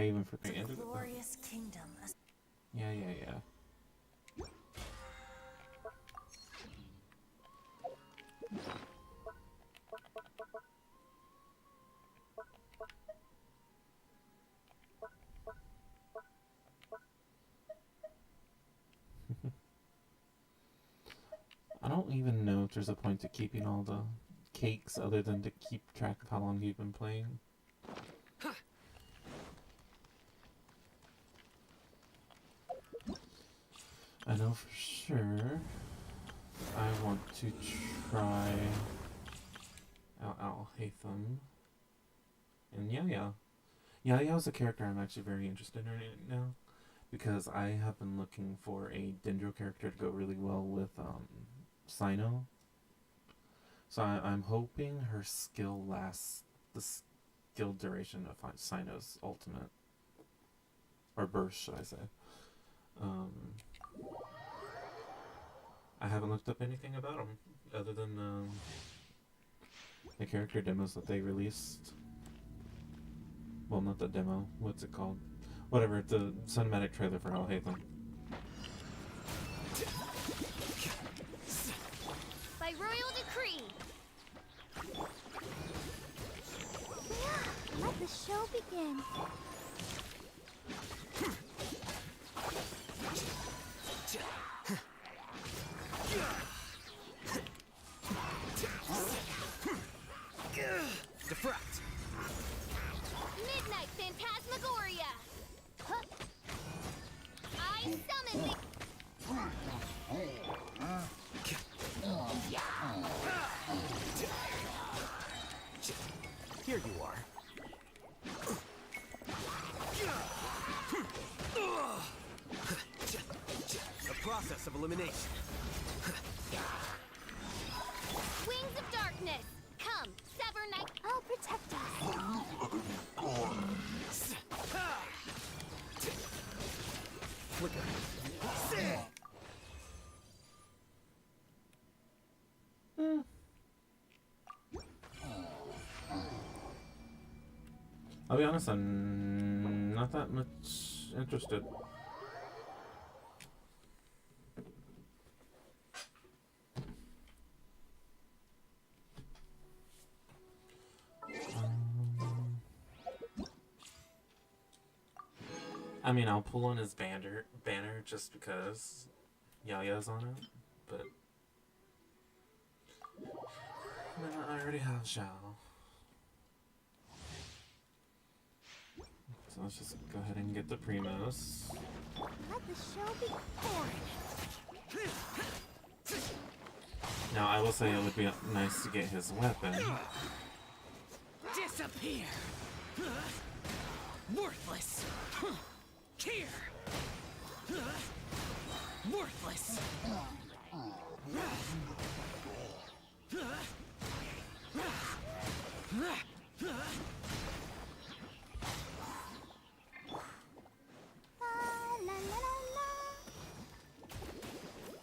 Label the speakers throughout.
Speaker 1: even forgot.
Speaker 2: The glorious kingdom.
Speaker 1: Yeah, yeah, yeah. I don't even know if there's a point to keeping all the cakes other than to keep track of how long you've been playing. I know for sure I want to try Al Hatham and Yaya. Yaya is a character I'm actually very interested in right now because I have been looking for a Dendro character to go really well with Sino. So I'm hoping her skill lasts the skill duration of Sino's ultimate. Or burst, should I say. I haven't looked up anything about him other than the character demos that they released. Well, not the demo. What's it called? Whatever, the cinematic trailer for Al Hatham.
Speaker 3: By royal decree. Yeah, let the show begin.
Speaker 4: Defract.
Speaker 3: Midnight Phantasmagoria. Huh. I summon the...
Speaker 4: Here you are. The process of elimination.
Speaker 3: Wings of darkness. Come, sever night. I'll protect us.
Speaker 4: Flicker.
Speaker 1: I'll be honest, I'm not that much interested. I mean, I'll pull on his banner just because Yaya's on it, but I already have Xiao. So let's just go ahead and get the Primos.
Speaker 3: Let the show be born.
Speaker 1: Now, I will say it would be nice to get his weapon.
Speaker 4: Disappear. Worthless. Here. Worthless.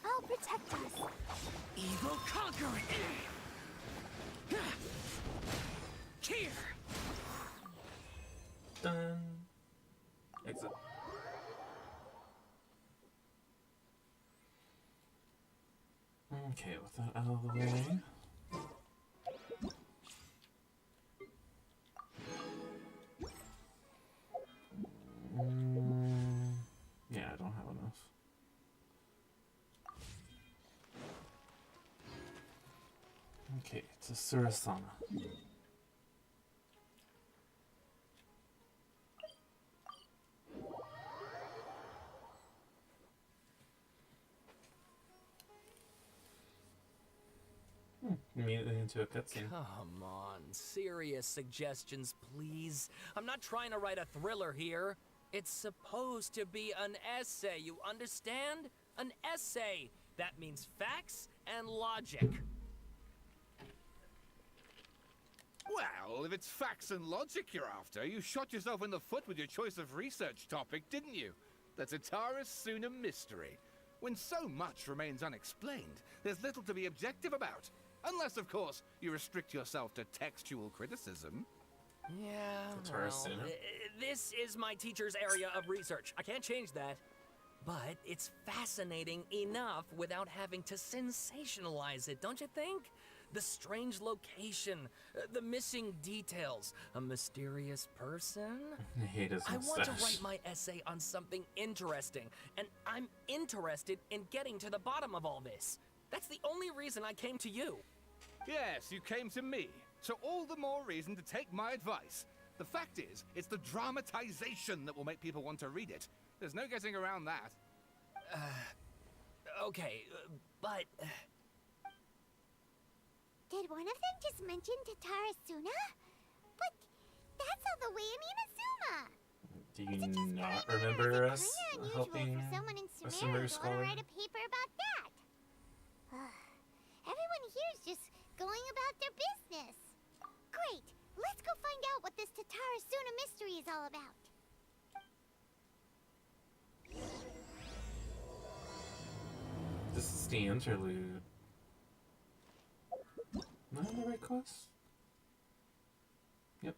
Speaker 3: I'll protect us.
Speaker 4: Evil conquering. Here.
Speaker 1: Done. Exit. Okay, with that out of the way. Yeah, I don't have enough. Okay, it's a Surasana. Immediately into a cutscene.
Speaker 5: Come on, serious suggestions, please. I'm not trying to write a thriller here. It's supposed to be an essay, you understand? An essay. That means facts and logic.
Speaker 6: Well, if it's facts and logic you're after, you shot yourself in the foot with your choice of research topic, didn't you? The Tatara Suna mystery. When so much remains unexplained, there's little to be objective about. Unless, of course, you restrict yourself to textual criticism.
Speaker 5: Yeah,
Speaker 1: Tatara
Speaker 5: well,
Speaker 1: Suna?
Speaker 5: This is my teacher's area of research. I can't change that. But it's fascinating enough without having to sensationalize it, don't you think? The strange location, the missing details, a mysterious person.
Speaker 1: I hate his
Speaker 5: I want to
Speaker 1: mustache.
Speaker 5: write my essay on something interesting, and I'm interested in getting to the bottom of all this. That's the only reason I came to you.
Speaker 6: Yes, you came to me. So all the more reason to take my advice. The fact is, it's the dramatization that will make people want to read it. There's no getting around that.
Speaker 5: Okay, but...
Speaker 3: Did one of them just mention Tatarasuna? But that's all the way in Inazuma.
Speaker 1: Do you not remember us
Speaker 3: Kinda unusual
Speaker 1: helping
Speaker 3: for someone in
Speaker 1: a
Speaker 3: Sumeru
Speaker 1: Sumeru
Speaker 3: to want to
Speaker 1: scholar?
Speaker 3: write a paper about that. Everyone here's just going about their business. Great. Let's go find out what this Tatarasuna mystery is all about.
Speaker 1: This is the interlude. Am I on the right quest? Yep.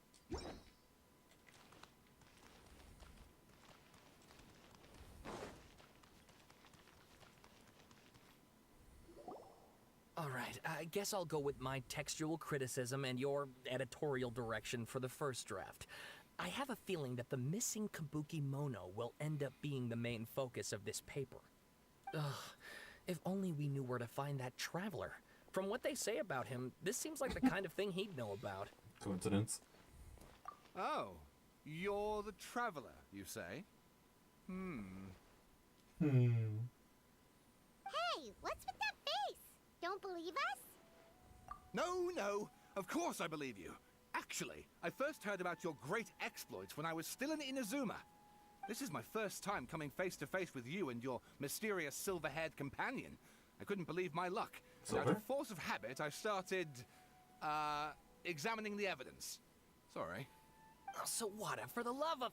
Speaker 5: All right, I guess I'll go with my textual criticism and your editorial direction for the first draft. I have a feeling that the missing Kabuki Mono will end up being the main focus of this paper. Ugh, if only we knew where to find that traveler. From what they say about him, this seems like the kind of thing he'd know about.
Speaker 1: Coincidence?
Speaker 6: Oh, you're the traveler, you say?
Speaker 3: Hey, what's with that face? Don't believe us?
Speaker 6: No, of course I believe you. Actually, I first heard about your great exploits when I was still in Inazuma. This is my first time coming face to face with you and your mysterious silver-haired companion. I couldn't believe my luck. And out
Speaker 1: Silver?
Speaker 6: of force of habit, I started, examining the evidence. Sorry.
Speaker 5: So what, for the love of...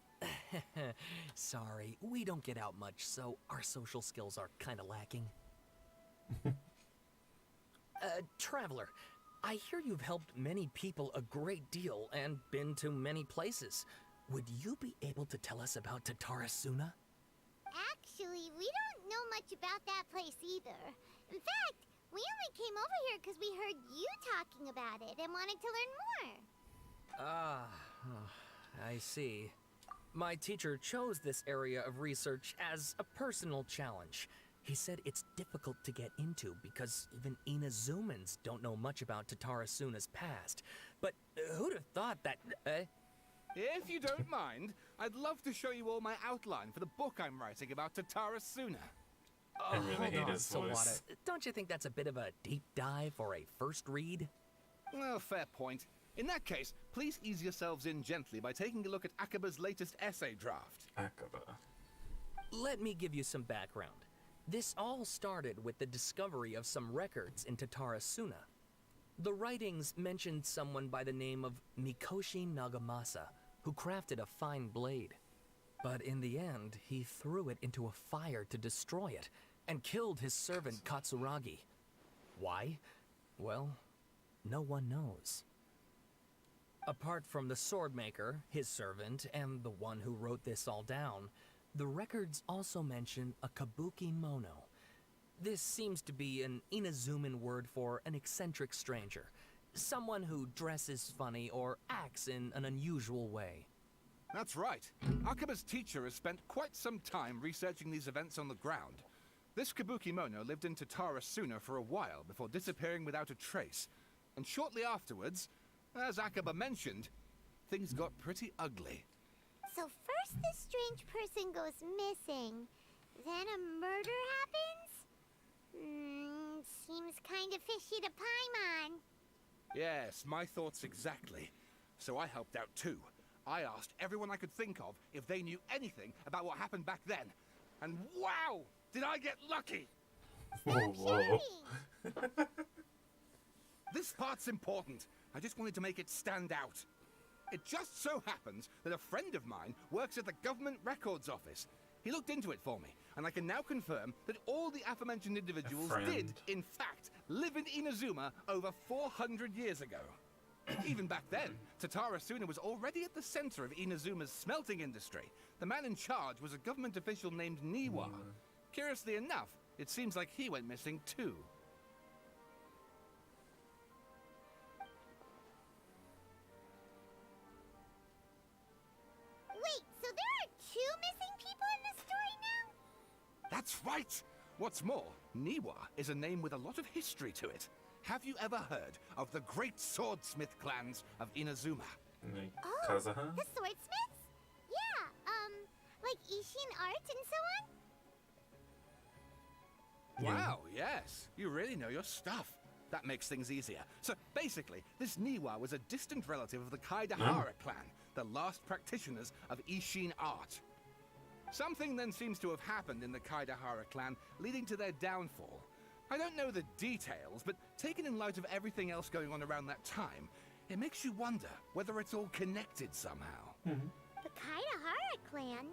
Speaker 5: Sorry, we don't get out much, so our social skills are kinda lacking. Traveler, I hear you've helped many people a great deal and been to many places. Would you be able to tell us about Tatarasuna?
Speaker 3: Actually, we don't know much about that place either. In fact, we only came over here because we heard you talking about it and wanted to learn more.
Speaker 5: Ah, I see. My teacher chose this area of research as a personal challenge. He said it's difficult to get into because even Inazumans don't know much about Tatarasuna's past. But who'd have thought that...
Speaker 6: If you don't mind, I'd love to show you all my outline for the book I'm writing about Tatarasuna.
Speaker 1: I really
Speaker 5: hold
Speaker 1: hate
Speaker 5: on,
Speaker 1: his
Speaker 5: Sawada.
Speaker 1: voice.
Speaker 5: Don't you think that's a bit of a deep dive for a first read?
Speaker 6: Well, fair point. In that case, please ease yourselves in gently by taking a look at Akaba's latest essay draft.
Speaker 1: Akaba.
Speaker 5: Let me give you some background. This all started with the discovery of some records in Tatarasuna. The writings mentioned someone by the name of Mikoshi Nagamasa, who crafted a fine blade. But in the end, he threw it into a fire to destroy it, and killed his servant Katsuragi. Why? Well, no one knows. Apart from the swordmaker, his servant, and the one who wrote this all down, the records also mention a Kabuki Mono. This seems to be an Inazuman word for an eccentric stranger, someone who dresses funny or acts in an unusual way.
Speaker 6: That's right. Akaba's teacher has spent quite some time researching these events on the ground. This Kabuki Mono lived in Tatarasuna for a while before disappearing without a trace. And shortly afterwards, as Akaba mentioned, things got pretty ugly.
Speaker 3: So first this strange person goes missing, then a murder happens? Seems kind of fishy to Paimon.
Speaker 6: Yes, my thoughts exactly. So I helped out too. I asked everyone I could think of if they knew anything about what happened back then. And wow, did I get lucky!
Speaker 1: Whoa.
Speaker 6: This part's important. I just wanted to make it stand out. It just so happens that a friend of mine works at the government records office. He looked into it for me, and I can now confirm that all the aforementioned individuals
Speaker 1: friend.
Speaker 6: did, in fact, live in Inazuma over 400 years ago. Even back then, Tatara Suna was already at the center of Inazuma's smelting industry. The man in charge was a government official named Niwa. Curiously enough, it seems like he went missing too.
Speaker 3: Wait, so there are 2 missing people in the story now?
Speaker 6: That's right! What's more, Niwa is a name with a lot of history to it. Have you ever heard of the great swordsmith clans of Inazuma?
Speaker 1: Like
Speaker 3: Oh,
Speaker 1: Kazuha?
Speaker 3: the swordsmiths? Yeah, like Ishin art and so on?
Speaker 1: Yeah.
Speaker 6: Wow, yes. You really know your stuff. That makes things easier. So basically, this Niwa was a distant relative of the Kaidahara clan, the last practitioners of Ishin art. Something then seems to have happened in the Kaidahara clan, leading to their downfall. I don't know the details, but taken in light of everything else going on around that time, it makes you wonder whether it's all connected somehow.
Speaker 3: The Kaidahara clan?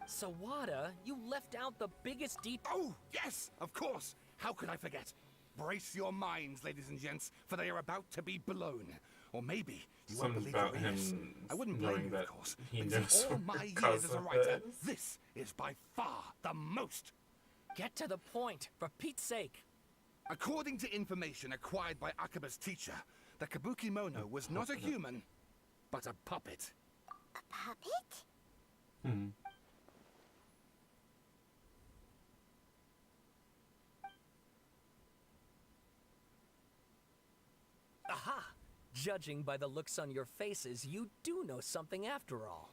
Speaker 5: Sawada, you left out the biggest detail.
Speaker 6: Oh, yes, of course. How could I forget? Brace your minds, ladies and gents, for they are about to be blown. Or maybe you won't
Speaker 1: Something
Speaker 6: believe
Speaker 1: about
Speaker 6: the
Speaker 1: him
Speaker 6: rest. I wouldn't
Speaker 1: knowing
Speaker 6: blame you,
Speaker 1: that
Speaker 6: of course.
Speaker 1: he
Speaker 6: Because
Speaker 1: knows
Speaker 6: in all
Speaker 1: where
Speaker 6: my years as a
Speaker 1: Kazuha
Speaker 6: writer,
Speaker 1: is.
Speaker 6: this is by far the most.
Speaker 5: Get to the point, for Pete's sake.
Speaker 6: According to information acquired by Akaba's teacher, the Kabuki Mono was not a human, but a puppet.
Speaker 3: A puppet?
Speaker 1: Hmm.
Speaker 5: Aha! Judging by the looks on your faces, you do know something after all.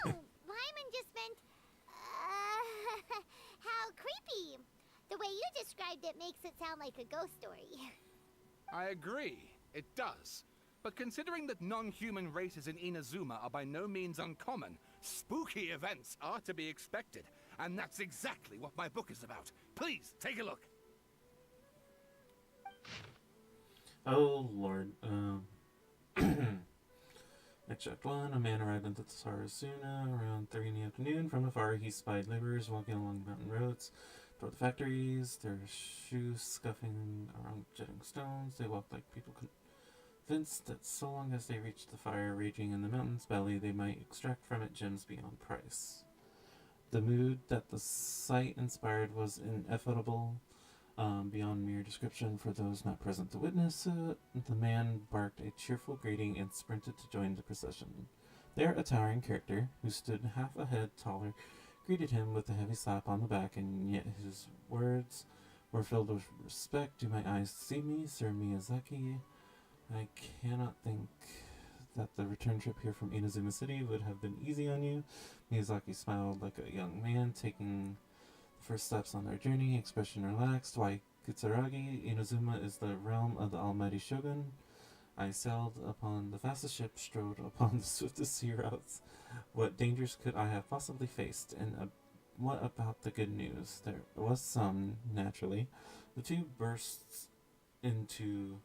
Speaker 3: No, Lyman just meant, how creepy. The way you described it makes it sound like a ghost story.
Speaker 6: I agree, it does. But considering that non-human races in Inazuma are by no means uncommon, spooky events are to be expected. And that's exactly what my book is about. Please, take a look.
Speaker 1: Oh, Lord. At Chapter 1, a man arrived into Sarasuna around 3 in the afternoon. From afar, he spied laborers walking along mountain roads toward the factories, their shoes scuffing around jutting stones. They walked like people convinced that so long as they reached the fire raging in the mountain's belly, they might extract from it gems beyond price. The mood that the sight inspired was ineffable, beyond mere description for those not present to witness it. The man barked a cheerful greeting and sprinted to join the procession. There, a towering character, who stood half a head taller, greeted him with a heavy slap on the back, and yet his words were filled with respect. Do my eyes deceive me, Sir Miyazaki? I cannot think that the return trip here from Inazuma City would have been easy on you. Miyazaki smiled like a young man taking the first steps on their journey, expression relaxed. Why, Kitsuragi, Inazuma is the realm of the almighty shogun. I sailed upon the fastest ship, strode upon the swiftest sea routes. What dangers could I have possibly faced? And what about the good news? There was some, naturally. The two burst into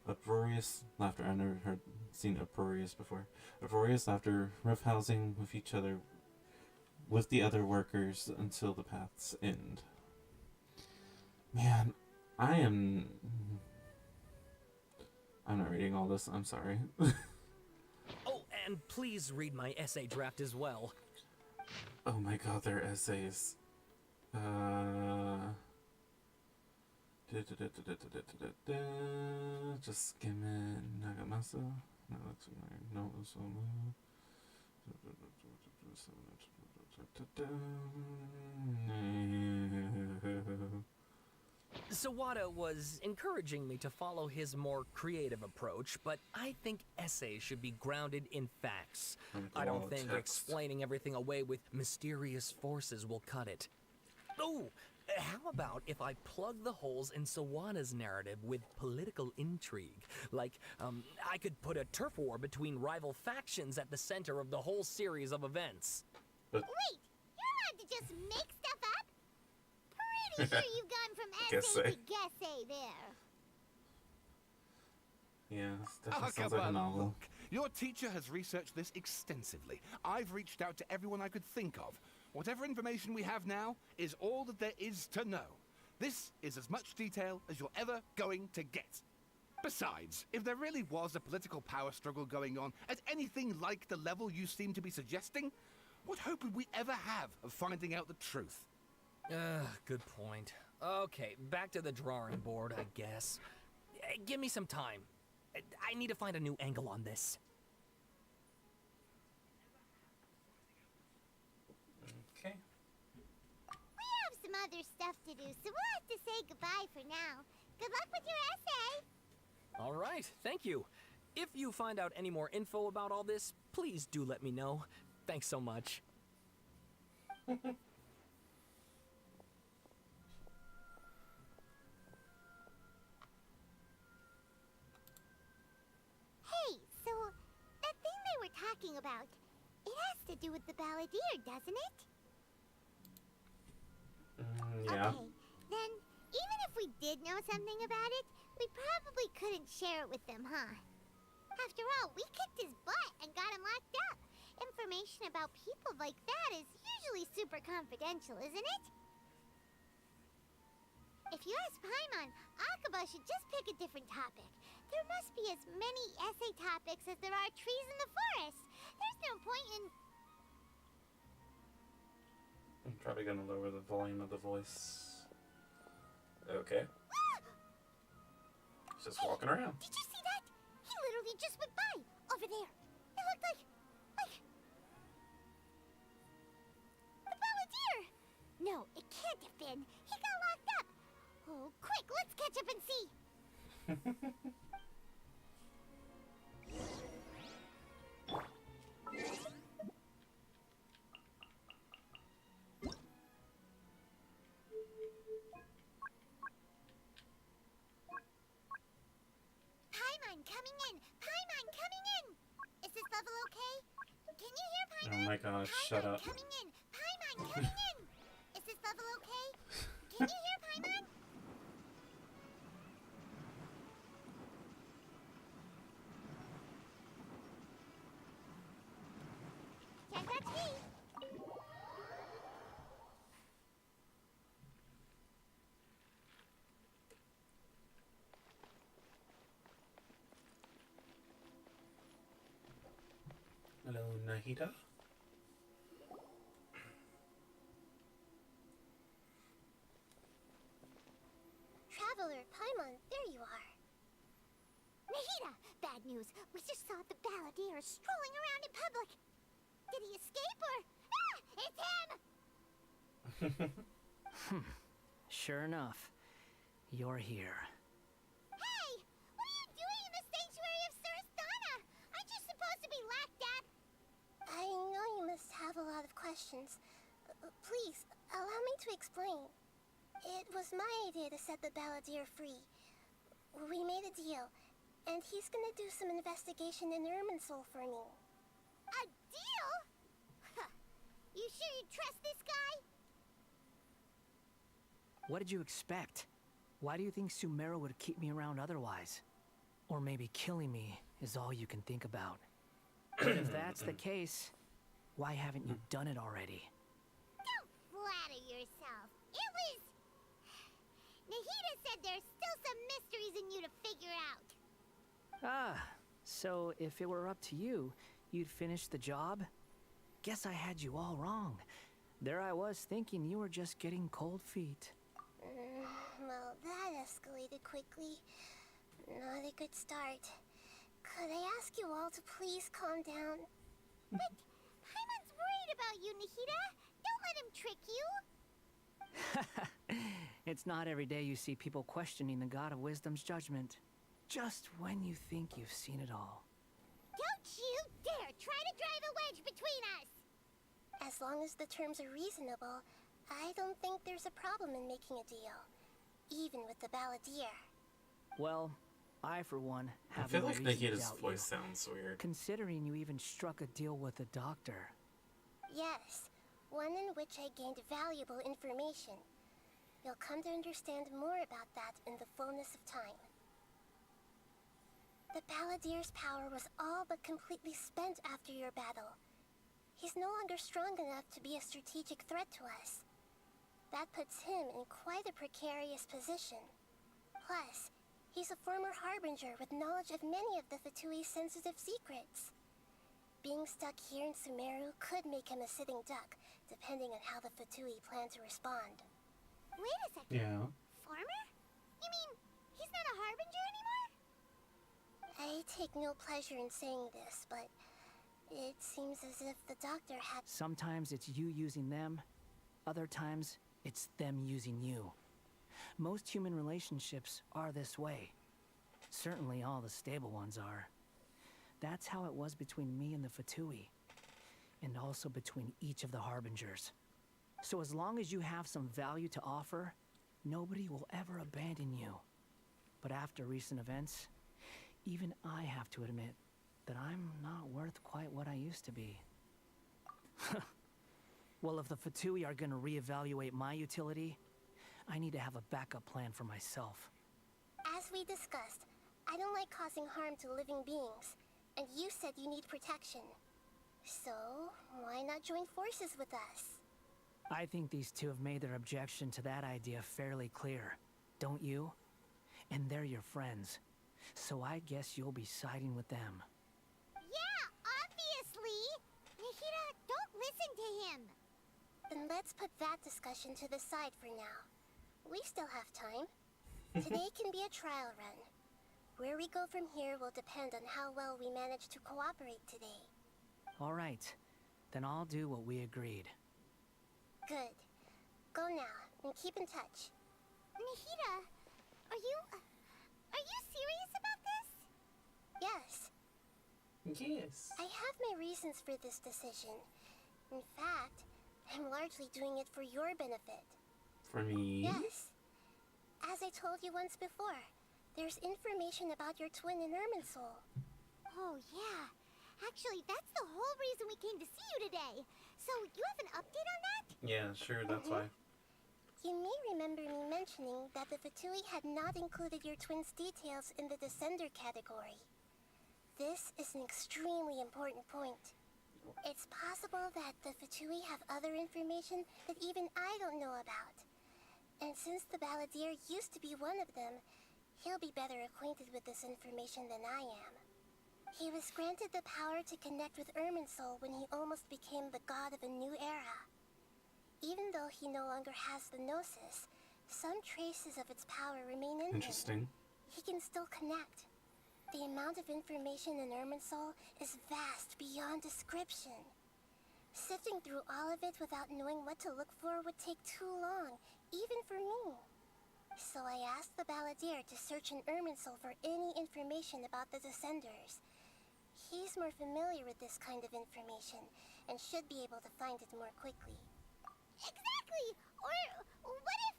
Speaker 1: uproarious laughter. I've never seen uproarious before. Uproarious laughter, roughhousing with each other, with the other workers until the path's end. Man, I'm not reading all this. I'm sorry.
Speaker 5: Oh, and please read my essay draft as well.
Speaker 1: Oh my god, their essays. Just skim it. Nagamasa. No,
Speaker 5: Sawada was encouraging me to follow his more creative approach, but I think essays should be grounded in facts. I don't think explaining everything away with mysterious forces will cut it. Oh, how about if I plug the holes in Sawada's narrative with political intrigue? Like, I could put a turf war between rival factions at the center of the whole series of events.
Speaker 1: But
Speaker 3: Wait, you're allowed to just make stuff up? Pretty sure you've gone from
Speaker 1: Guess
Speaker 3: essay to
Speaker 1: so.
Speaker 3: guessay there.
Speaker 1: yeah, this definitely sounds like a
Speaker 6: Akaba,
Speaker 1: novel.
Speaker 6: look, your teacher has researched this extensively. I've reached out to everyone I could think of. Whatever information we have now is all that there is to know. This is as much detail as you're ever going to get. Besides, if there really was a political power struggle going on at anything like the level you seem to be suggesting, what hope would we ever have of finding out the truth?
Speaker 5: Good point. Okay, back to the drawing board, I guess. Give me some time. I need to find a new angle on this.
Speaker 1: Okay.
Speaker 3: We have some other stuff to do, so we'll have to say goodbye for now. Good luck with your essay!
Speaker 5: All right, thank you. If you find out any more info about all this, please do let me know. Thanks so much.
Speaker 3: Hey, so that thing they were talking about, it has to do with the balladeer, doesn't it?
Speaker 1: Yeah.
Speaker 3: Okay, then even if we did know something about it, we probably couldn't share it with them, huh? After all, we kicked his butt and got him locked up. Information about people like that is usually super confidential, isn't it? If you ask Paimon, Akaba should just pick a different topic. There must be as many essay topics as there are trees in the forest. There's no point in...
Speaker 1: I'm probably gonna lower the volume of the voice. Okay. He's just walking around.
Speaker 3: Did you see that? He literally just went by, over there. It looked like... the balladeer! No, it can't have been. He got locked up. Oh, quick, let's catch up and see. Paimon coming in! Paimon coming in! Is this level okay? Can you hear Paimon?
Speaker 1: Oh my gosh, shut
Speaker 3: Paimon
Speaker 1: up.
Speaker 3: coming in! Paimon coming in! Is this level okay? Can you hear Paimon? Can't touch me!
Speaker 1: Hello, Nahida.
Speaker 3: Traveler, Paimon, there you are. Nahida! Bad news. We just saw the balladeer strolling around in public. Did he escape or... Ah! It's him!
Speaker 2: Sure enough, you're here.
Speaker 3: Hey! What are you doing in the sanctuary of Surasthana? Aren't you supposed to be locked up? I know you must have a lot of questions. Please, allow me to explain. It was my idea to set the balladeer free. We made a deal, and he's gonna do some investigation in Irminsul for me. A deal? Huh. You sure you trust this guy?
Speaker 2: What did you expect? Why do you think Sumero would keep me around otherwise? Or maybe killing me is all you can think about. But if that's the case, why haven't you done it already?
Speaker 3: Don't flatter yourself. It was... Nahida said there's still some mysteries in you to figure out.
Speaker 2: Ah, so if it were up to you, you'd finish the job? Guess I had you all wrong. There I was thinking you were just getting cold feet.
Speaker 3: Well, that escalated quickly. Not a good start. Could I ask you all to please calm down? But Paimon's worried about you, Nahida. Don't let him trick you.
Speaker 2: It's not every day you see people questioning the God of Wisdom's judgment. Just when you think you've seen it all.
Speaker 3: Don't you dare try to drive a wedge between us! As long as the terms are reasonable, I don't think there's a problem in making a deal. Even with the balladeer.
Speaker 2: Well, I for one
Speaker 1: I
Speaker 2: have
Speaker 1: feel
Speaker 2: no
Speaker 1: like
Speaker 2: reason to
Speaker 1: Nahida's
Speaker 2: doubt
Speaker 1: voice
Speaker 2: you.
Speaker 1: sounds weird.
Speaker 2: Considering you even struck a deal with the doctor.
Speaker 3: Yes, one in which I gained valuable information. You'll come to understand more about that in the fullness of time. The balladeer's power was all but completely spent after your battle. He's no longer strong enough to be a strategic threat to us. That puts him in quite a precarious position. Plus, he's a former Harbinger with knowledge of many of the Fatui's sensitive secrets. Being stuck here in Sumeru could make him a sitting duck, depending on how the Fatui plan to respond.
Speaker 7: Wait a second.
Speaker 1: Yeah.
Speaker 7: Former? You mean he's not a Harbinger anymore?
Speaker 3: I take no pleasure in saying this, but it seems as if the doctor had...
Speaker 2: Sometimes it's you using them, other times it's them using you. Most human relationships are this way. Certainly all the stable ones are. That's how it was between me and the Fatui, and also between each of the Harbingers. So as long as you have some value to offer, nobody will ever abandon you. But after recent events, even I have to admit that I'm not worth quite what I used to be. Well, if the Fatui are gonna reevaluate my utility, I need to have a backup plan for myself.
Speaker 3: As we discussed, I don't like causing harm to living beings, and you said you need protection. So, why not join forces with us?
Speaker 2: I think these two have made their objection to that idea fairly clear, don't you? And they're your friends, so I guess you'll be siding with them.
Speaker 7: Yeah, obviously! Nahida, don't listen to him!
Speaker 3: Then let's put that discussion to the side for now. We still have time. Today can be a trial run. Where we go from here will depend on how well we manage to cooperate today.
Speaker 2: All right, then I'll do what we agreed.
Speaker 3: Good. Go now, and keep in touch.
Speaker 7: Nahida, are you serious about this?
Speaker 3: Yes,
Speaker 1: Yes.
Speaker 3: I have my reasons for this decision. In fact, I'm largely doing it for your benefit.
Speaker 1: For me?
Speaker 3: Yes. As I told you once before, there's information about your twin in Irminsul.
Speaker 7: Oh, yeah. Actually, that's the whole reason we came to see you today. So, you have an update on that?
Speaker 1: Yeah, sure, that's why.
Speaker 3: You may remember me mentioning that the Fatui had not included your twin's details in the Descender category. This is an extremely important point. It's possible that the Fatui have other information that even I don't know about. And since the Balladeer used to be one of them, he'll be better acquainted with this information than I am. He was granted the power to connect with Irminsul when he almost became the god of a new era. Even though he no longer has the Gnosis, some traces of its power remain in him.
Speaker 1: Interesting.
Speaker 3: He can still connect. The amount of information in Irminsul is vast beyond description. Sifting through all of it without knowing what to look for would take too long, even for me. So I asked the Balladeer to search in Irminsul for any information about the Descenders. He's more familiar with this kind of information, and should be able to find it more quickly.
Speaker 7: Exactly! Or what if...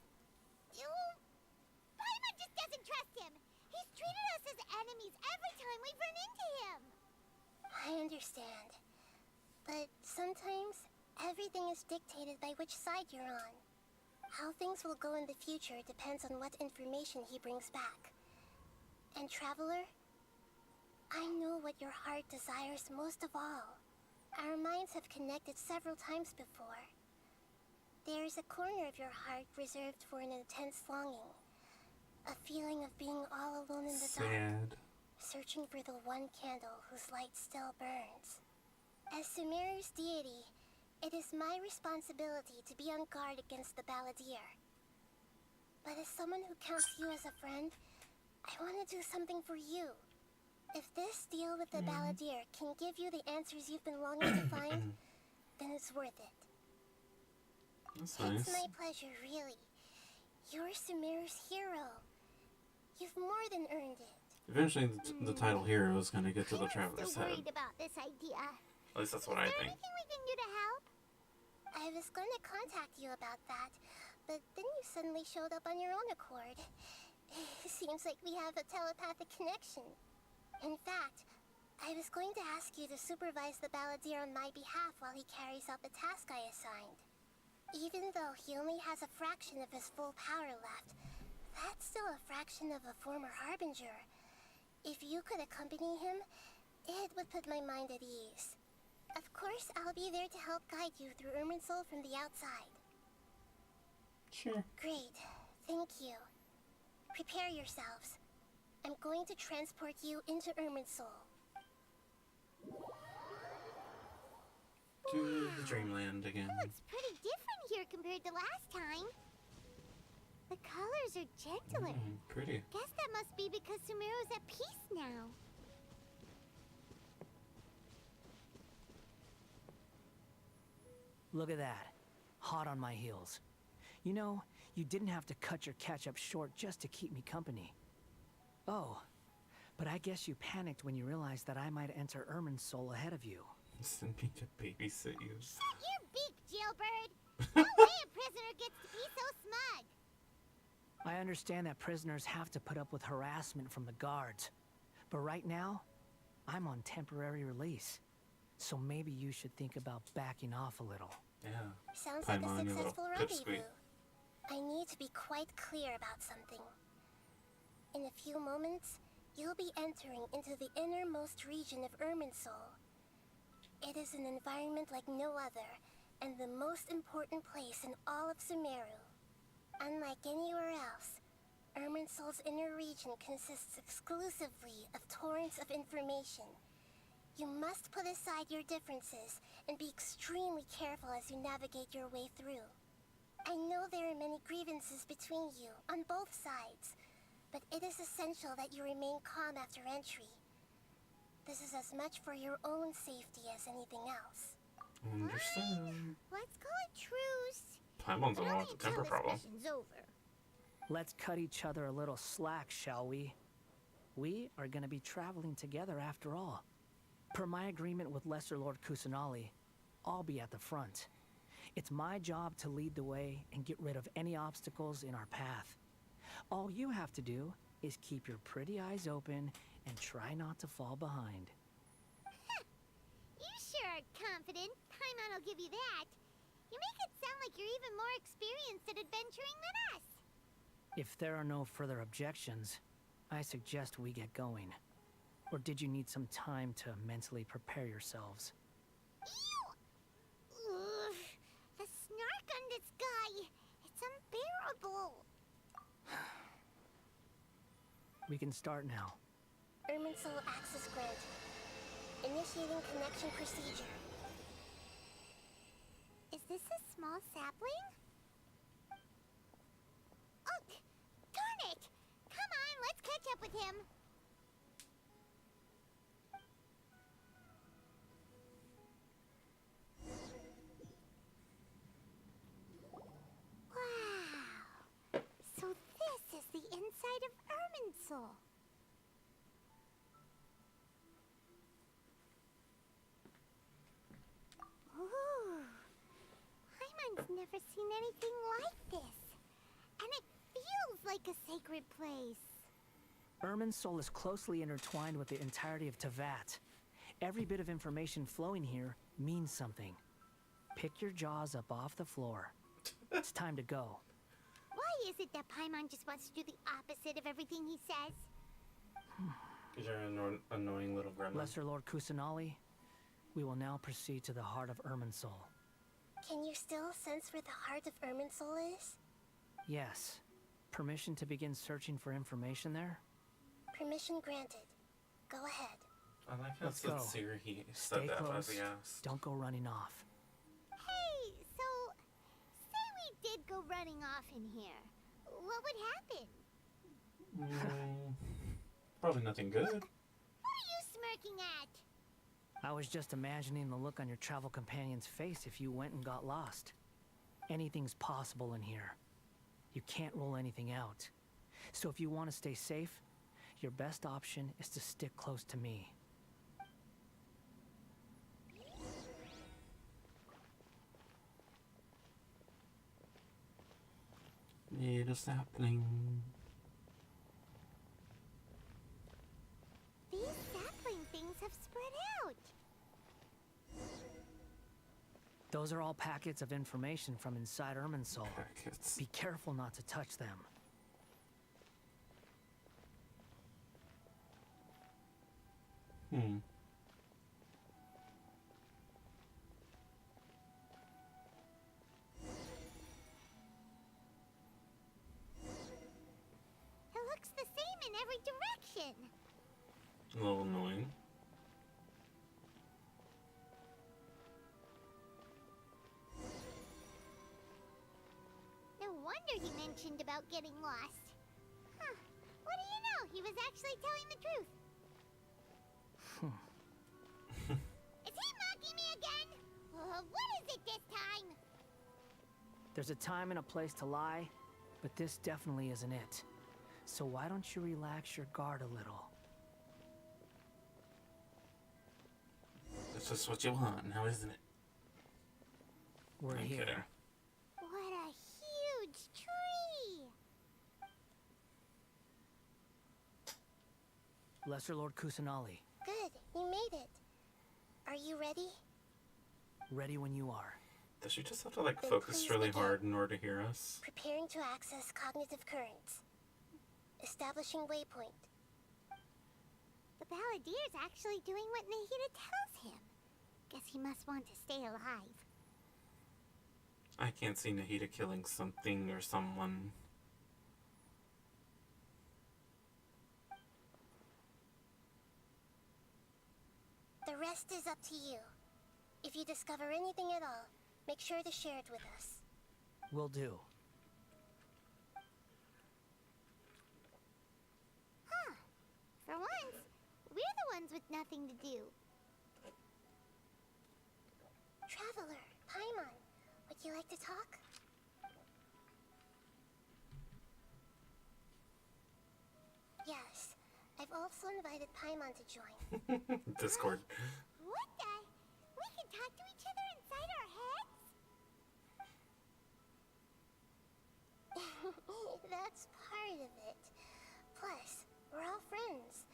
Speaker 7: Paimon just doesn't trust him. He's treated us as enemies every time we've run into him.
Speaker 3: I understand. But sometimes, everything is dictated by which side you're on. How things will go in the future depends on what information he brings back. And Traveler, I know what your heart desires most of all. Our minds have connected several times before. There's a corner of your heart reserved for an intense longing. A feeling of being all alone in the dark,
Speaker 1: Sad.
Speaker 3: searching for the one candle whose light still burns. As Sumeru's deity, it is my responsibility to be on guard against the Balladeer. But as someone who counts you as a friend, I want to do something for you. If this deal with the Balladeer can give you the answers you've been longing to find, then it's worth it.
Speaker 1: That's
Speaker 3: It's
Speaker 1: nice.
Speaker 3: my pleasure, really. You're Sumeru's hero. You've more than earned it.
Speaker 1: Eventually, the title hero is going to get to the
Speaker 7: I'm
Speaker 1: Traveler's
Speaker 7: still
Speaker 1: head.
Speaker 7: worried about this idea.
Speaker 1: At least that's what I
Speaker 7: Is there
Speaker 1: think.
Speaker 7: anything we can do to help?
Speaker 3: I was going to contact you about that, but then you suddenly showed up on your own accord. Seems like we have a telepathic connection. In fact, I was going to ask you to supervise the Balladeer on my behalf while he carries out the task I assigned. Even though he only has a fraction of his full power left, that's still a fraction of a former Harbinger. If you could accompany him, it would put my mind at ease. Of course, I'll be there to help guide you through Irminsul from the outside.
Speaker 1: Sure.
Speaker 3: Great. Thank you. Prepare yourselves. I'm going to transport you into Irminsul.
Speaker 1: To the dreamland again.
Speaker 7: It looks pretty different here compared to last time. The colors are gentler.
Speaker 1: Pretty.
Speaker 7: Guess that must be because Sumeru's at peace now.
Speaker 2: Look at that. Hot on my heels. You know, you didn't have to cut your catch-up short just to keep me company. Oh, but I guess you panicked when you realized that I might enter Irminsul ahead of you.
Speaker 1: Send me to babysit you.
Speaker 7: Shut your beak, jailbird! No way a prisoner gets to be so smug!
Speaker 2: I understand that prisoners have to put up with harassment from the guards. But right now, I'm on temporary release. So maybe you should think about backing off a little.
Speaker 1: Yeah.
Speaker 3: Sounds like a
Speaker 1: Paimon, you little
Speaker 3: successful
Speaker 1: pipsqueak.
Speaker 3: rendezvous. I need to be quite clear about something. In a few moments, you'll be entering into the innermost region of Irminsul. It is an environment like no other, and the most important place in all of Sumeru. Unlike anywhere else, Irminsul's inner region consists exclusively of torrents of information. You must put aside your differences and be extremely careful as you navigate your way through. I know there are many grievances between you, on both sides, but it is essential that you remain calm after entry. This is as much for your own safety as anything else.
Speaker 1: Understand.
Speaker 7: Let's call it truce.
Speaker 1: Paimon's the
Speaker 7: But
Speaker 1: one
Speaker 7: only
Speaker 1: with the
Speaker 7: until
Speaker 1: temper
Speaker 7: this
Speaker 1: problem.
Speaker 7: mission's over.
Speaker 2: Let's cut each other a little slack, shall we? We are going to be traveling together after all. Per my agreement with Lesser Lord Kusanali, I'll be at the front. It's my job to lead the way and get rid of any obstacles in our path. All you have to do is keep your pretty eyes open and try not to fall behind.
Speaker 7: You sure are confident. Paimon will give you that. You make it sound like you're even more experienced at adventuring than us.
Speaker 2: If there are no further objections, I suggest we get going. Or did you need some time to mentally prepare yourselves?
Speaker 7: Ew! Ugh, the snark on this guy. It's unbearable.
Speaker 2: We can start now.
Speaker 3: Irminsul access granted. Initiating connection procedure.
Speaker 7: Is this a small sapling? Oh, darn it! Come on, let's catch up with him. Wow! So this is the inside of Irminsul. Ooh. Paimon's never seen anything like this. And it feels like a sacred place.
Speaker 2: Irminsul is closely intertwined with the entirety of Tevat. Every bit of information flowing here means something. Pick your jaws up off the floor. It's time to go.
Speaker 7: Why is it that Paimon just wants to do the opposite of everything he says?
Speaker 1: Because you're an annoying little gremlin.
Speaker 2: Lesser Lord Kusanali, we will now proceed to the heart of Irminsul.
Speaker 3: Can you still sense where the heart of Irminsul is?
Speaker 2: Yes. Permission to begin searching for information there?
Speaker 3: Permission granted. Go ahead.
Speaker 1: I like how
Speaker 2: Let's go.
Speaker 1: sincere he
Speaker 2: Stay
Speaker 1: said that
Speaker 2: close.
Speaker 1: as he asked.
Speaker 2: Don't go running off.
Speaker 7: Hey, so say we did go running off in here. What would happen?
Speaker 1: Probably nothing good.
Speaker 7: What are you smirking at?
Speaker 2: I was just imagining the look on your travel companion's face if you went and got lost. Anything's possible in here. You can't rule anything out. So if you want to stay safe, your best option is to stick close to me.
Speaker 1: It is happening.
Speaker 7: These sapling things have spread out.
Speaker 2: Those are all packets of information from inside Irminsul.
Speaker 1: Packets.
Speaker 2: Be careful not to touch them.
Speaker 7: every direction.
Speaker 1: A little annoying.
Speaker 7: No wonder he mentioned about getting lost. Huh. What do you know? He was actually telling the truth. Is he mocking me again? What is it this time?
Speaker 2: There's a time and a place to lie, but this definitely isn't it. So why don't you relax your guard a little?
Speaker 1: That's just what you want, now isn't it?
Speaker 2: We're
Speaker 1: I'm
Speaker 2: here.
Speaker 1: kidding.
Speaker 7: What a huge tree!
Speaker 2: Lesser Lord Kusanali,
Speaker 3: Good, you made it. Are you ready?
Speaker 2: ready when you are.
Speaker 1: Does she just have to, like,
Speaker 3: Then
Speaker 1: focus
Speaker 3: please
Speaker 1: really
Speaker 3: begin.
Speaker 1: hard in order to hear us?
Speaker 3: Preparing to access cognitive currents. Establishing waypoint.
Speaker 7: The Balladeer's actually doing what Nahida tells him. Guess he must want to stay alive.
Speaker 1: I can't see Nahida killing something or someone.
Speaker 3: The rest is up to you. If you discover anything at all, make sure to share it with us.
Speaker 2: Will do.
Speaker 7: Huh. For once, we're the ones with nothing to do.
Speaker 3: Traveler, Paimon, would you like to talk? Yes, I've also invited Paimon to join.
Speaker 1: Discord.
Speaker 7: What the? We can talk to each other inside our heads?
Speaker 3: That's part of it. Plus, we're all friends.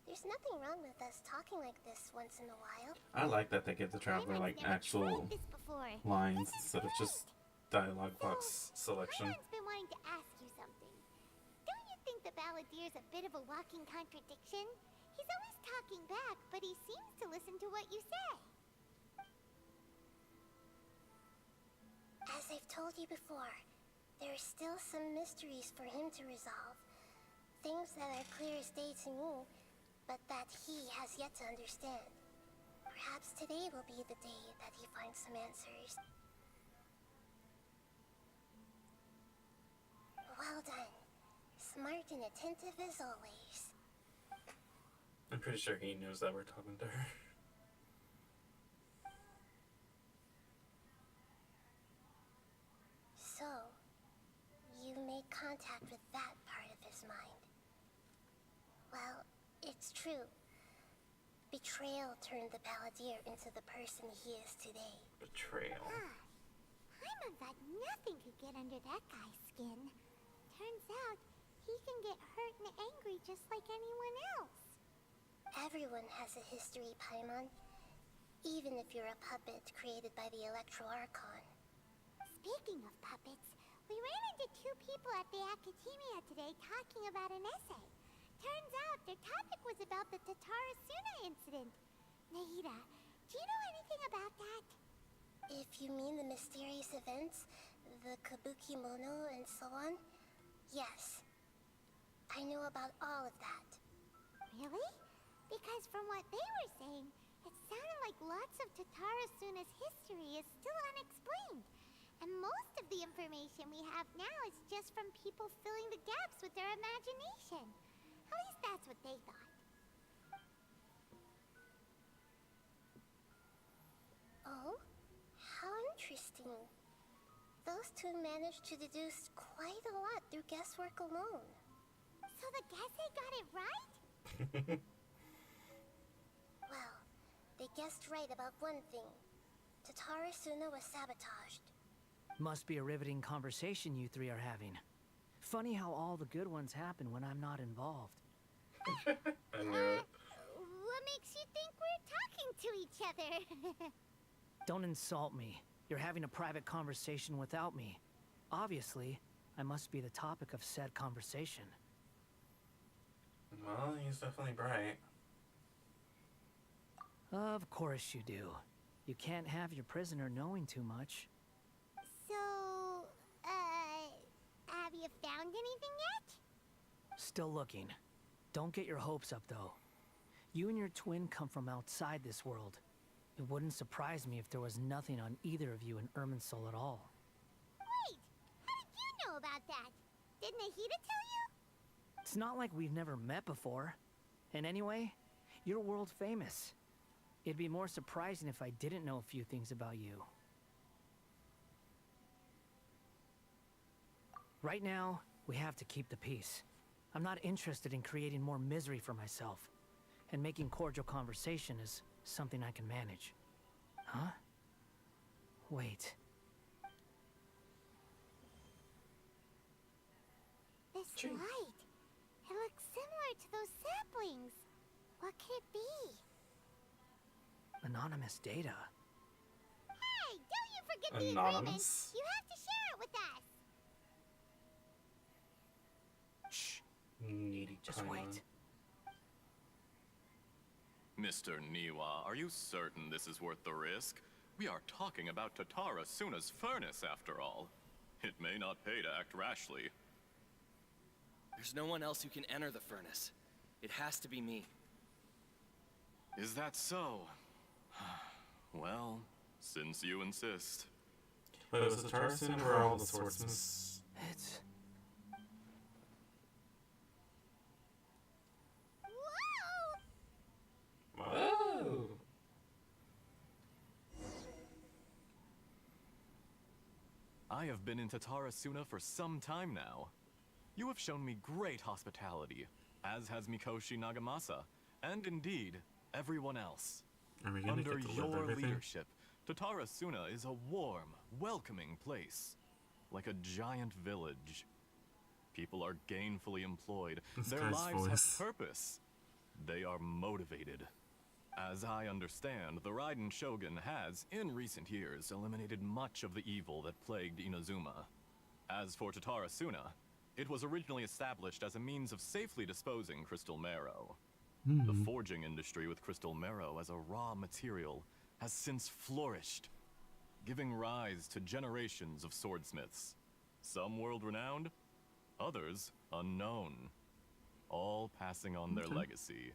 Speaker 3: There's nothing wrong with us talking like this once in a while.
Speaker 1: I like that they give the traveler, like,
Speaker 7: Paimon's never
Speaker 1: actual
Speaker 7: tried this before.
Speaker 1: lines
Speaker 7: This is
Speaker 1: instead of
Speaker 7: good.
Speaker 1: just dialogue box selection.
Speaker 7: Paimon's been wanting to ask you something. Don't you think the Balladeer's a bit of a walking contradiction? He's always talking back, but he seems to listen to what you say.
Speaker 3: As I've told you before, there are still some mysteries for him to resolve. Things that are clear as day to me, but that he has yet to understand. Perhaps today will be the day that he finds some answers. Well done. Smart and attentive as always.
Speaker 1: I'm pretty sure he knows that we're talking to her.
Speaker 3: So, you made contact with that part of his mind. Well, it's true. Betrayal turned the Balladeer into the person he is today.
Speaker 1: Betrayal.
Speaker 7: Paimon thought nothing could get under that guy's skin. Turns out, he can get hurt and angry just like anyone else.
Speaker 3: Everyone has a history, Paimon. Even if you're a puppet created by the Electro Archon.
Speaker 7: Speaking of puppets, we ran into two people at the Academia today talking about an essay. Turns out their topic was about the Tatarasuna incident. Nahida, do you know anything about that?
Speaker 3: If you mean the mysterious events, the Kabuki Mono and so on, yes. I know about all of that.
Speaker 7: Really? Because from what they were saying, it sounded like lots of Tatarasuna's history is still unexplained. And most of the information we have now is just from people filling the gaps with their imagination. At least that's what they thought.
Speaker 3: Oh? How interesting. Those two managed to deduce quite a lot through guesswork alone.
Speaker 7: So the Gese got it right?
Speaker 3: Well, they guessed right about one thing. Tatarasuna was sabotaged.
Speaker 2: Must be a riveting conversation you three are having. Funny how all the good ones happen when I'm not involved.
Speaker 1: I knew it.
Speaker 7: What makes you think we're talking to each other?
Speaker 2: Don't insult me. You're having a private conversation without me. Obviously, I must be the topic of said conversation.
Speaker 1: Well, he's definitely bright.
Speaker 2: Of course you do. You can't have your prisoner knowing too much.
Speaker 7: So, have you found anything yet?
Speaker 2: Still looking. Don't get your hopes up, though. You and your twin come from outside this world. It wouldn't surprise me if there was nothing on either of you in Irminsul at all.
Speaker 3: Wait, how did you know about that? Did Nahida tell you?
Speaker 2: It's not like we've never met before. And anyway, you're world famous. It'd be more surprising if I didn't know a few things about you. Right now, we have to keep the peace. I'm not interested in creating more misery for myself. And making cordial conversation is something I can manage. Huh? Wait.
Speaker 3: This light. It looks similar to those saplings. What could it be?
Speaker 2: Anonymous data.
Speaker 3: Hey, don't you forget the agreement.
Speaker 1: Anonymous?
Speaker 3: You have to share it with us.
Speaker 2: Shh.
Speaker 1: Needy
Speaker 2: Just
Speaker 1: Paimon.
Speaker 2: wait.
Speaker 8: Mr. Niwa, are you certain this is worth the risk? We are talking about Tatara Suna's furnace, after all. It may not pay to act rashly.
Speaker 9: There's no one else who can enter the furnace. It has to be me.
Speaker 8: Is that so? Well, since you insist.
Speaker 1: But it was the Tarsuna where all the swordsmiths.
Speaker 2: It's...
Speaker 3: Whoa!
Speaker 1: Whoa!
Speaker 8: I have been in Tatara Suna for some time now. You have shown me great hospitality, as has Mikoshi Nagamasa, and indeed, everyone else.
Speaker 1: Are we gonna
Speaker 8: Under
Speaker 1: get to live
Speaker 8: your
Speaker 1: everything?
Speaker 8: leadership, Tatara Suna is a warm, welcoming place. Like a giant village. People are gainfully employed.
Speaker 1: This
Speaker 8: Their
Speaker 1: guy's
Speaker 8: lives
Speaker 1: voice.
Speaker 8: have purpose. They are motivated. As I understand, the Raiden Shogun has, in recent years, eliminated much of the evil that plagued Inazuma. As for Tatara Suna, it was originally established as a means of safely disposing crystal marrow. The forging industry with crystal marrow as a raw material has since flourished, giving rise to generations of swordsmiths. Some world-renowned, others unknown. All passing on their legacy.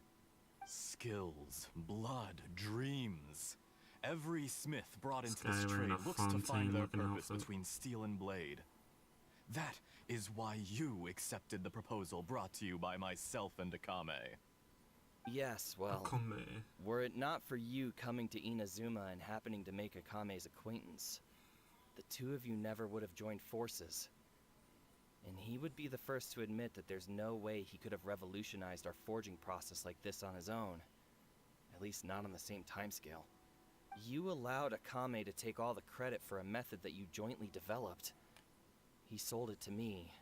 Speaker 8: Skills, blood, dreams. Every smith brought into
Speaker 1: This
Speaker 8: this
Speaker 1: guy wearing
Speaker 8: trade
Speaker 1: a
Speaker 8: looks to find their
Speaker 1: Fontaine-looking
Speaker 8: purpose
Speaker 1: outfit.
Speaker 8: between steel and blade. That is why you accepted the proposal brought to you by myself and Akame.
Speaker 9: Yes, well,
Speaker 1: Akame.
Speaker 9: were it not for you coming to Inazuma and happening to make Akame's acquaintance, the two of you never would have joined forces. And he would be the first to admit that there's no way he could have revolutionized our forging process like this on his own. At least not on the same timescale. You allowed Akame to take all the credit for a method that you jointly developed. He sold it to me,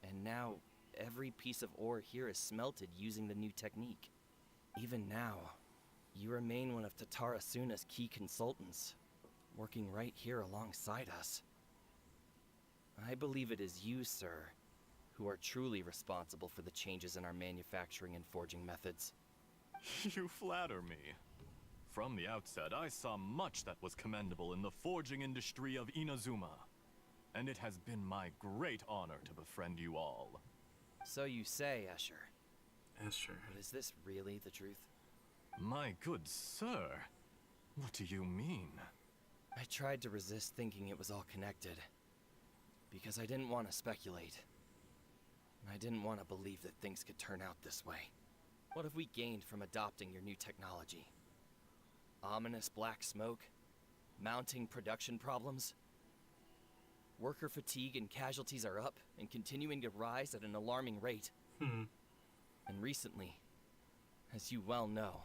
Speaker 9: and now every piece of ore here is smelted using the new technique. Even now, you remain one of Tatara Suna's key consultants, working right here alongside us. I believe it is you, sir, who are truly responsible for the changes in our manufacturing and forging methods.
Speaker 8: You flatter me. From the outset, I saw much that was commendable in the forging industry of Inazuma. And it has been my great honor to befriend you all.
Speaker 9: So you say, Escher.
Speaker 1: Escher.
Speaker 9: But is this really the truth?
Speaker 8: My good sir, what do you mean?
Speaker 9: I tried to resist thinking it was all connected. Because I didn't want to speculate. And I didn't want to believe that things could turn out this way. What have we gained from adopting your new technology? Ominous black smoke? Mounting production problems? Worker fatigue and casualties are up and continuing to rise at an alarming rate. And recently, as you well know,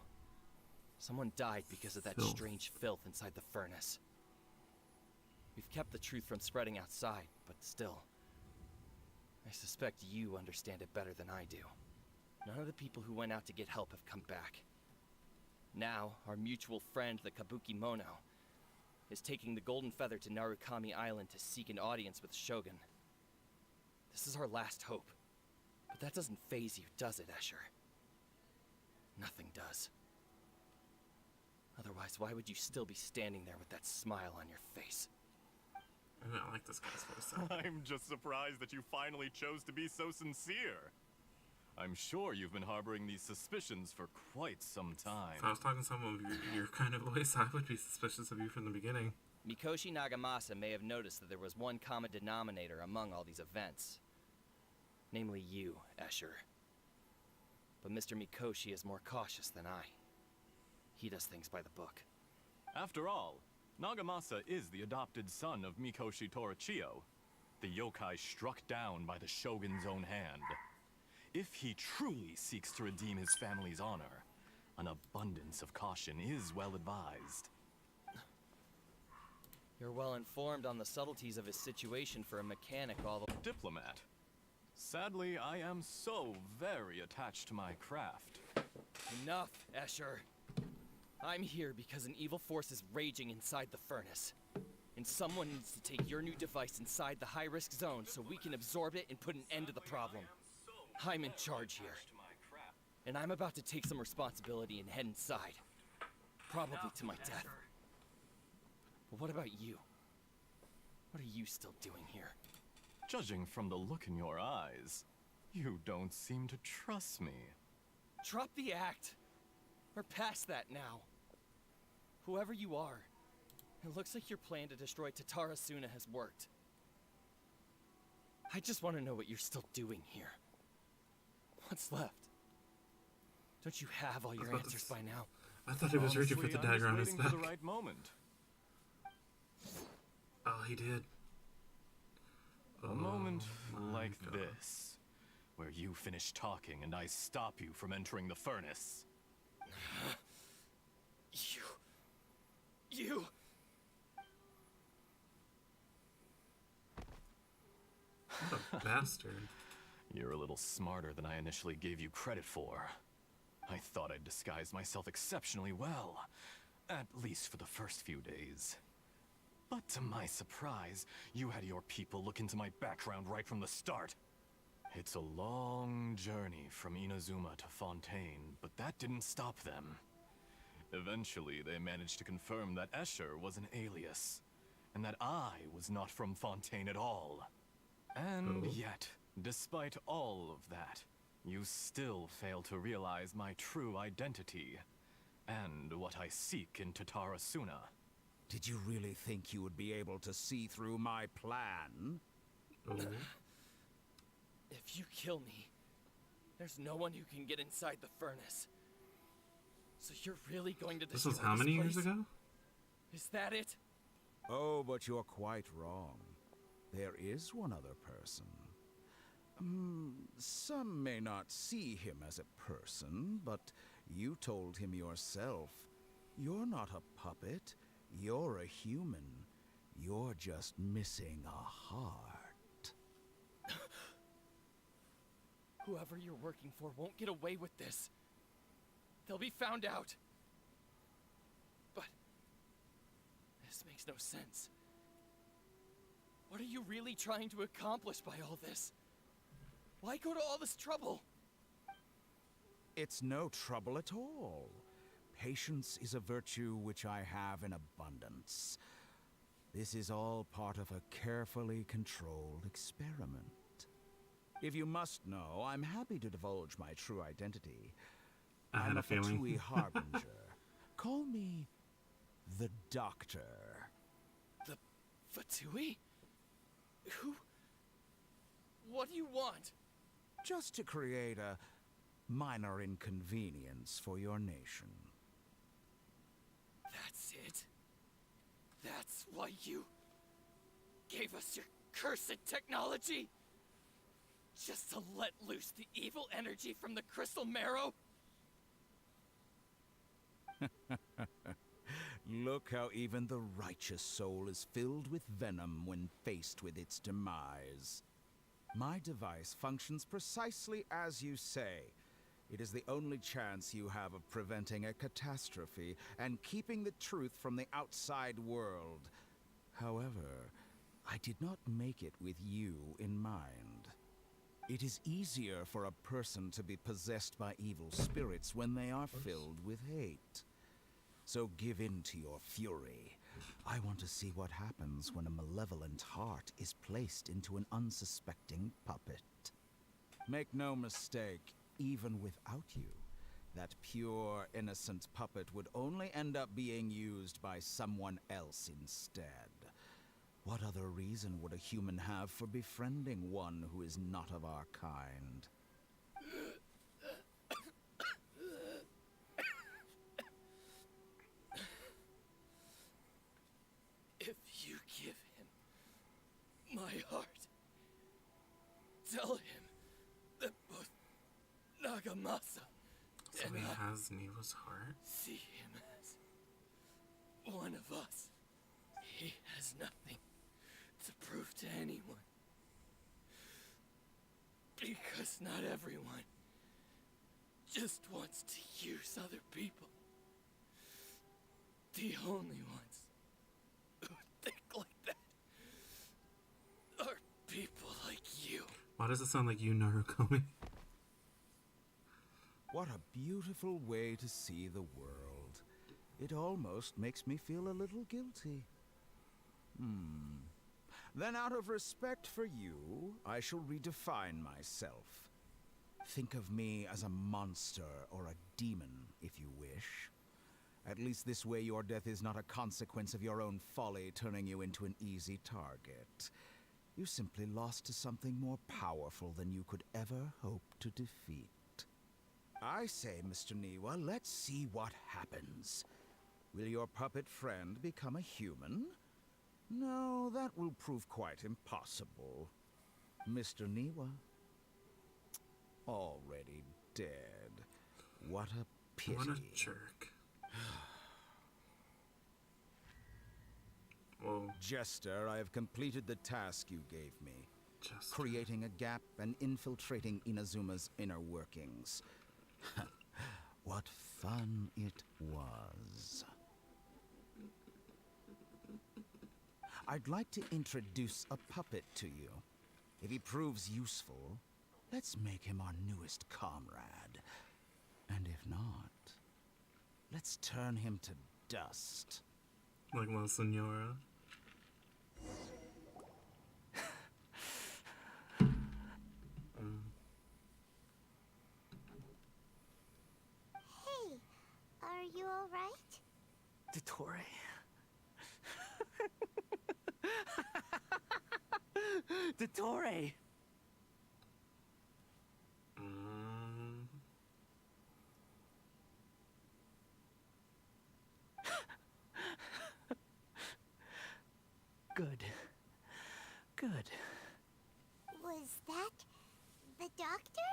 Speaker 9: someone died because of that
Speaker 1: Filth.
Speaker 9: strange filth inside the furnace. We've kept the truth from spreading outside, but still, I suspect you understand it better than I do. None of the people who went out to get help have come back. Now, our mutual friend, the Kabuki Mono, is taking the Golden Feather to Narukami Island to seek an audience with Shogun. This is our last hope. But that doesn't faze you, does it, Escher? Nothing does. Otherwise, why would you still be standing there with that smile on your face?
Speaker 1: I don't like this guy's voice. Though.
Speaker 8: I'm just surprised that you finally chose to be so sincere. I'm sure you've been harboring these suspicions for quite some time.
Speaker 1: If I was talking some of your kind of voice, I would be suspicious of you from the beginning.
Speaker 9: Mikoshi Nagamasa may have noticed that there was one common denominator among all these events. Namely you, Escher. But Mr. Mikoshi is more cautious than I. He does things by the book.
Speaker 8: After all, Nagamasa is the adopted son of Mikoshi Torichio, the yokai struck down by the Shogun's own hand. If he truly seeks to redeem his family's honor, an abundance of caution is well advised.
Speaker 9: You're well informed on the subtleties of his situation for a mechanic all the...
Speaker 8: Diplomat. Sadly, I am so very attached to my craft.
Speaker 9: Enough, Escher. I'm here because an evil force is raging inside the furnace. And someone needs to take your new device inside the high-risk zone so we can absorb it and put an end to the problem. I'm in charge here. And I'm about to take some responsibility and head inside. Probably to my death. But what about you? What are you still doing here?
Speaker 8: Judging from the look in your eyes, you don't seem to trust me.
Speaker 9: Drop the act. We're past that now. Whoever you are, it looks like your plan to destroy Tatarasuna has worked. I just want to know what you're still doing here. What's left? Don't you have all your answers by now?
Speaker 1: I thought he was reaching for the
Speaker 8: Honestly,
Speaker 1: dagger
Speaker 8: I'm
Speaker 1: on his
Speaker 8: just
Speaker 1: back.
Speaker 8: waiting for the right moment.
Speaker 1: Oh, he did.
Speaker 8: A moment
Speaker 1: my
Speaker 8: like
Speaker 1: God.
Speaker 8: this, where you finish talking and I stop you from entering the furnace.
Speaker 9: You...
Speaker 1: What a bastard.
Speaker 8: You're a little smarter than I initially gave you credit for. I thought I'd disguised myself exceptionally well, at least for the first few days. But to my surprise, you had your people look into my background right from the start. It's a long journey from Inazuma to Fontaine, but that didn't stop them. Eventually, they managed to confirm that Escher was an alias, and that I was not from Fontaine at all. And yet, despite all of that, you still fail to realize my true identity, and what I seek in Tatarasuna.
Speaker 10: Did you really think you would be able to see through my plan?
Speaker 9: If you kill me, there's no one who can get inside the furnace. So you're really going to destroy
Speaker 1: This was how many years
Speaker 9: place?
Speaker 1: ago?
Speaker 9: Is that it?
Speaker 10: Oh, but you're quite wrong. There is one other person. Some may not see him as a person, but you told him yourself. You're not a puppet. You're a human. You're just missing a heart.
Speaker 9: Whoever you're working for won't get away with this. They'll be found out. But this makes no sense. What are you really trying to accomplish by all this? Why go to all this trouble?
Speaker 10: It's no trouble at all. Patience is a virtue which I have in abundance. This is all part of a carefully controlled experiment. If you must know, I'm happy to divulge my true identity.
Speaker 1: I had
Speaker 10: I'm
Speaker 1: a feeling.
Speaker 10: Fatui Harbinger. Call me the Doctor.
Speaker 9: The Fatui? Who? What do you want?
Speaker 10: Just to create a minor inconvenience for your nation.
Speaker 9: That's it? That's why you gave us your cursed technology? Just to let loose the evil energy from the crystal marrow?
Speaker 10: Look how even the righteous soul is filled with venom when faced with its demise. My device functions precisely as you say. It is the only chance you have of preventing a catastrophe and keeping the truth from the outside world. However, I did not make it with you in mind. It is easier for a person to be possessed by evil spirits when they are filled with hate. So give in to your fury. I want to see what happens when a malevolent heart is placed into an unsuspecting puppet. Make no mistake, even without you, that pure, innocent puppet would only end up being used by someone else instead. What other reason would a human have for befriending one who is not of our kind?
Speaker 9: If you give him my heart, tell him that both Nagamasa
Speaker 1: So
Speaker 9: and
Speaker 1: he
Speaker 9: I
Speaker 1: has Niwa's heart?
Speaker 9: see him as one of us. He has nothing to prove to anyone. Because not everyone just wants to use other people. The only ones who think like that are people like you.
Speaker 1: Why does it sound like you, Narukami?
Speaker 10: What a beautiful way to see the world. It almost makes me feel a little guilty. Then out of respect for you, I shall redefine myself. Think of me as a monster or a demon, if you wish. At least this way your death is not a consequence of your own folly turning you into an easy target. You simply lost to something more powerful than you could ever hope to defeat. I say, Mr. Niwa, let's see what happens. Will your puppet friend become a human? No, that will prove quite impossible. Mr. Niwa, already dead. What a pity.
Speaker 1: What a jerk. Whoa.
Speaker 10: Jester, I have completed the task you gave me.
Speaker 1: Just
Speaker 10: Creating a gap and infiltrating Inazuma's inner workings. What fun it was. I'd like to introduce a puppet to you. If he proves useful, let's make him our newest comrade. And if not, let's turn him to dust.
Speaker 1: like La Senora.
Speaker 7: Hey, are you alright?
Speaker 2: Dottore. Dottore! Good. Good.
Speaker 7: Was that the doctor?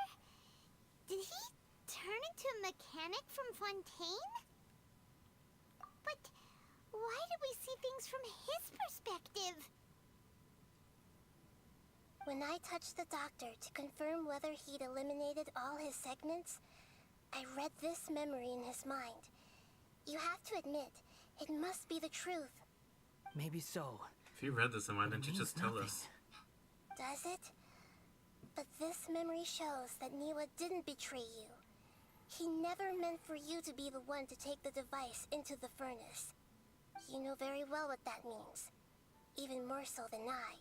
Speaker 7: Did he turn into a mechanic from Fontaine? But why did we see things from his perspective? When I touched the doctor to confirm whether he'd eliminated all his segments, I read this memory in his mind. You have to admit, it must be the truth.
Speaker 2: Maybe so.
Speaker 1: If you read this, then why
Speaker 2: But it
Speaker 1: didn't you
Speaker 2: means
Speaker 1: just tell
Speaker 2: nothing.
Speaker 1: us?
Speaker 7: Does it? But this memory shows that Niwa didn't betray you. He never meant for you to be the one to take the device into the furnace. You know very well what that means. Even more so than I.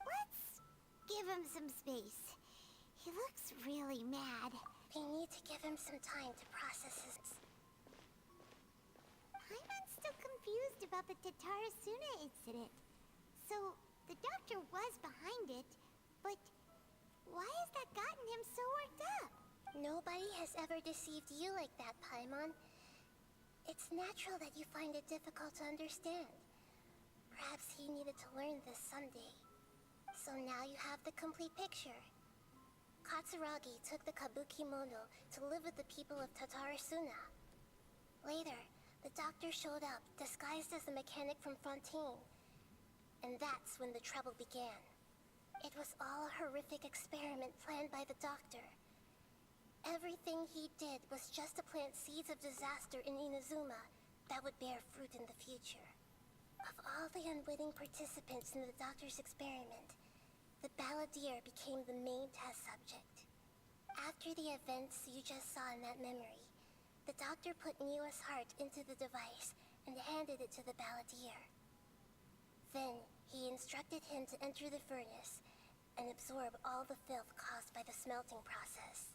Speaker 7: Let's give him some space. He looks really mad. We need to give him some time to process his... Paimon's still confused about the Tatarasuna incident. So, the doctor was behind it, but why has that gotten him so worked up? Nobody has ever deceived you like that, Paimon. It's natural that you find it difficult to understand. Perhaps he needed to learn this someday. So now you have the complete picture. Katsuragi took the Kabuki Mono to live with the people of Tatarasuna. Later, the doctor showed up, disguised as the mechanic from Fontaine. And that's when the trouble began. It was all a horrific experiment planned by the doctor. Everything he did was just to plant seeds of disaster in Inazuma that would bear fruit in the future. Of all the unwitting participants in the doctor's experiment, the balladeer became the main test subject. After the events you just saw in that memory,
Speaker 3: The doctor put Niwa's heart into the device and handed it to the balladeer. Then, he instructed him to enter the furnace and absorb all the filth caused by the smelting process.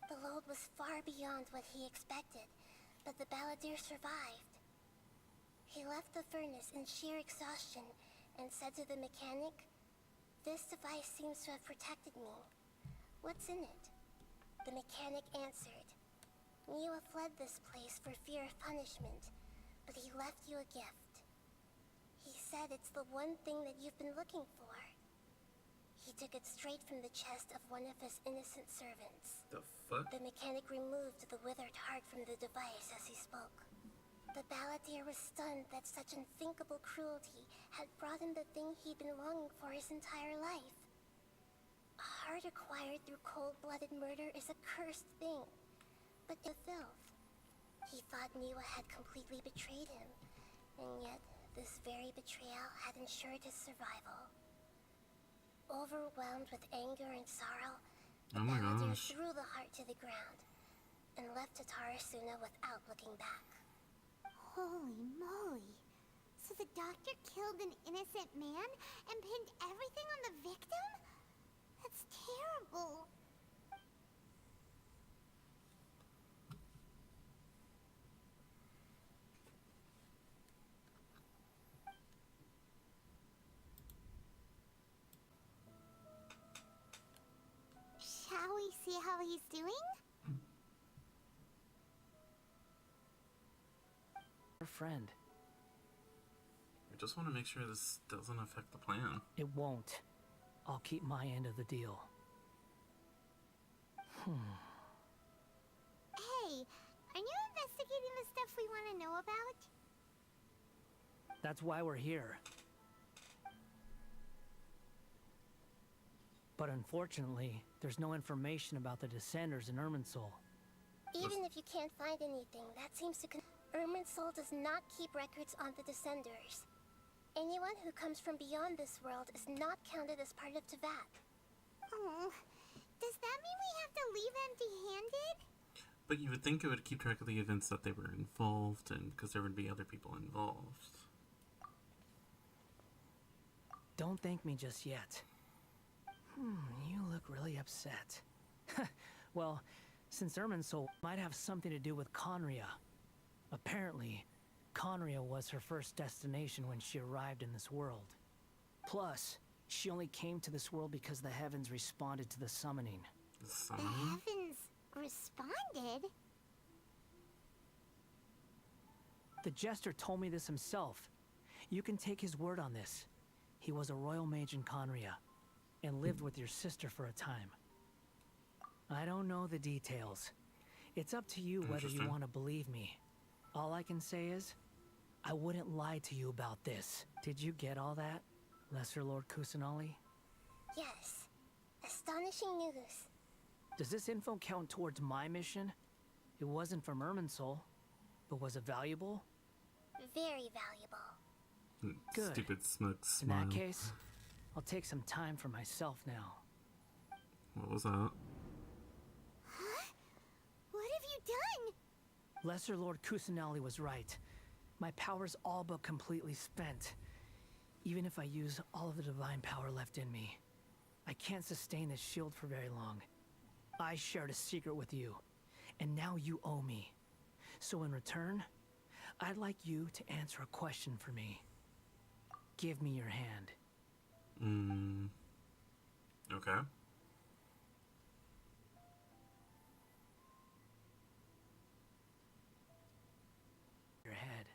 Speaker 3: The load was far beyond what he expected, but the balladeer survived. He left the furnace in sheer exhaustion and said to the mechanic, "This device seems to have protected me. What's in it?" The mechanic answered, "Niwa fled this place for fear of punishment, but he left you a gift. He said it's the one thing that you've been looking for." He took it straight from the chest of one of his innocent servants.
Speaker 1: The fuck?
Speaker 3: The mechanic removed the withered heart from the device as he spoke. The balladeer was stunned that such unthinkable cruelty had brought him the thing he'd been longing for his entire life. A heart acquired through cold-blooded murder is a cursed thing, but the filth. He thought Niwa had completely betrayed him, and yet this very betrayal had ensured his survival. Overwhelmed with anger and sorrow, the
Speaker 1: Oh my
Speaker 3: balladeer
Speaker 1: gosh.
Speaker 3: threw the heart to the ground and left Tatarasuna without looking back.
Speaker 7: Holy moly. So the doctor killed an innocent man and pinned everything on the victim? That's terrible. Shall we see how he's doing?
Speaker 2: Our friend.
Speaker 1: I just want to make sure this doesn't affect the plan.
Speaker 2: It won't. I'll keep my end of the deal.
Speaker 7: Hey, are you investigating the stuff we want to know about?
Speaker 2: That's why we're here. But unfortunately, there's no information about the Descenders in Irminsul.
Speaker 3: Even if you can't find anything, that seems to Irminsul does not keep records on the Descenders. Anyone who comes from beyond this world is not counted as part of Teyvat.
Speaker 7: Oh, does that mean we have to leave empty-handed?
Speaker 1: But you would think it would keep track of the events that they were involved in, because there would be other people involved.
Speaker 2: Don't thank me just yet. You look really upset. Well, since Irminsul might have something to do with Conria. Apparently, Conria was her first destination when she arrived in this world. Plus, she only came to this world because the heavens responded to the summoning.
Speaker 1: The
Speaker 7: The
Speaker 1: summoning?
Speaker 7: heavens responded?
Speaker 2: The Jester told me this himself. You can take his word on this. He was a royal mage in Conria, and lived with your sister for a time. I don't know the details. It's up to you whether you
Speaker 1: Interesting.
Speaker 2: want to believe me. All I can say is, I wouldn't lie to you about this. Did you get all that, Lesser Lord Kusanali?
Speaker 3: Yes. Astonishing news.
Speaker 2: Does this info count towards my mission? It wasn't from Irminsul, but was it valuable?
Speaker 3: Very valuable.
Speaker 2: Good.
Speaker 1: Stupid smug
Speaker 2: In
Speaker 1: smile.
Speaker 2: that case, I'll take some time for myself now.
Speaker 1: What was that?
Speaker 7: Huh? What have you done?
Speaker 2: Lesser Lord Kusanali was right. My power's all but completely spent. Even if I use all of the divine power left in me, I can't sustain this shield for very long. I shared a secret with you, and now you owe me. So in return, I'd like you to answer a question for me. Give me your hand.
Speaker 1: Okay.
Speaker 2: Your head.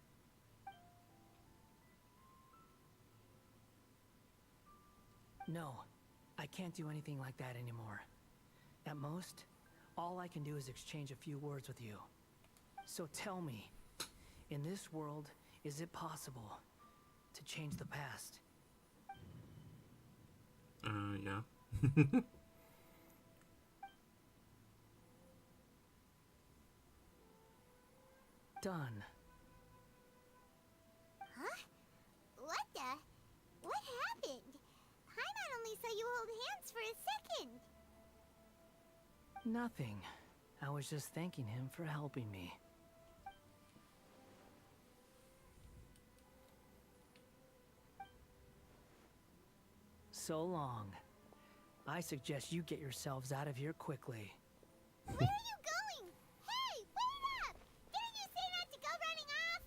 Speaker 2: No, I can't do anything like that anymore. At most, all I can do is exchange a few words with you. So tell me, in this world, is it possible to change the past?
Speaker 1: Yeah.
Speaker 2: Done.
Speaker 7: Huh? What the? What happened? Paimon only saw you hold hands for a second.
Speaker 2: Nothing. I was just thanking him for helping me. So long. I suggest you get yourselves out of here quickly.
Speaker 3: Where are you going? Hey, wait up! Didn't you say not to go running off?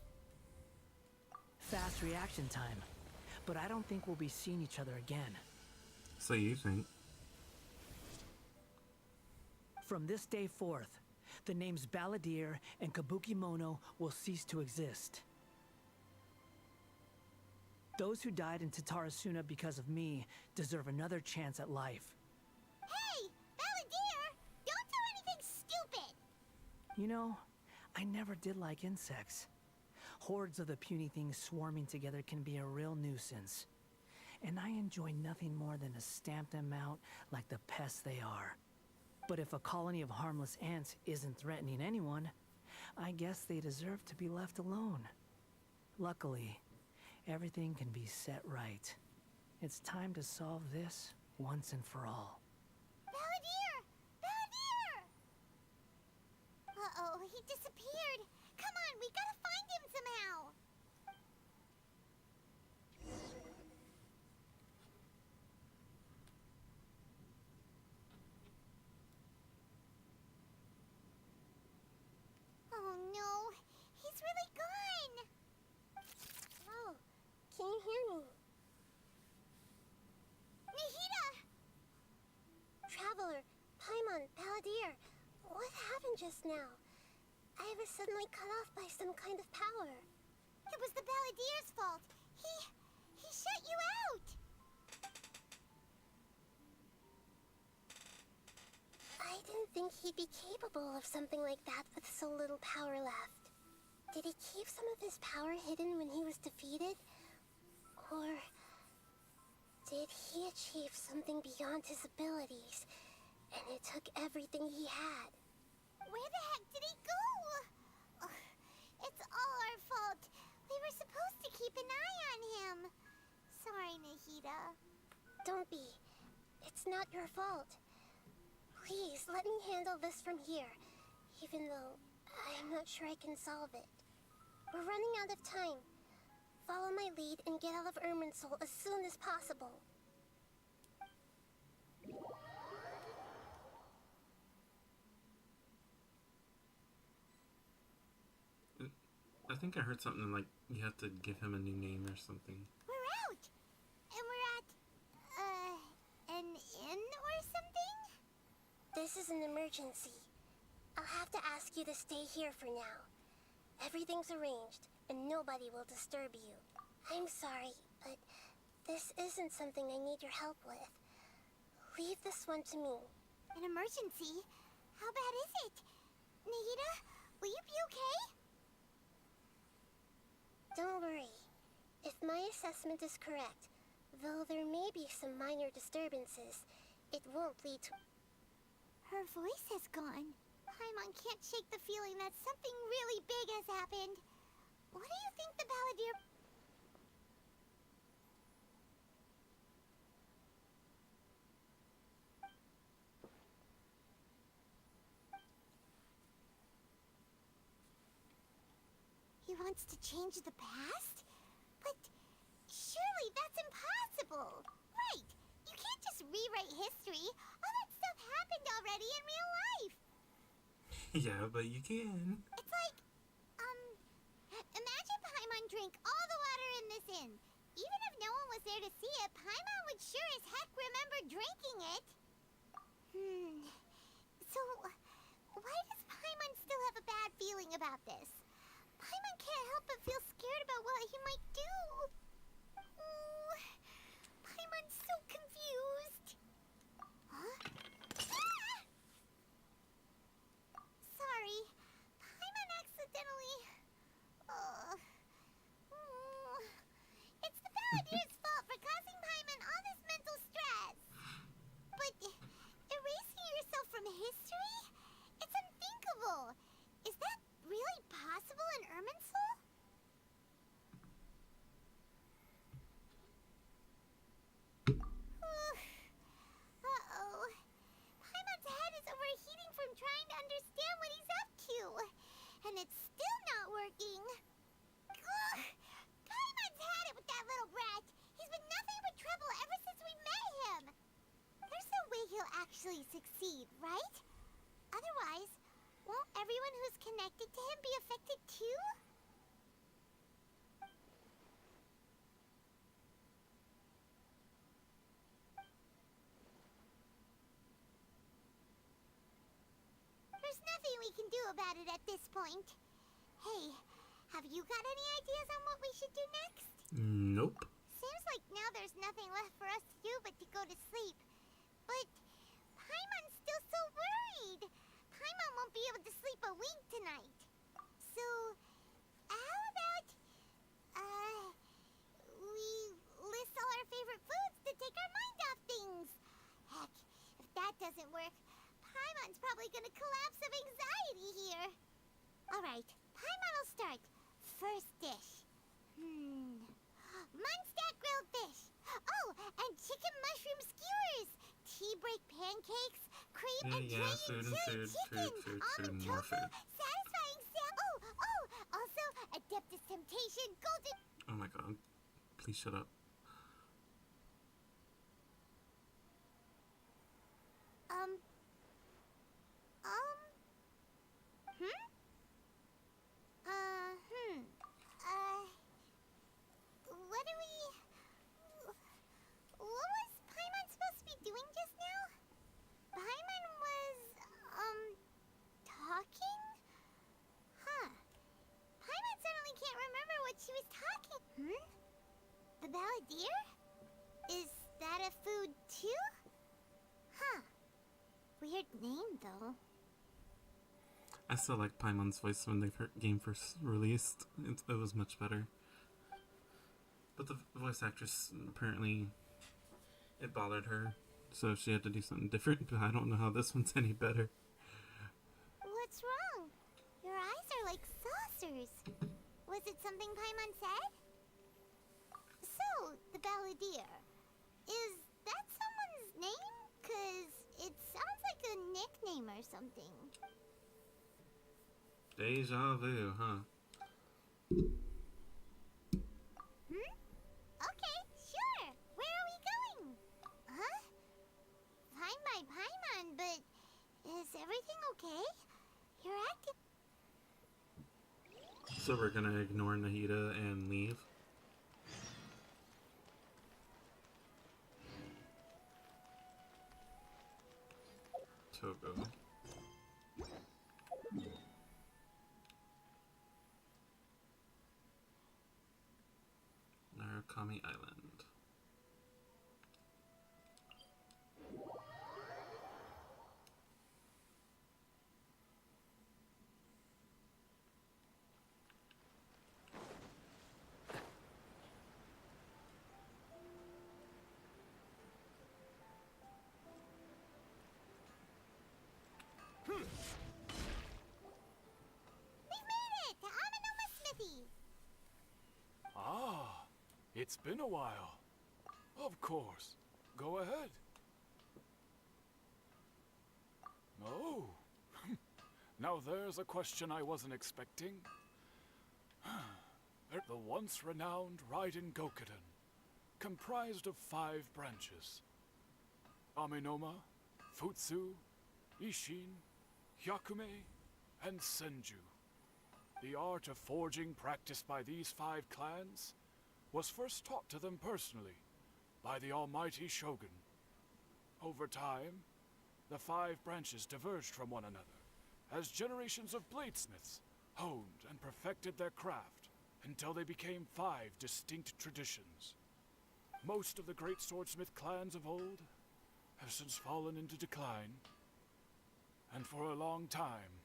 Speaker 2: Fast reaction time. But I don't think we'll be seeing each other again.
Speaker 1: So you think?
Speaker 2: From this day forth, the names Balladeer and Kabukimono will cease to exist. Those who died in Tatarasuna because of me deserve another chance at life.
Speaker 3: Hey, Balladeer! Don't do anything stupid!
Speaker 2: You know, I never did like insects. Hordes of the puny things swarming together can be a real nuisance. And I enjoy nothing more than to stamp them out like the pests they are. But if a colony of harmless ants isn't threatening anyone, I guess they deserve to be left alone. Luckily, everything can be set right. It's time to solve this once and for all.
Speaker 3: Balladeer! Balladeer! Uh-oh, he disappeared. Come on, we gotta find him somehow. Oh no, he's really gone. Oh, can you hear me? Nahida! Traveler, Paimon, Balladeer, what happened just now? I was suddenly cut off by some kind of power. It was the Balladeer's fault. He shut you out. I didn't think he'd be capable of something like that with so little power left. Did he keep some of his power hidden when he was defeated? Or did he achieve something beyond his abilities, and it took everything he had? Where the heck did he go? Ugh, it's all our fault. We were supposed to keep an eye on him. Sorry, Nahida. Don't be. It's not your fault. Please, let me handle this from here, even though I'm not sure I can solve it. We're running out of time. Follow my lead and get out of Irminsul as soon as possible.
Speaker 1: I think I heard something like you have to give him a new name or something.
Speaker 3: We're out! And we're at, an inn or something? This is an emergency. I'll have to ask you to stay here for now. Everything's arranged, and nobody will disturb you. I'm sorry, but this isn't something I need your help with. Leave this one to me. An emergency? How bad is it? Nahida, will you be okay? Don't worry. If my assessment is correct, though there may be some minor disturbances, it won't lead to... Her voice has gone. Paimon can't shake the feeling that something really big has happened. What do you think the Balladeer... He wants to change the past? But surely that's impossible. Right. You can't just rewrite history. All that stuff happened already in real life.
Speaker 1: Yeah, but you can.
Speaker 3: It's like, imagine Paimon drank all the water in this inn. Even if no one was there to see it, Paimon would sure as heck remember drinking it. So, why does Paimon still have a bad feeling about this? Paimon can't help but feel scared about what he might do. Oh, Paimon's so confused. Huh? Ah! Sorry. Paimon accidentally... It's the Balladeer's fault for causing Paimon all this mental stress. But erasing yourself from history? It's unthinkable. Is that really possible in Irminsul? Uh-oh. Paimon's head is overheating from trying to understand succeed, right? Otherwise, won't everyone who's connected to him be affected too? There's nothing we can do about it at this point. Hey, have you got any ideas on what we should do next?
Speaker 1: Nope.
Speaker 3: Seems like now there's nothing left for us to do but to go to sleep. But Paimon's still so worried. Paimon won't be able to sleep a wink tonight. So, how about, we list all our favorite foods to take our mind off things? Heck, if that doesn't work, Paimon's probably gonna collapse of anxiety here. Alright, Paimon will start. First dish. Munstack grilled fish. Oh, and chicken mushroom skewers. Tea break pancakes. Cream and
Speaker 1: Yeah,
Speaker 3: drain
Speaker 1: food and
Speaker 3: chili
Speaker 1: food,
Speaker 3: chicken.
Speaker 1: food,
Speaker 3: Almond
Speaker 1: more
Speaker 3: tofu.
Speaker 1: food.
Speaker 3: Satisfying also Adeptus Temptation golden.
Speaker 1: Oh my god. Please shut up.
Speaker 3: What was Paimon supposed to be doing just now? Paimon was, talking? Huh. Paimon suddenly can't remember what she was talking. The Balladeer? Is that a food too? Huh. Weird name, though.
Speaker 1: I still like Paimon's voice when the game first released. It was much better. But the voice actress, apparently, it bothered her. So she had to do something different, but I don't know how this one's any better.
Speaker 3: What's wrong? Your eyes are like saucers. Was it something Paimon said? So, the Balladeer. Is that someone's name? 'Cause it sounds like a nickname or something.
Speaker 1: Deja vu, huh?
Speaker 3: Okay, sure. Where are we going? Huh? Fine by Paimon, but is everything okay? You're acting.
Speaker 1: So we're gonna ignore Nahida and leave? Togo. Narukami Island.
Speaker 3: We've made it to Amanoma Smithy.
Speaker 11: Ah, it's been a while. Of course. Go ahead. Oh. Now there's a question I wasn't expecting. The once renowned Raiden Gokuden, comprised of 5 branches. Amenoma, Futsu, Ishin, Hyakume, and Senju. The art of forging practiced by these 5 clans was first taught to them personally by the almighty Shogun. Over time, the 5 branches diverged from one another as generations of bladesmiths honed and perfected their craft until they became 5 distinct traditions. Most of the great swordsmith clans of old have since fallen into decline, and for a long time,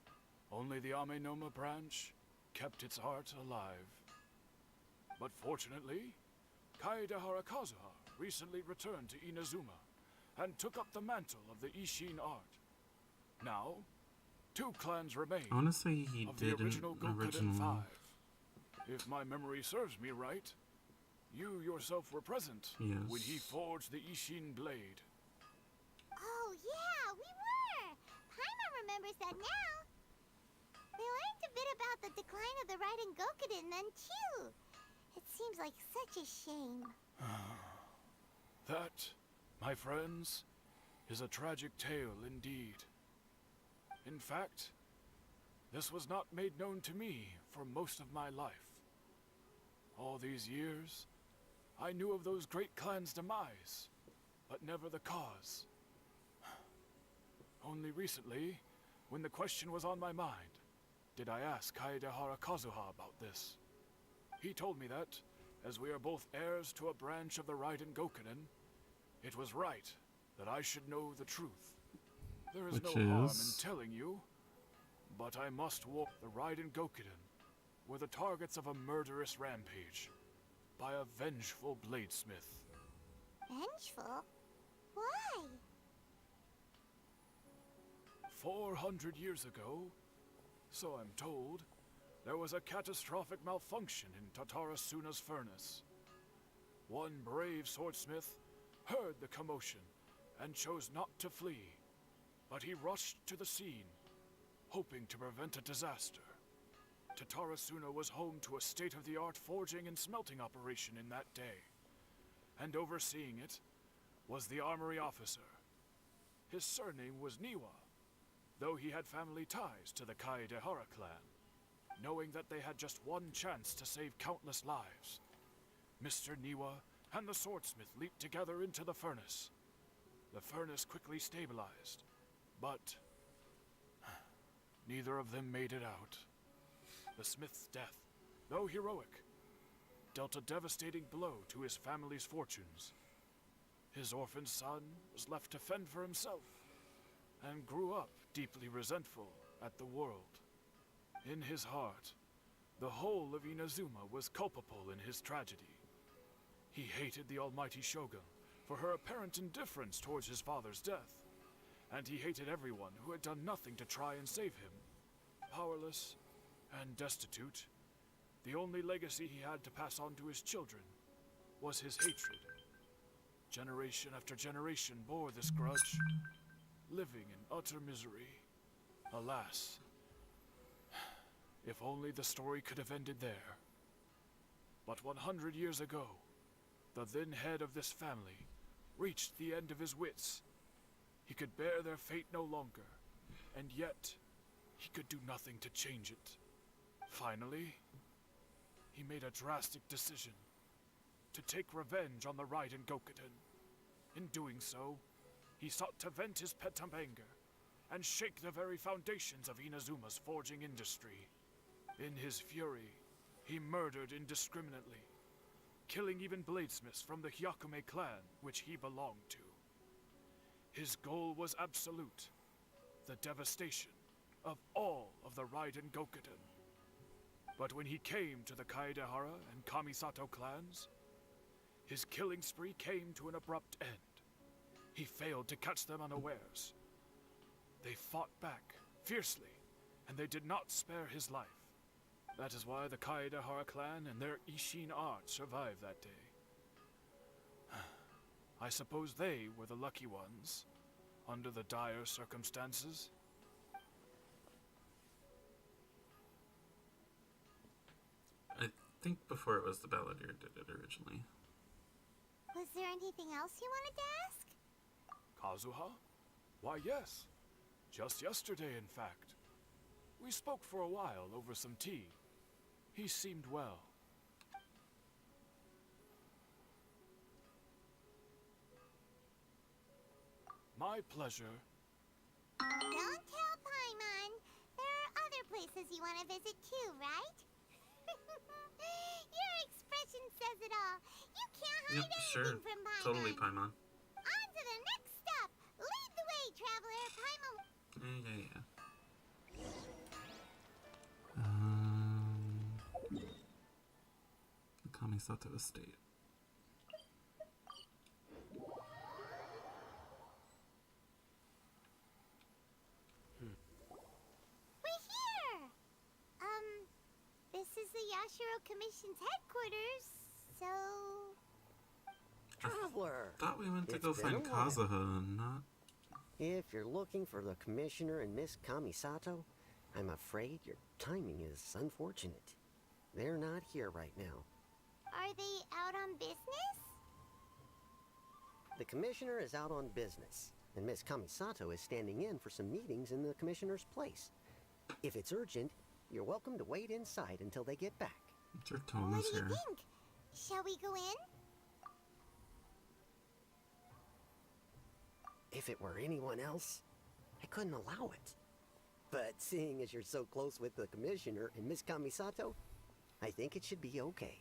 Speaker 11: only the Amenoma branch kept its art alive. But fortunately, Kaede Harakazuha recently returned to Inazuma and took up the mantle of the Ishin art. Now, 2 clans remain
Speaker 1: I want to say he
Speaker 11: of
Speaker 1: did
Speaker 11: the original
Speaker 1: an
Speaker 11: Gokuden
Speaker 1: original.
Speaker 11: 5. If my memory serves me right, you yourself were present when he
Speaker 1: Yes.
Speaker 11: forged the Ishin blade.
Speaker 3: Oh, yeah, we were. Paimon remembers that now. They learned a bit about the decline of the Raiden Gokuden then, too. It seems like such a shame.
Speaker 11: That, my friends, is a tragic tale indeed. In fact, this was not made known to me for most of my life. All these years, I knew of those great clans' demise, but never the cause. Only recently, when the question was on my mind, did I ask Kaedehara Kazuha about this. He told me that, as we are both heirs to a branch of the Raiden Gokunin, it was right that I should know the truth. There is
Speaker 1: Which
Speaker 11: no harm in
Speaker 1: is?
Speaker 11: telling you, but I must warn the Raiden Gokunin were the targets of a murderous rampage by a vengeful bladesmith.
Speaker 7: Vengeful? Why?
Speaker 11: 400 years ago, so I'm told, there was a catastrophic malfunction in Tatarasuna's furnace. One brave swordsmith heard the commotion and chose not to flee, but he rushed to the scene, hoping to prevent a disaster. Tatarasuna was home to a state-of-the-art forging and smelting operation in that day, and overseeing it was the armory officer. His surname was Niwa, though he had family ties to the Kaedehara clan. Knowing that they had just one chance to save countless lives, Mr. Niwa and the swordsmith leaped together into the furnace. The furnace quickly stabilized, but neither of them made it out. The smith's death, though heroic, dealt a devastating blow to his family's fortunes. His orphaned son was left to fend for himself, and grew up deeply resentful at the world. In his heart, the whole of Inazuma was culpable in his tragedy. He hated the almighty Shogun for her apparent indifference towards his father's death, and he hated everyone who had done nothing to try and save him. Powerless and destitute, the only legacy he had to pass on to his children was his hatred. Generation after generation bore this grudge, living in utter misery. Alas, if only the story could have ended there. But 100 years ago, the then head of this family reached the end of his wits. He could bear their fate no longer, and yet he could do nothing to change it. Finally, he made a drastic decision to take revenge on the Raiden Gokunin. In doing so, he sought to vent his pent up anger and shake the very foundations of Inazuma's forging industry. In his fury, he murdered indiscriminately, killing even bladesmiths from the Hyakume clan which he belonged to. His goal was absolute, the devastation of all of the Raiden Gokunin. But when he came to the Kaedehara and Kamisato clans, his killing spree came to an abrupt end. He failed to catch them unawares. They fought back fiercely, and they did not spare his life. That is why the Kaedehara clan and their Ishin art survived that day. I suppose they were the lucky ones, under the dire circumstances.
Speaker 1: I think before it was the Balladeer did it originally.
Speaker 7: Was there anything else you wanted to ask?
Speaker 11: Kazuha? Why, yes. Just yesterday, in fact. We spoke for a while over some tea. He seemed well. My pleasure.
Speaker 7: Don't tell Paimon. There are other places you want to visit too, right? Your expression says it all. You can't hide
Speaker 1: Yep,
Speaker 7: anything
Speaker 1: sure.
Speaker 7: from Paimon.
Speaker 1: Totally, Paimon.
Speaker 7: On to the next stop. Lead the way, traveler. Paimon.
Speaker 1: Yeah. The Kamisato estate.
Speaker 7: We're here. This is the Yashiro Commission's headquarters, so...
Speaker 12: Traveler!
Speaker 1: Thought we went to
Speaker 12: It's
Speaker 1: go
Speaker 12: been
Speaker 1: find
Speaker 12: a while.
Speaker 1: Kazuha, not...
Speaker 12: If you're looking for the Commissioner and Miss Kamisato, I'm afraid your timing is unfortunate. They're not here right now.
Speaker 7: Are they out on business?
Speaker 12: The Commissioner is out on business, and Miss Kamisato is standing in for some meetings in the commissioner's place. If it's urgent, you're welcome to wait inside until they get back.
Speaker 1: Sure,
Speaker 3: What
Speaker 1: Thomas
Speaker 3: do you
Speaker 1: here.
Speaker 3: think? Shall we go in?
Speaker 12: If it were anyone else, I couldn't allow it. But seeing as you're so close with the commissioner and Miss Kamisato, I think it should be okay.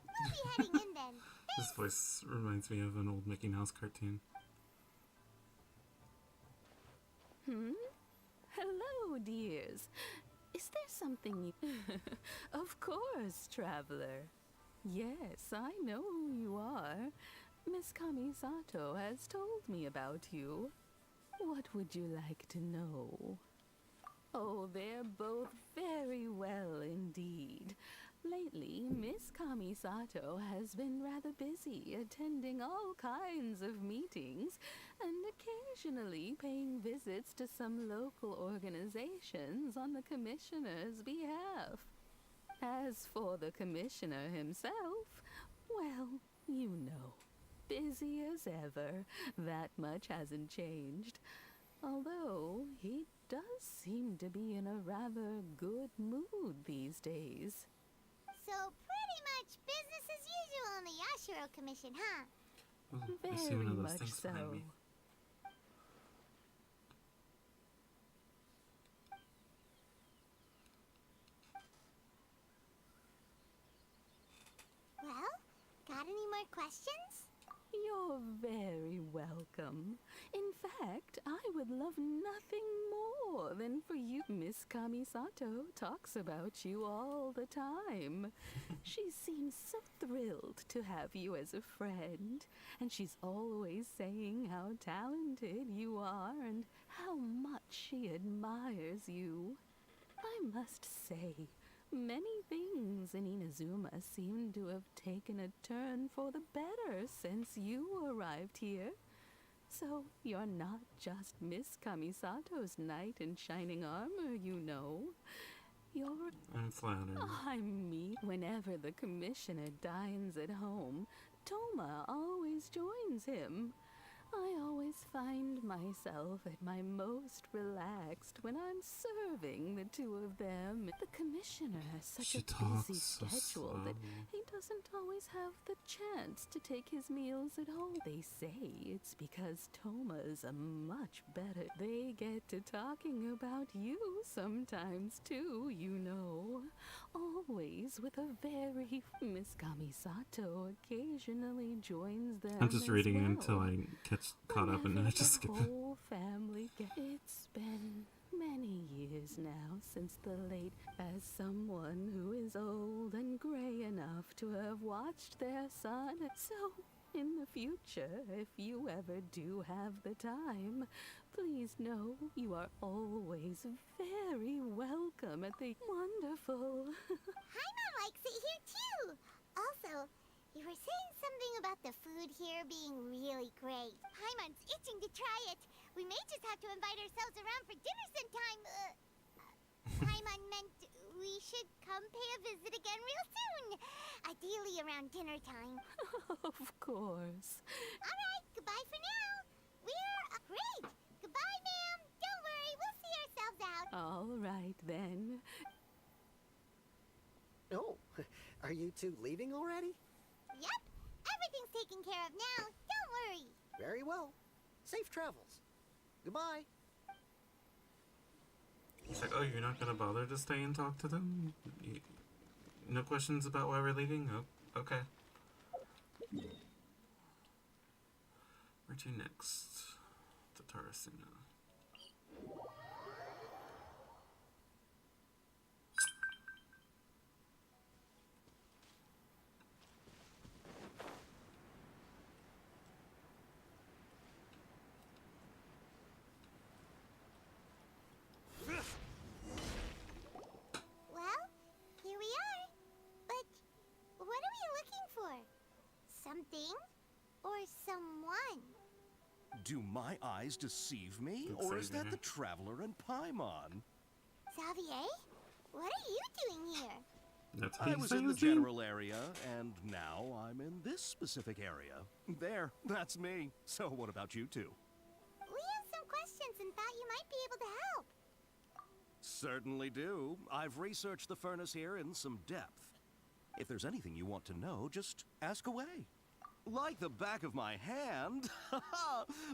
Speaker 3: We'll be heading in then.
Speaker 1: This voice reminds me of an old Mickey Mouse cartoon.
Speaker 13: Hello, dears. Is there something you... Of course, traveler. Yes, I know who you are. Miss Kamisato has told me about you. What would you like to know? Oh, they're both very well indeed. Lately, Miss Kamisato has been rather busy attending all kinds of meetings and occasionally paying visits to some local organizations on the commissioner's behalf. As for the commissioner himself, well, you know, busy as ever. That much hasn't changed. Although he does seem to be in a rather good mood these days.
Speaker 3: So pretty much business as usual in the Yashiro Commission, huh?
Speaker 1: Oh, I see one of those things behind me.
Speaker 3: Well, got any more questions?
Speaker 13: You're very welcome. In fact, I would love nothing more than for you. Miss Kamisato talks about you all the time. She seems so thrilled to have you as a friend, and she's always saying how talented you are and how much she admires you. I must say, many things in Inazuma seem to have taken a turn for the better since you arrived here. So you're not just Miss Kamisato's knight in shining armor, you know. You're...
Speaker 1: I'm flattered.
Speaker 13: I mean, whenever the commissioner dines at home, Toma always joins him. I always find myself at my most relaxed when I'm serving the two of them. The commissioner has such
Speaker 1: She
Speaker 13: a busy
Speaker 1: talks so
Speaker 13: schedule that
Speaker 1: slowly.
Speaker 13: he doesn't always have the chance to take his meals at home. They say it's because Toma's a much better. They get to talking about you sometimes too, you know. Always with a very... Miss Kamisato occasionally joins them.
Speaker 1: I'm just
Speaker 13: as
Speaker 1: reading
Speaker 13: well.
Speaker 1: until I caught up and then I just skip
Speaker 13: The
Speaker 1: it.
Speaker 13: whole family It's been many years now since the late... As someone who is old and gray enough to have watched their son. So, in the future, if you ever do have the time, please know you are always very welcome at the wonderful...
Speaker 3: Paimon likes it here too. Also, you were saying something about the food here being really great. Paimon's itching to try it. We may just have to invite ourselves around for dinner sometime. Paimon meant we should come pay a visit again real soon. Ideally around dinner time.
Speaker 13: Of course.
Speaker 3: All right, goodbye for now. We're great. Goodbye, ma'am. Don't worry, we'll see ourselves out.
Speaker 13: All right, then.
Speaker 12: Oh, are you two leaving already?
Speaker 3: Yep, everything's taken care of now. Don't worry.
Speaker 12: Very well. Safe travels. Goodbye.
Speaker 1: He's like, oh, you're not gonna bother to stay and talk to them? No questions about why we're leaving? Oh, okay. Where to next? To Tarasuna.
Speaker 3: Well, here we are. But what are we looking for? Something or someone?
Speaker 14: Do my eyes deceive me,
Speaker 1: Looks
Speaker 14: or
Speaker 1: like
Speaker 14: is that
Speaker 1: it.
Speaker 14: the Traveler and Paimon?
Speaker 3: Xavier, what are you doing here?
Speaker 1: That's
Speaker 14: I was in the general area, and now I'm in this specific area. There, that's me. So what about you two?
Speaker 3: We
Speaker 7: questions and thought you might be able to help.
Speaker 14: Certainly do. I've researched the furnace here in some depth. If there's anything you want to know, just ask away. Like the back of my hand.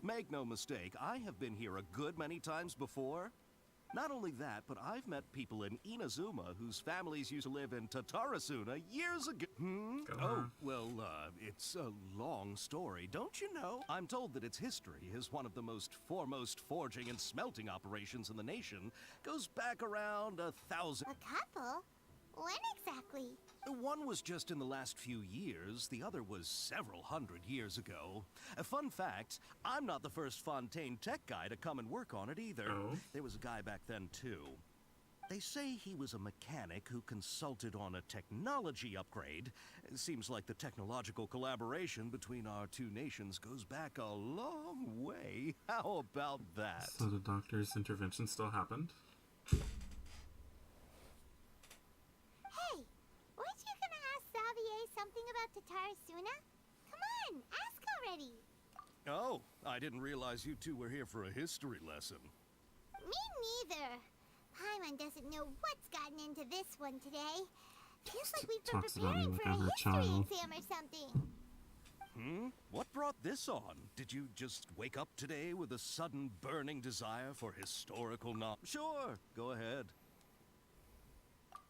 Speaker 14: Make no mistake, I have been here a good many times before. Not only that, but I've met people in Inazuma whose families used to live in Tatarasuna years ago. Oh, well, it's a long story, don't you know? I'm told that its history is one of the most foremost forging and smelting operations in the nation. Goes back around 1,000...
Speaker 7: A couple? When exactly?
Speaker 14: One was just in the last few years, the other was several hundred years ago. A fun fact, I'm not the first Fontaine tech guy to come and work on it either.
Speaker 1: Oh?
Speaker 14: There was a guy back then too. They say he was a mechanic who consulted on a technology upgrade. It seems like the technological collaboration between our two nations goes back a long way. How about that?
Speaker 1: So the doctor's intervention still happened?
Speaker 7: Hey, weren't you gonna ask Xavier something about Tatarasuna? Come on, ask already.
Speaker 14: Oh, I didn't realize you two were here for a history lesson.
Speaker 7: Me neither. Paimon doesn't know what's gotten into this one today. Feels like we've been
Speaker 1: Talks about
Speaker 7: preparing
Speaker 1: me
Speaker 7: for
Speaker 1: like
Speaker 7: a
Speaker 1: I'm her
Speaker 7: history
Speaker 1: child.
Speaker 7: exam or something.
Speaker 14: What brought this on? Did you just wake up today with a sudden burning desire for historical knowledge? Sure, go ahead.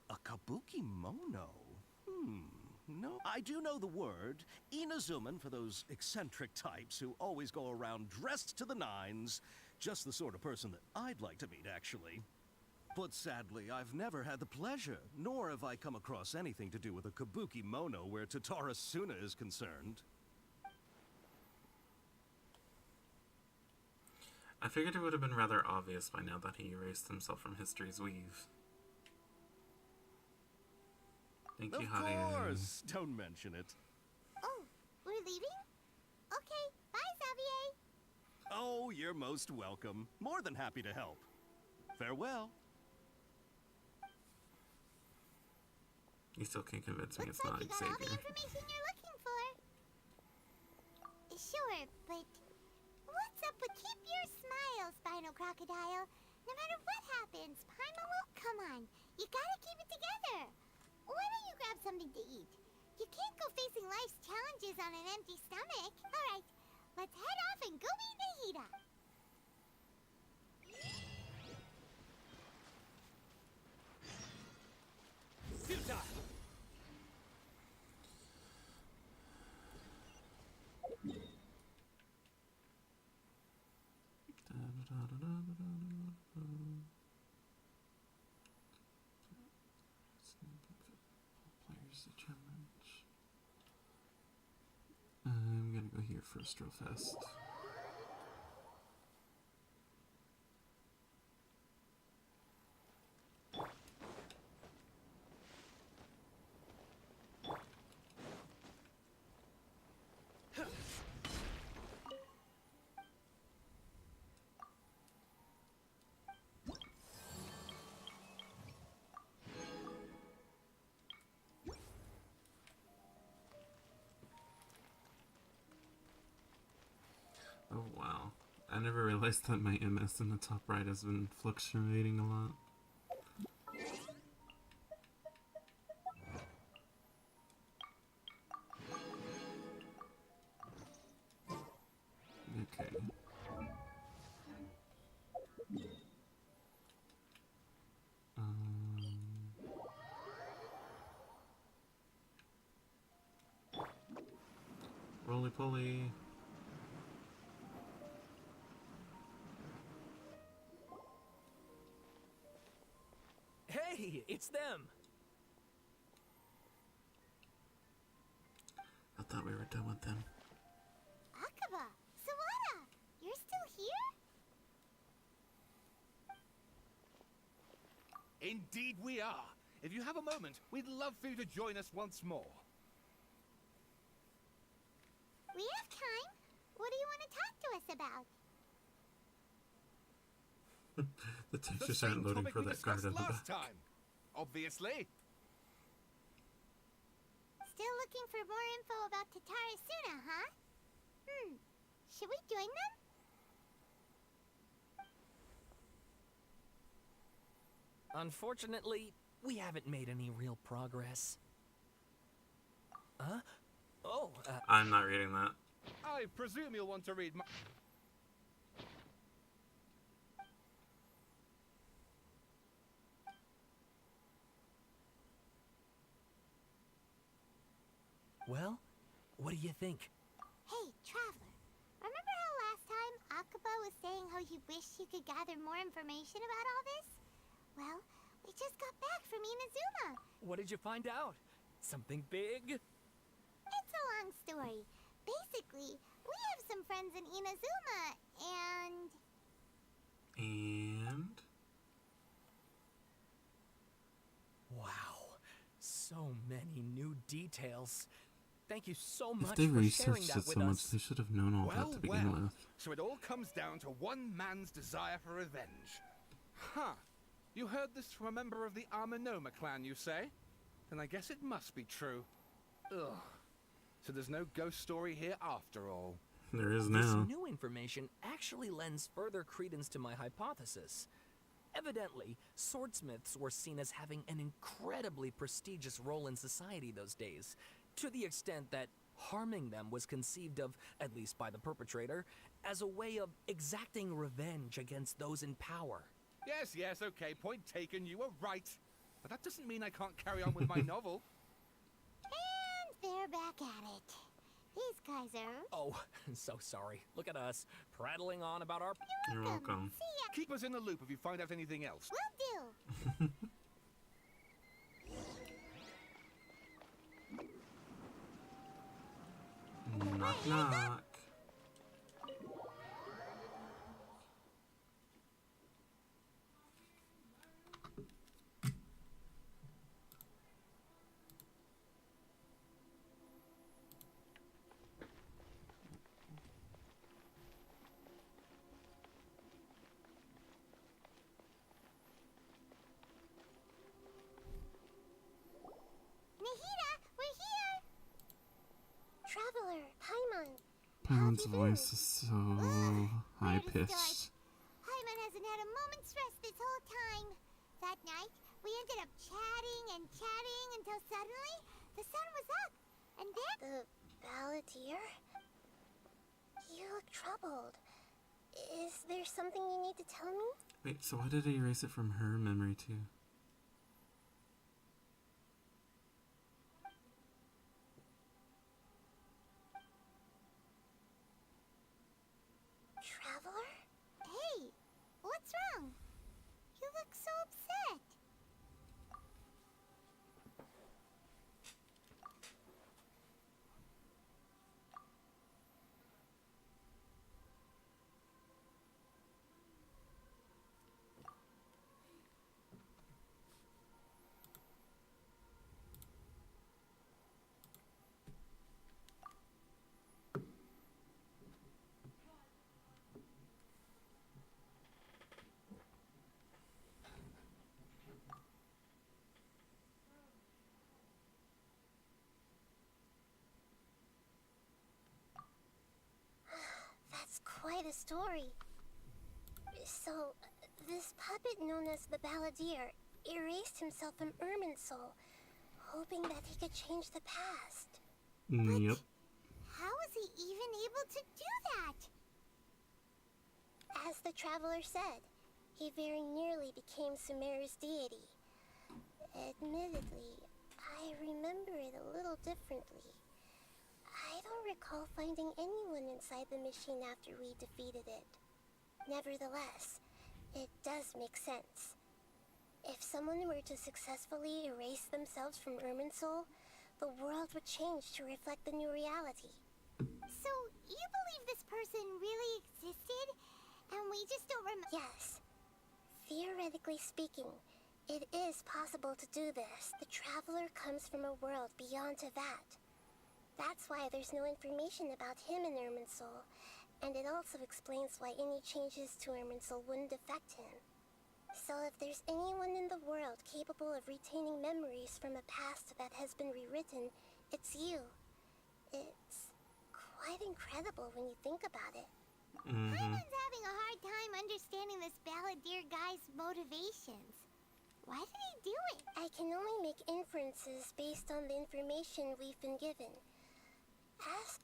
Speaker 14: A kabuki mono? No. I do know the word. Inazuman for those eccentric types who always go around dressed to the nines. Just the sort of person that I'd like to meet, actually. But sadly, I've never had the pleasure, nor have I come across anything to do with a kabuki mono where Tatarasuna is concerned.
Speaker 1: I figured it would have been rather obvious by now that he erased himself from history's weave. Thank you, Hade.
Speaker 14: Of course! Don't mention it.
Speaker 7: Oh, we're leaving? Okay, bye, Xavier.
Speaker 14: Oh, you're most welcome. More than happy to help. Farewell.
Speaker 1: You still can't convince me
Speaker 7: Looks
Speaker 1: it's
Speaker 7: like
Speaker 1: not
Speaker 7: you got all the
Speaker 1: Xavier.
Speaker 7: information you're looking for. Sure, but what's up with keep your smile, Spinal Crocodile? No matter what happens, Paimon will... Come on, you gotta keep it together. Why don't you grab something to eat? You can't go facing life's challenges on an empty stomach. All right, let's head off and go meet Nahida.
Speaker 5: Futile!
Speaker 1: Players determined. I'm gonna go here first real fast. Oh wow. I never realized that my MS in the top right has been fluctuating a lot. Okay. Roly poly.
Speaker 5: Hey, it's them!
Speaker 1: I thought we were done with them.
Speaker 7: Akaba, Sawada, you're still here?
Speaker 6: Indeed we are. If you have a moment, we'd love for you to join us once more.
Speaker 7: We have time. What do you want to talk to us about?
Speaker 1: The textures aren't loading for that card in the back.
Speaker 6: Time, obviously.
Speaker 7: Still looking for more info about Tatarasuna, huh? Should we join them?
Speaker 5: Unfortunately, we haven't made any real progress. Huh? Oh,
Speaker 1: I'm not reading that.
Speaker 6: I presume you'll want to read my...
Speaker 5: Well, what do you think?
Speaker 7: Hey, Traveler. Remember how last time Akaba was saying how he wished he could gather more information about all this? Well, we just got back from Inazuma.
Speaker 5: What did you find out? Something big?
Speaker 7: It's a long story. Basically, we have some friends in Inazuma, and...
Speaker 1: And?
Speaker 5: Wow. So many new details. Thank you so much
Speaker 1: If they
Speaker 5: for sharing
Speaker 1: researched
Speaker 5: that
Speaker 1: it
Speaker 5: with
Speaker 1: so much,
Speaker 5: us.
Speaker 1: they should have known all that to begin with.
Speaker 6: So it all comes down to one man's desire for revenge. Huh. You heard this from a member of the Amanoma clan, you say? Then I guess it must be true. Ugh. So there's no ghost story here after all.
Speaker 1: There is
Speaker 5: This
Speaker 1: now.
Speaker 5: new information actually lends further credence to my hypothesis. Evidently, swordsmiths were seen as having an incredibly prestigious role in society those days, to the extent that harming them was conceived of, at least by the perpetrator, as a way of exacting revenge against those in power.
Speaker 6: Yes, okay, point taken, you were right. But that doesn't mean I can't carry on with my novel.
Speaker 7: And they're back at it. These guys are...
Speaker 5: Oh, so sorry. Look at us, prattling on about our...
Speaker 1: You're welcome.
Speaker 7: See ya.
Speaker 6: Keep us in the loop if you find out anything else.
Speaker 7: Will do.
Speaker 1: Knock, knock.
Speaker 7: Nahida, we're here! Traveler, Paimon.
Speaker 1: Paimon's voice is so high-pitched.
Speaker 7: Paimon hasn't had a moment's rest this whole time. That night, we ended up chatting and chatting until suddenly, the sun was up. And then... The balladeer? You look troubled. Is there something you need to tell me?
Speaker 1: Wait, so why did he erase it from her memory too?
Speaker 7: Traveler? Hey, what's wrong? You look so upset. That's quite a story. So, this puppet known as the Balladeer erased himself from Irminsul, hoping that he could change the past.
Speaker 1: Yep.
Speaker 7: How was he even able to do that? As the Traveler said, he very nearly became Sumeru's deity. Admittedly, I remember it a little differently. I don't recall finding anyone inside the machine after we defeated it. Nevertheless, it does make sense. If someone were to successfully erase themselves from Irminsul, the world would change to reflect the new reality. So, you believe this person really existed, and we just don't remember? Yes. Theoretically speaking, it is possible to do this. The Traveler comes from a world beyond Tevat. That's why there's no information about him in Irminsul, and it also explains why any changes to Irminsul wouldn't affect him. So if there's anyone in the world capable of retaining memories from a past that has been rewritten, it's you. It's quite incredible when you think about it. Paimon's having a hard time understanding this Balladeer guy's motivations.
Speaker 3: Why did he do it? I can only make inferences based on the information we've been given. Ask...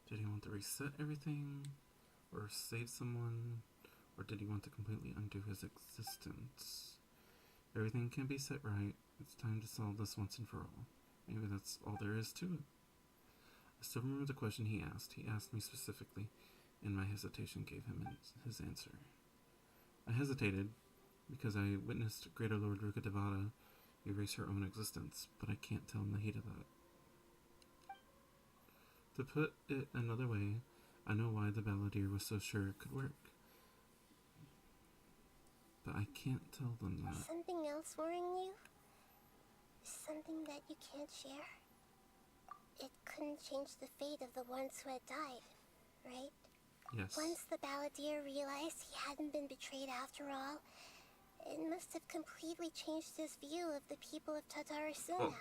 Speaker 1: Did he want to reset everything? Or save someone? Or did he want to completely undo his existence? Everything can be set right. It's time to solve this once and for all. Maybe that's all there is to it. I still remember the question he asked. He asked me specifically, and my hesitation gave him his answer. I hesitated because I witnessed Greater Lord Ruka Devada erase her own existence, but I can't tell in the heat of that. To put it another way, I know why the Balladeer was so sure it could work. But I can't tell them that.
Speaker 3: Something else worrying you? Something that you can't share? It couldn't change the fate of the ones who had died, right?
Speaker 1: Yes.
Speaker 3: Once the Balladeer realized he hadn't been betrayed after all, it must have completely changed his view of the people of Tatarasuna.
Speaker 1: Well,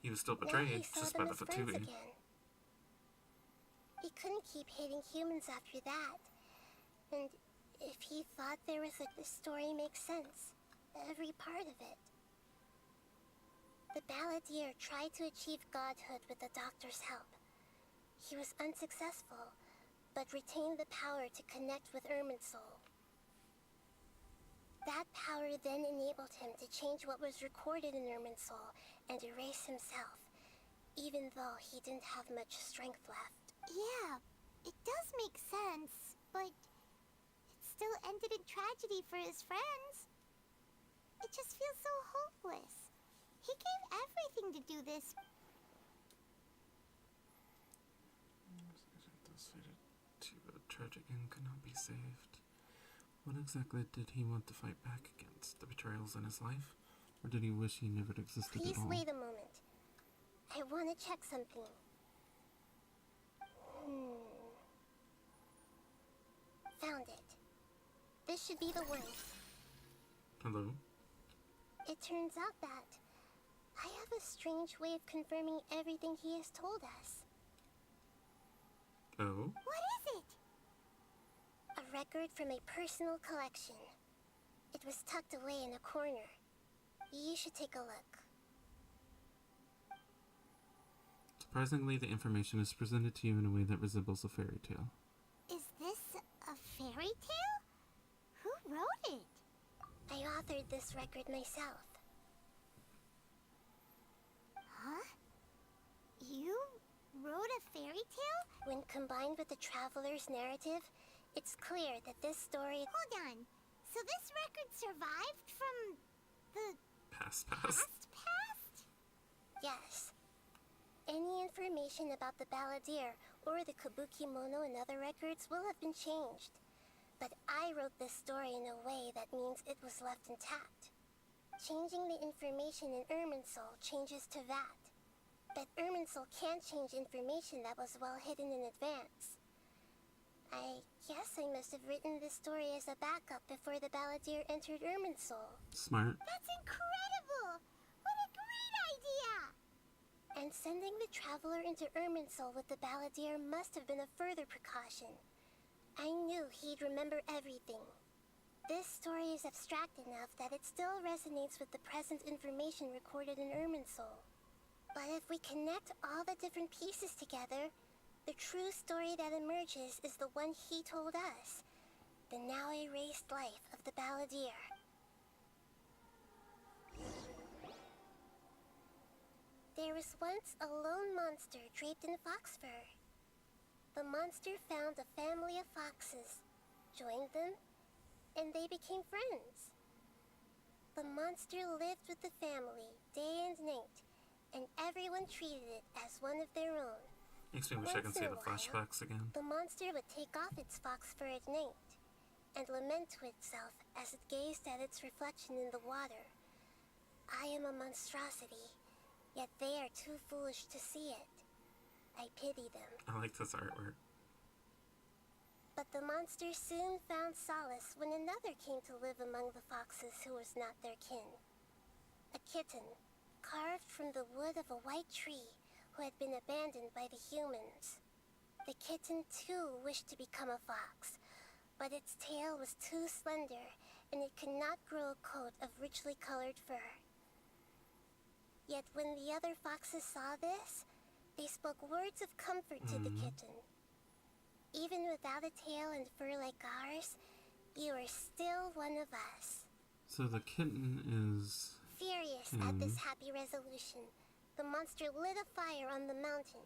Speaker 1: he was still
Speaker 3: Now he
Speaker 1: betrayed,
Speaker 3: saw
Speaker 1: just
Speaker 3: them
Speaker 1: by the
Speaker 3: as friends
Speaker 1: Fatui.
Speaker 3: again. He couldn't keep hating humans after that. And if he thought the story makes sense. Every part of it. The Balladeer tried to achieve godhood with the Doctor's help. He was unsuccessful, but retained the power to connect with Irminsul. That power then enabled him to change what was recorded in Irminsul and erase himself, even though he didn't have much strength left.
Speaker 7: Yeah, it does make sense, but it still ended in tragedy for his friends. It just feels so hopeless. He gave everything to do this.
Speaker 1: To a tragic end could not be saved. What exactly did he want to fight back against? The betrayals in his life? Or did he wish he never existed
Speaker 3: Please
Speaker 1: at all?
Speaker 3: wait a moment. I want to check something. Found it. This should be the one.
Speaker 1: Hello?
Speaker 3: It turns out that I have a strange way of confirming everything he has told us.
Speaker 1: Oh?
Speaker 3: What is it? A record from a personal collection. It was tucked away in a corner. You should take a look.
Speaker 1: Surprisingly, the information is presented to you in a way that resembles a fairy tale.
Speaker 7: Is this a fairy tale? Who wrote it?
Speaker 3: I authored this record myself.
Speaker 7: Huh? You wrote a fairy tale?
Speaker 3: When combined with the Traveler's narrative, it's clear that this story...
Speaker 7: Hold on. So this record survived from the
Speaker 1: Past?
Speaker 7: past?
Speaker 3: Yes. Any information about the Balladeer or the Kabuki Mono and other records will have been changed. But I wrote this story in a way that means it was left intact. Changing the information in Irminsul changes to that. But Irminsul can't change information that was well hidden in advance. I guess I must have written this story as a backup before the Balladeer entered Irminsul.
Speaker 1: Smart.
Speaker 7: That's incredible! What a great idea!
Speaker 3: And sending the Traveler into Irminsul with the Balladeer must have been a further precaution. I knew he'd remember everything. This story is abstract enough that it still resonates with the present information recorded in Irminsul. But if we connect all the different pieces together, the true story that emerges is the one he told us. The now erased life of the Balladeer. There was once a lone monster draped in fox fur. The monster found a family of foxes, joined them, and they became friends. The monster lived with the family day and night, and everyone treated it as one of their own.
Speaker 1: Makes me wish I can see the flashbacks again.
Speaker 3: The monster would take off its fox fur at night and lament to itself as it gazed at its reflection in the water. I am a monstrosity, yet they are too foolish to see it. I pity them.
Speaker 1: I like this artwork.
Speaker 3: But the monster soon found solace when another came to live among the foxes who was not their kin. A kitten, carved from the wood of a white tree, who had been abandoned by the humans. The kitten too wished to become a fox, but its tail was too slender and it could not grow a coat of richly colored fur. Yet when the other foxes saw this, they spoke words of comfort to the kitten. Even without a tail and fur like ours, you are still one of us.
Speaker 1: So the kitten is...
Speaker 3: Furious at this happy resolution, the monster lit a fire on the mountain.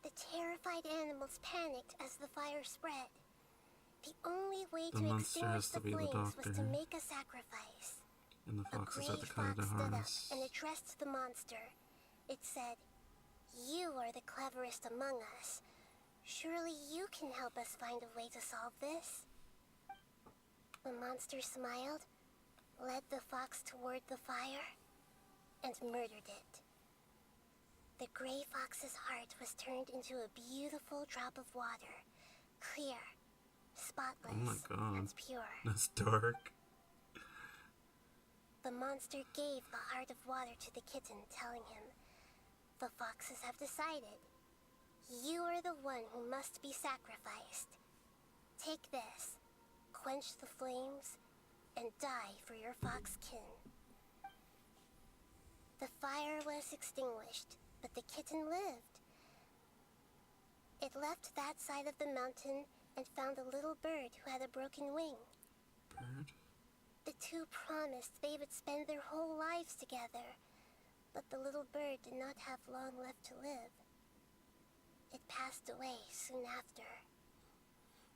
Speaker 3: The terrified animals panicked as the fire spread. The only way
Speaker 1: The
Speaker 3: to
Speaker 1: monster
Speaker 3: extinguish
Speaker 1: has to
Speaker 3: the
Speaker 1: be the
Speaker 3: flames was to
Speaker 1: doctor.
Speaker 3: make a sacrifice.
Speaker 1: And the
Speaker 3: A
Speaker 1: foxes
Speaker 3: gray
Speaker 1: are the kind
Speaker 3: fox
Speaker 1: of
Speaker 3: stood up
Speaker 1: harness.
Speaker 3: and addressed the monster. It said, "You are the cleverest among us. Surely you can help us find a way to solve this." The monster smiled, led the fox toward the fire, and murdered it. The gray fox's heart was turned into a beautiful drop of water, clear, spotless,
Speaker 1: Oh my god.
Speaker 3: and pure.
Speaker 1: That's dark.
Speaker 3: The monster gave the heart of water to the kitten, telling him, "The foxes have decided. You are the one who must be sacrificed. Take this, quench the flames, and die for your fox kin." The fire was extinguished, but the kitten lived. It left that side of the mountain and found a little bird who had a broken wing.
Speaker 1: Bird?
Speaker 3: The two promised they would spend their whole lives together, but the little bird did not have long left to live. It passed away soon after.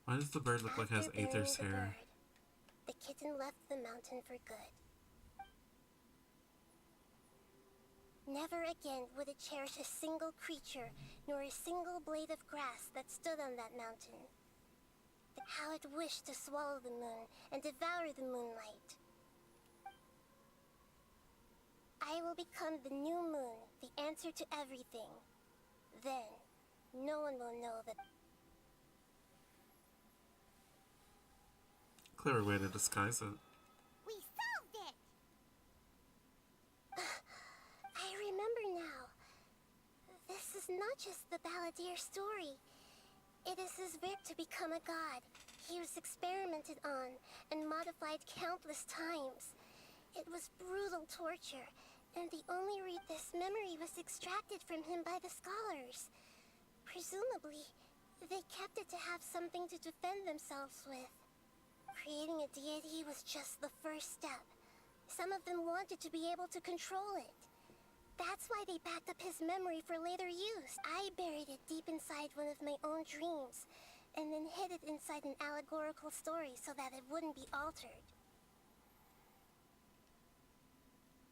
Speaker 1: Why does the bird look like it has
Speaker 3: After burying
Speaker 1: Aether's
Speaker 3: the
Speaker 1: hair?
Speaker 3: bird, the kitten left the mountain for good. Never again would it cherish a single creature, nor a single blade of grass that stood on that mountain. But how it wished to swallow the moon and devour the moonlight. I will become the new moon, the answer to everything. Then, no one will know that...
Speaker 1: Clever way to disguise it.
Speaker 3: We solved it! I remember now. This is not just the balladeer story. It is his wish to become a god. He was experimented on and modified countless times. It was brutal torture, and the only reason this memory was extracted from him by the scholars. Presumably, they kept it to have something to defend themselves with. Creating a deity was just the first step. Some of them wanted to be able to control it. That's why they backed up his memory for later use. I buried it deep inside one of my own dreams, and then hid it inside an allegorical story so that it wouldn't be altered.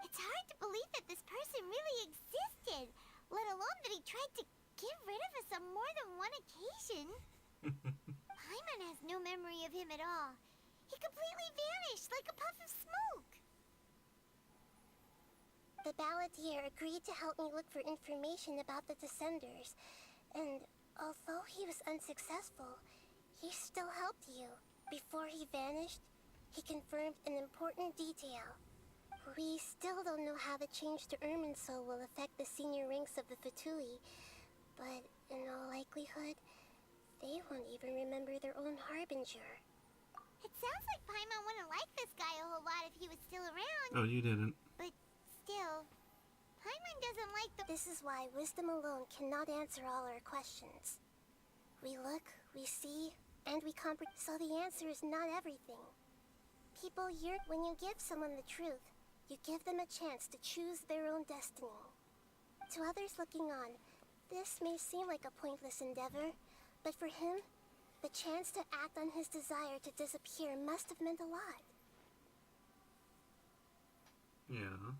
Speaker 7: It's hard to believe that this person really existed, let alone that he tried to get rid of us on more than one occasion. Paimon has no memory of him at all. He completely vanished like a puff of smoke.
Speaker 3: The balladeer agreed to help me look for information about the Descenders, and although he was unsuccessful, he still helped you. Before he vanished, he confirmed an important detail. We still don't know how the change to Irminsul will affect the senior ranks of the Fatui, but in all likelihood, they won't even remember their own Harbinger.
Speaker 7: It sounds like Paimon wouldn't like this guy a whole lot if he was still around.
Speaker 1: Oh, you didn't.
Speaker 7: But still, Paimon doesn't like the...
Speaker 3: This is why wisdom alone cannot answer all our questions. We look, we see, and we comprehend, so the answer is not everything. People yearn when you give someone the truth, you give them a chance to choose their own destiny. To others looking on, this may seem like a pointless endeavor, but for him, the chance to act on his desire to disappear must have meant a lot.
Speaker 1: Yeah.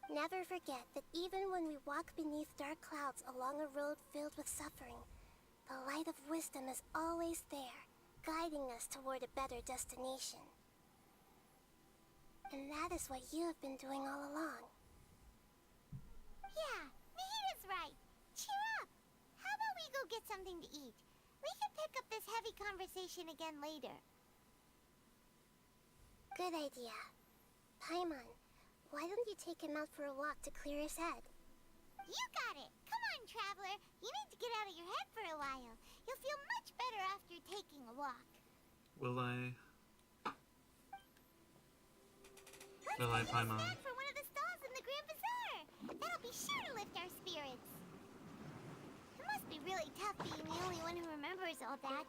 Speaker 3: Never forget that even when we walk beneath dark clouds along a road filled with suffering, the light of wisdom is always there, guiding us toward a better destination. And that is what you have been doing all along.
Speaker 7: Yeah, Nahita's right. Cheer up. How about we go get something to eat? We can pick up this heavy conversation again later.
Speaker 3: Good idea. Paimon, why don't you take him out for a walk to clear his head?
Speaker 7: You got it. Come on, on, Traveler. You need to get out of your head for a while. You'll feel much better after taking a walk.
Speaker 1: Will I?
Speaker 7: Let's
Speaker 1: Will I,
Speaker 7: get a
Speaker 1: Paimon?
Speaker 7: snack from one of the stalls in the Grand Bazaar. That'll be sure to lift our spirits. It must be really tough being the only one who remembers all that.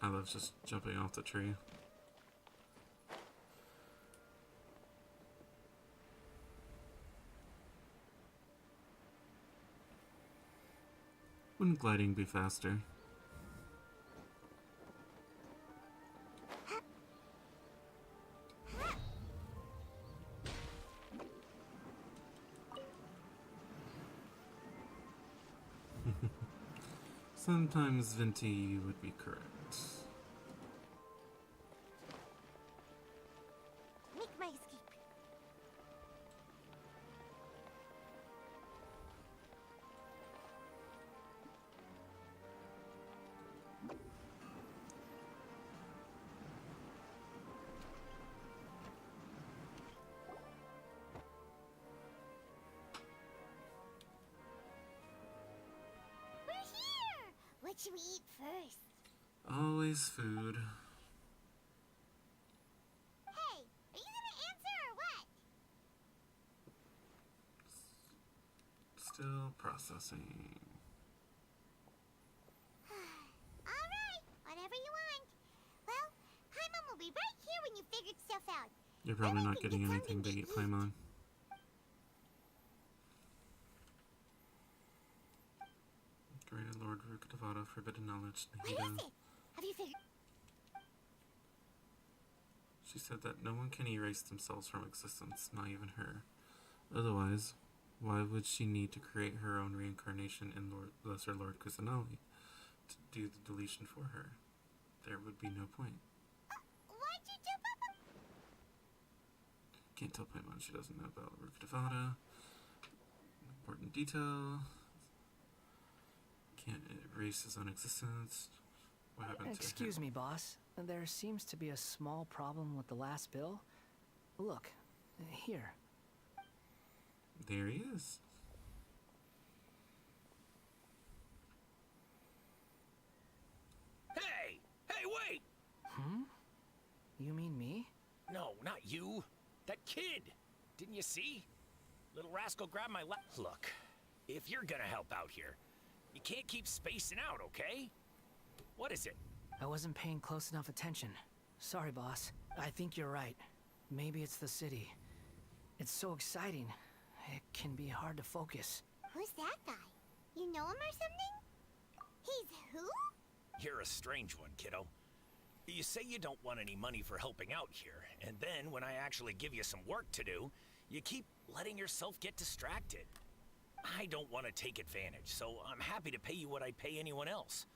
Speaker 1: I love just jumping off the tree. Wouldn't gliding be faster? Sometimes Venti would be correct.
Speaker 7: Make my escape. We're here! What should we eat first?
Speaker 1: Always food.
Speaker 7: Hey, are you gonna answer or what?
Speaker 1: Still processing.
Speaker 7: Alright, whatever you want. Well, Paimon will be right here when you figured stuff out.
Speaker 1: You're probably
Speaker 7: Then we
Speaker 1: not
Speaker 7: can
Speaker 1: getting
Speaker 7: get
Speaker 1: anything to
Speaker 7: something
Speaker 1: eat,
Speaker 7: to
Speaker 1: Paimon. Greater Lord Rukadavada, forbidden knowledge,
Speaker 7: What
Speaker 1: Nahida.
Speaker 7: is it? Have you figured...
Speaker 1: She said that no one can erase themselves from existence, not even her. Otherwise, why would she need to create her own reincarnation in Lesser Lord Kusanali to do the deletion for her? There would be no point.
Speaker 7: Why'd you jump up?
Speaker 1: Can't tell Paimon she doesn't know about Rukadavada. Important detail. Can't erase his own existence. What happened to him?
Speaker 2: Excuse me, boss. There seems to be a small problem with the last bill. Look, here.
Speaker 1: There he is.
Speaker 5: Hey! Hey, wait!
Speaker 2: Hmm? You mean me?
Speaker 5: No, not you. That kid. Didn't you see? Little rascal grabbed my Look, if you're gonna help out here, you can't keep spacing out, okay? What is it?
Speaker 2: I wasn't paying close enough attention. Sorry, boss. I think you're right. Maybe it's the city. It's so exciting. It can be hard to focus.
Speaker 7: Who's that guy? You know him or something? He's who?
Speaker 5: You're a strange one, kiddo. You say you don't want any money for helping out here, and then when I actually give you some work to do, you keep letting yourself get distracted. I don't want to take advantage, so I'm happy to pay you what I'd pay anyone else.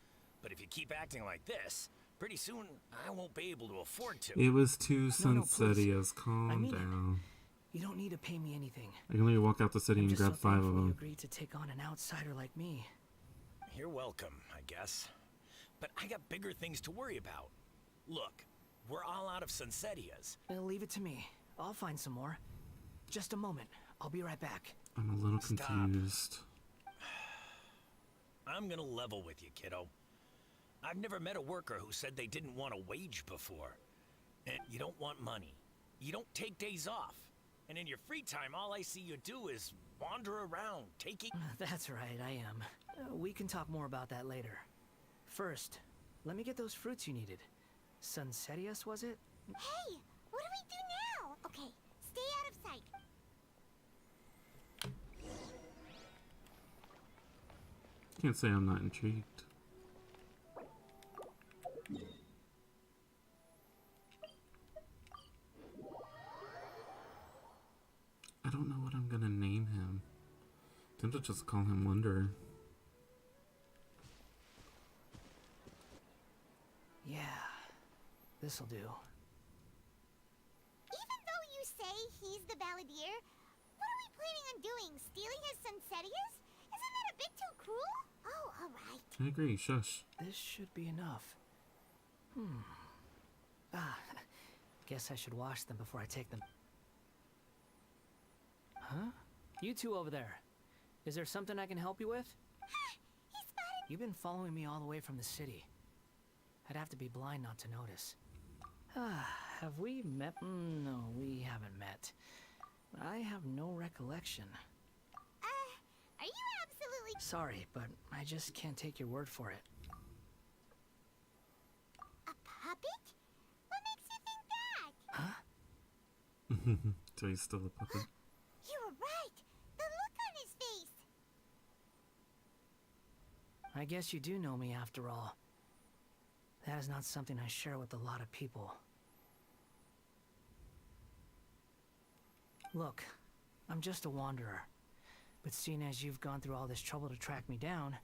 Speaker 5: But if you keep acting like this, pretty soon I won't be able to afford to.
Speaker 1: It was two
Speaker 2: No, please.
Speaker 1: Sunsetias. Calm
Speaker 2: I mean it.
Speaker 1: down.
Speaker 2: You don't need to pay me anything.
Speaker 1: I can let you walk out the city
Speaker 2: I'm
Speaker 1: and
Speaker 2: just
Speaker 1: grab
Speaker 2: so
Speaker 1: 5 of
Speaker 2: thankful you
Speaker 1: them.
Speaker 2: agreed to take on an outsider like me.
Speaker 5: You're welcome, I guess. But I got bigger things to worry about. Look, we're all out of Sunsetias.
Speaker 2: Leave it to me. I'll find some more. Just a moment. I'll be right back.
Speaker 1: I'm a little
Speaker 5: Stop.
Speaker 1: confused.
Speaker 5: I'm gonna level with you, kiddo. I've never met a worker who said they didn't want a wage before. And you don't want money. You don't take days off. And in your free time, all I see you do is wander around, taking...
Speaker 2: That's right, I am. We can talk more about that later. First, let me get those fruits you needed. Sunsetias, was it?
Speaker 7: Hey, what do we do now? Okay, stay out of sight.
Speaker 1: Can't say I'm not intrigued. I don't know what I'm gonna name him. Tempted to just call him Wanderer.
Speaker 2: Yeah, this'll do.
Speaker 7: Even though you say he's the balladeer, what are we planning on doing? Stealing his Sunsetias? Isn't that a bit too cruel? Oh, alright.
Speaker 1: I agree, shush.
Speaker 2: This should be enough. Ah, guess I should wash them before I take them. Huh? You two over there. Is there something I can help you with?
Speaker 3: He spotted.
Speaker 2: You've been following me all the way from the city. I'd have to be blind not to notice. Have we met? No, we haven't met. I have no recollection.
Speaker 3: Are you absolutely...
Speaker 2: Sorry, but I just can't take your word for it.
Speaker 3: A puppet? What makes you think that?
Speaker 2: Huh?
Speaker 1: So he's still a puppet.
Speaker 3: You were right. The look on his face.
Speaker 2: I guess you do know me after all. That is not something I share with a lot of people. Look, I'm just a wanderer. But seeing as you've gone through all this trouble to track me down,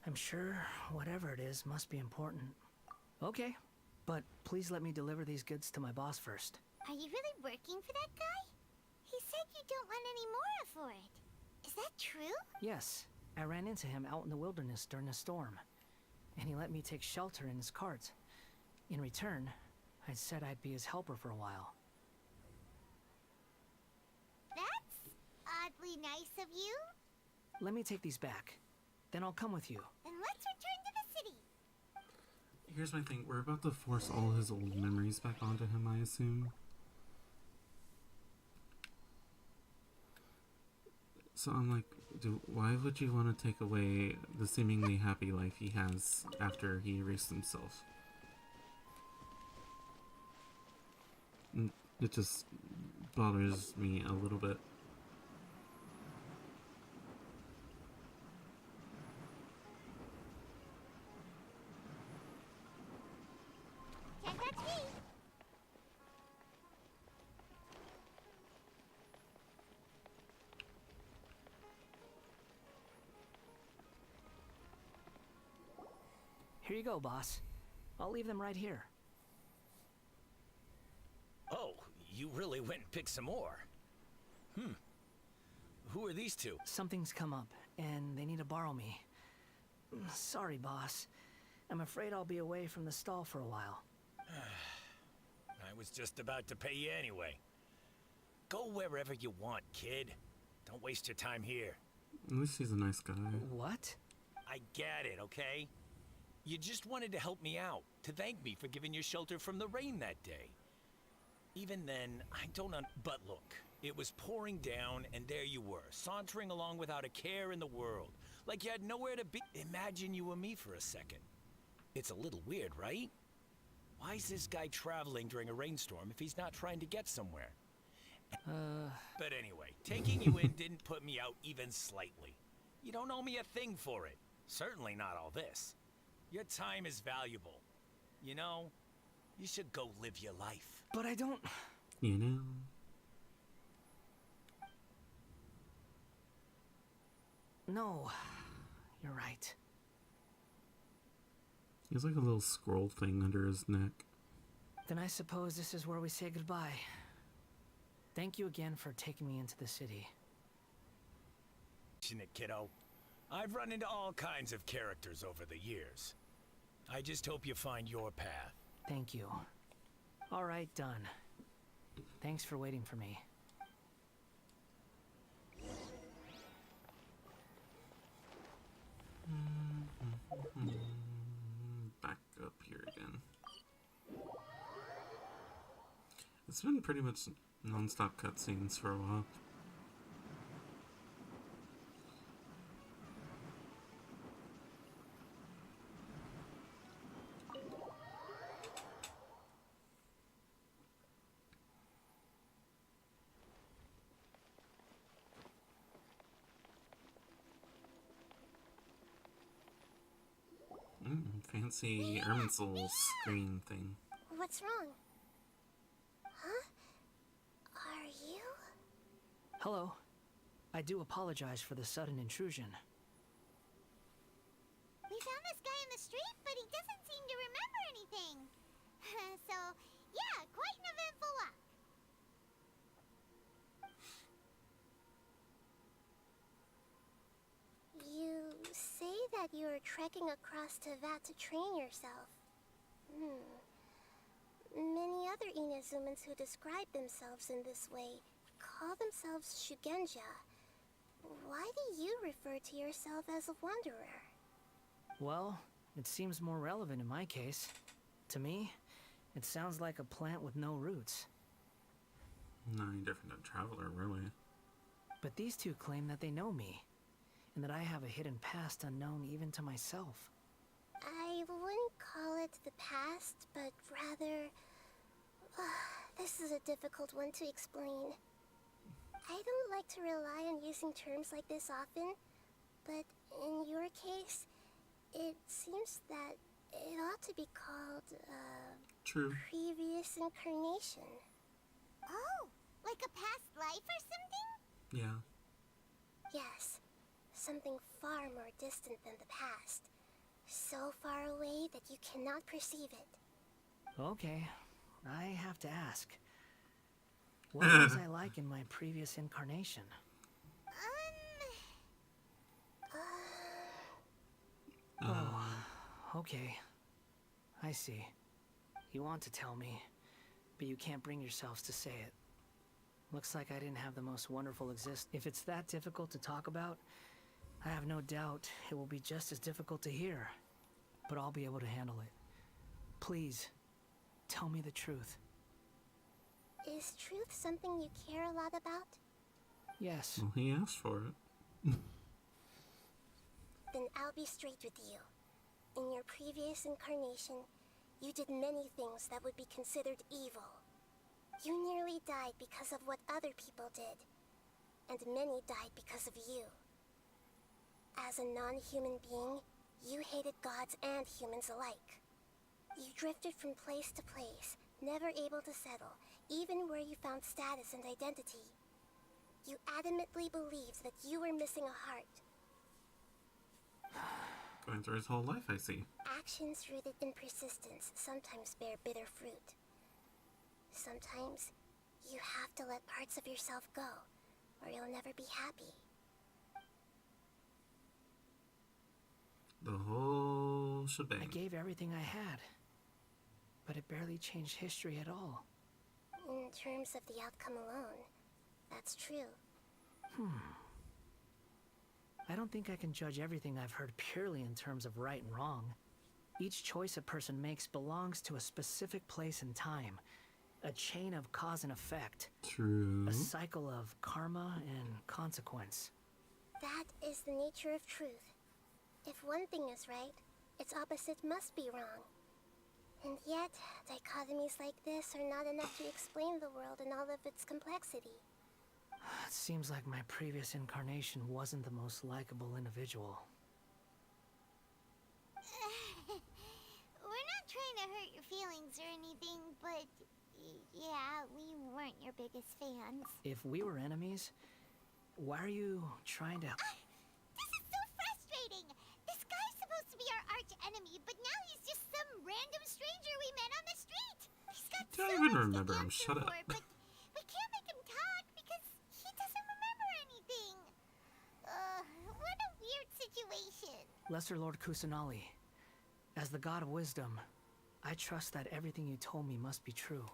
Speaker 2: I'm sure whatever it is must be important. Okay, but please let me deliver these goods to my boss first.
Speaker 3: Are you really working for that guy? He said you don't want any more for it. Is that true?
Speaker 2: Yes, I ran into him out in the wilderness during a storm, and he let me take shelter in his cart. In return, I said I'd be his helper for a while.
Speaker 3: That's oddly nice of you.
Speaker 2: Let me take these back. Then I'll come with you.
Speaker 3: Then let's return to the city.
Speaker 1: Here's my thing. We're about to force all his old memories back onto him, I assume. So I'm like, why would you want to take away the seemingly happy life he has after he erased himself? It just bothers me a little bit.
Speaker 3: Can't touch me.
Speaker 2: Here you go, boss. I'll leave them right here.
Speaker 15: Oh, you really went and picked some more. Who are these two?
Speaker 2: Something's come up, and they need to borrow me. Sorry, boss. I'm afraid I'll be away from the stall for a while.
Speaker 15: I was just about to pay you anyway. Go wherever you want, kid. Don't waste your time here.
Speaker 1: At least he's a nice guy.
Speaker 2: What?
Speaker 15: I get it, okay? You just wanted to help me out, to thank me for giving you shelter from the rain that day. Even then, I don't but look, it was pouring down and there you were, sauntering along without a care in the world, like you had nowhere to be. Imagine you were me for a second. It's a little weird, right? Why is this guy traveling during a rainstorm if he's not trying to get somewhere? But anyway, taking you in didn't put me out even slightly. You don't owe me a thing for it. Certainly not all this. Your time is valuable. You know, you should go live your life.
Speaker 2: But I don't...
Speaker 1: You know?
Speaker 2: No, you're right.
Speaker 1: He has like a little scroll thing under his neck.
Speaker 2: Then I suppose this is where we say goodbye. Thank you again for taking me into the city.
Speaker 15: Isn't it, kiddo? I've run into all kinds of characters over the years. I just hope you find your path.
Speaker 2: Thank you. All right, done. Thanks for waiting for me.
Speaker 1: Back up here again. It's been pretty much non-stop cutscenes for a while. Fancy Erminsul screen thing.
Speaker 3: What's wrong? Huh? Are you?
Speaker 2: Hello. I do apologize for the sudden intrusion.
Speaker 3: We found this guy in the street, but he doesn't seem to remember anything. So, yeah, quite an eventful walk. You say that you are trekking across to Vat to train yourself. Many other Inazumans who describe themselves in this way call themselves Shugenja. Why do you refer to yourself as a wanderer?
Speaker 2: Well, it seems more relevant in my case. To me, it sounds like a plant with no roots.
Speaker 1: Not any different than Traveler, really.
Speaker 2: But these two claim that they know me, and that I have a hidden past unknown even to myself.
Speaker 3: I wouldn't call it the past, but rather... this is a difficult one to explain. I don't like to rely on using terms like this often, but in your case, it seems that it ought to be called,
Speaker 1: True.
Speaker 3: previous incarnation.
Speaker 7: Oh, like a past life or something?
Speaker 1: Yeah.
Speaker 3: Yes, something far more distant than the past. So far away that you cannot perceive it.
Speaker 2: Okay, I have to ask. What was I like in my previous incarnation? Oh, okay. I see. You want to tell me, but you can't bring yourselves to say it. Looks like I didn't have the most wonderful If it's that difficult to talk about, I have no doubt it will be just as difficult to hear. But I'll be able to handle it. Please, tell me the truth.
Speaker 3: Is truth something you care a lot about?
Speaker 2: Yes.
Speaker 1: Well, he asked for it.
Speaker 3: Then I'll be straight with you. In your previous incarnation, you did many things that would be considered evil. You nearly died because of what other people did, and many died because of you. As a non-human being, you hated gods and humans alike. You drifted from place to place, never able to settle, even where you found status and identity. You adamantly believed that you were missing a heart.
Speaker 1: Going through his whole life, I see.
Speaker 3: Actions rooted in persistence sometimes bear bitter fruit. Sometimes, you have to let parts of yourself go, or you'll never be happy.
Speaker 1: The whole shebang.
Speaker 2: I gave everything I had, but it barely changed history at all.
Speaker 3: In terms of the outcome alone, that's true.
Speaker 2: I don't think I can judge everything I've heard purely in terms of right and wrong. Each choice a person makes belongs to a specific place and time. A chain of cause and effect.
Speaker 1: True.
Speaker 2: A cycle of karma and consequence.
Speaker 3: That is the nature of truth. If one thing is right, its opposite must be wrong. And yet, dichotomies like this are not enough to explain the world in all of its complexity.
Speaker 2: It seems like my previous incarnation wasn't the most likable individual.
Speaker 7: We're not trying to hurt your feelings or anything, but yeah, we weren't your biggest fans.
Speaker 2: If we were enemies, why are you trying to...
Speaker 7: This is so frustrating! This guy's supposed to be our arch enemy, but now he's just some random stranger we met on the street! He's got
Speaker 1: I don't even remember him, shut up.
Speaker 7: But we can't make him talk because he doesn't remember anything. What a weird situation.
Speaker 2: Lesser Lord Kusanali, as the god of wisdom, I trust that everything you told me must be true.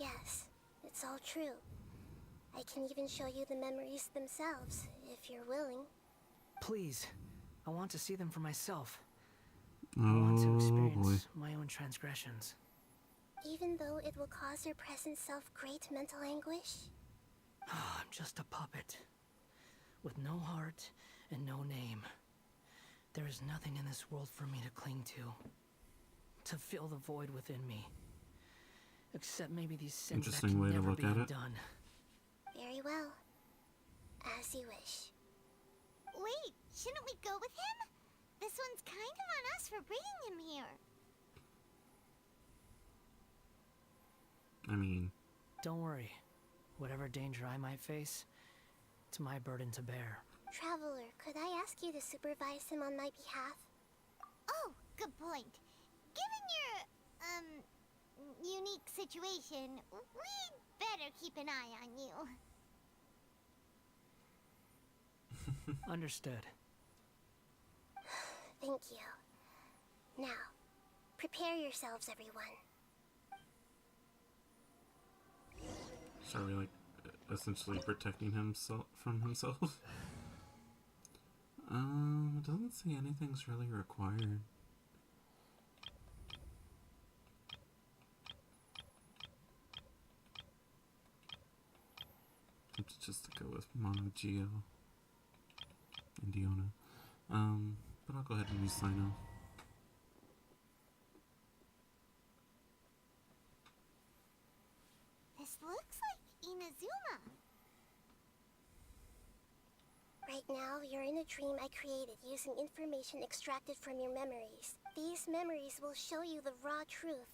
Speaker 3: Yes, it's all true. I can even show you the memories themselves, if you're willing.
Speaker 2: Please, I want to see them for myself. I want to experience my own transgressions.
Speaker 3: Even though it will cause your present self great mental anguish?
Speaker 2: I'm just a puppet, with no heart and no name. There is nothing in this world for me to cling to fill the void within me. Except maybe these sins that
Speaker 1: Interesting
Speaker 2: can
Speaker 1: way to
Speaker 2: never
Speaker 1: look
Speaker 2: be
Speaker 1: at it.
Speaker 2: undone.
Speaker 3: Very well. As you wish.
Speaker 7: Wait, shouldn't we go with him? This one's kind of on us for bringing him here.
Speaker 1: I mean...
Speaker 2: Don't worry. Whatever danger I might face, it's my burden to bear.
Speaker 3: Traveler, could I ask you to supervise him on my behalf?
Speaker 7: Oh, good point. Given your, unique situation, we'd better keep an eye on you.
Speaker 2: Understood.
Speaker 3: Thank you. Now, prepare yourselves, everyone.
Speaker 1: So are we like essentially protecting himself from himself? It doesn't say anything's really required. Tempted just to go with Mono Geo and Diona. But I'll go ahead and use Sino.
Speaker 3: This looks like Inazuma. Right now, you're in a dream I created using information extracted from your memories. These memories will show you the raw truth.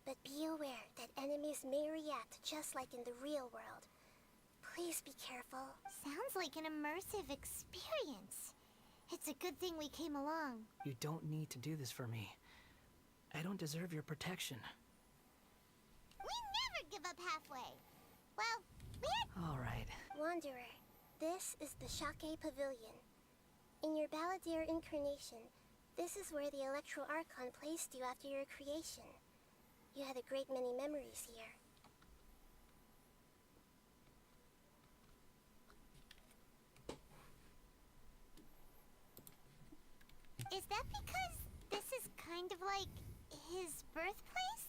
Speaker 3: But be aware that enemies may react just like in the real world. Please be careful.
Speaker 7: Sounds like an immersive experience. It's a good thing we came along.
Speaker 2: You don't need to do this for me. I don't deserve your protection.
Speaker 7: We never give up halfway. Well, we had...
Speaker 2: All right.
Speaker 3: Wanderer, this is the Shake Pavilion. In your Balladeer incarnation, this is where the Electro Archon placed you after your creation. You had a great many memories here.
Speaker 7: Is that because this is kind of like his birthplace?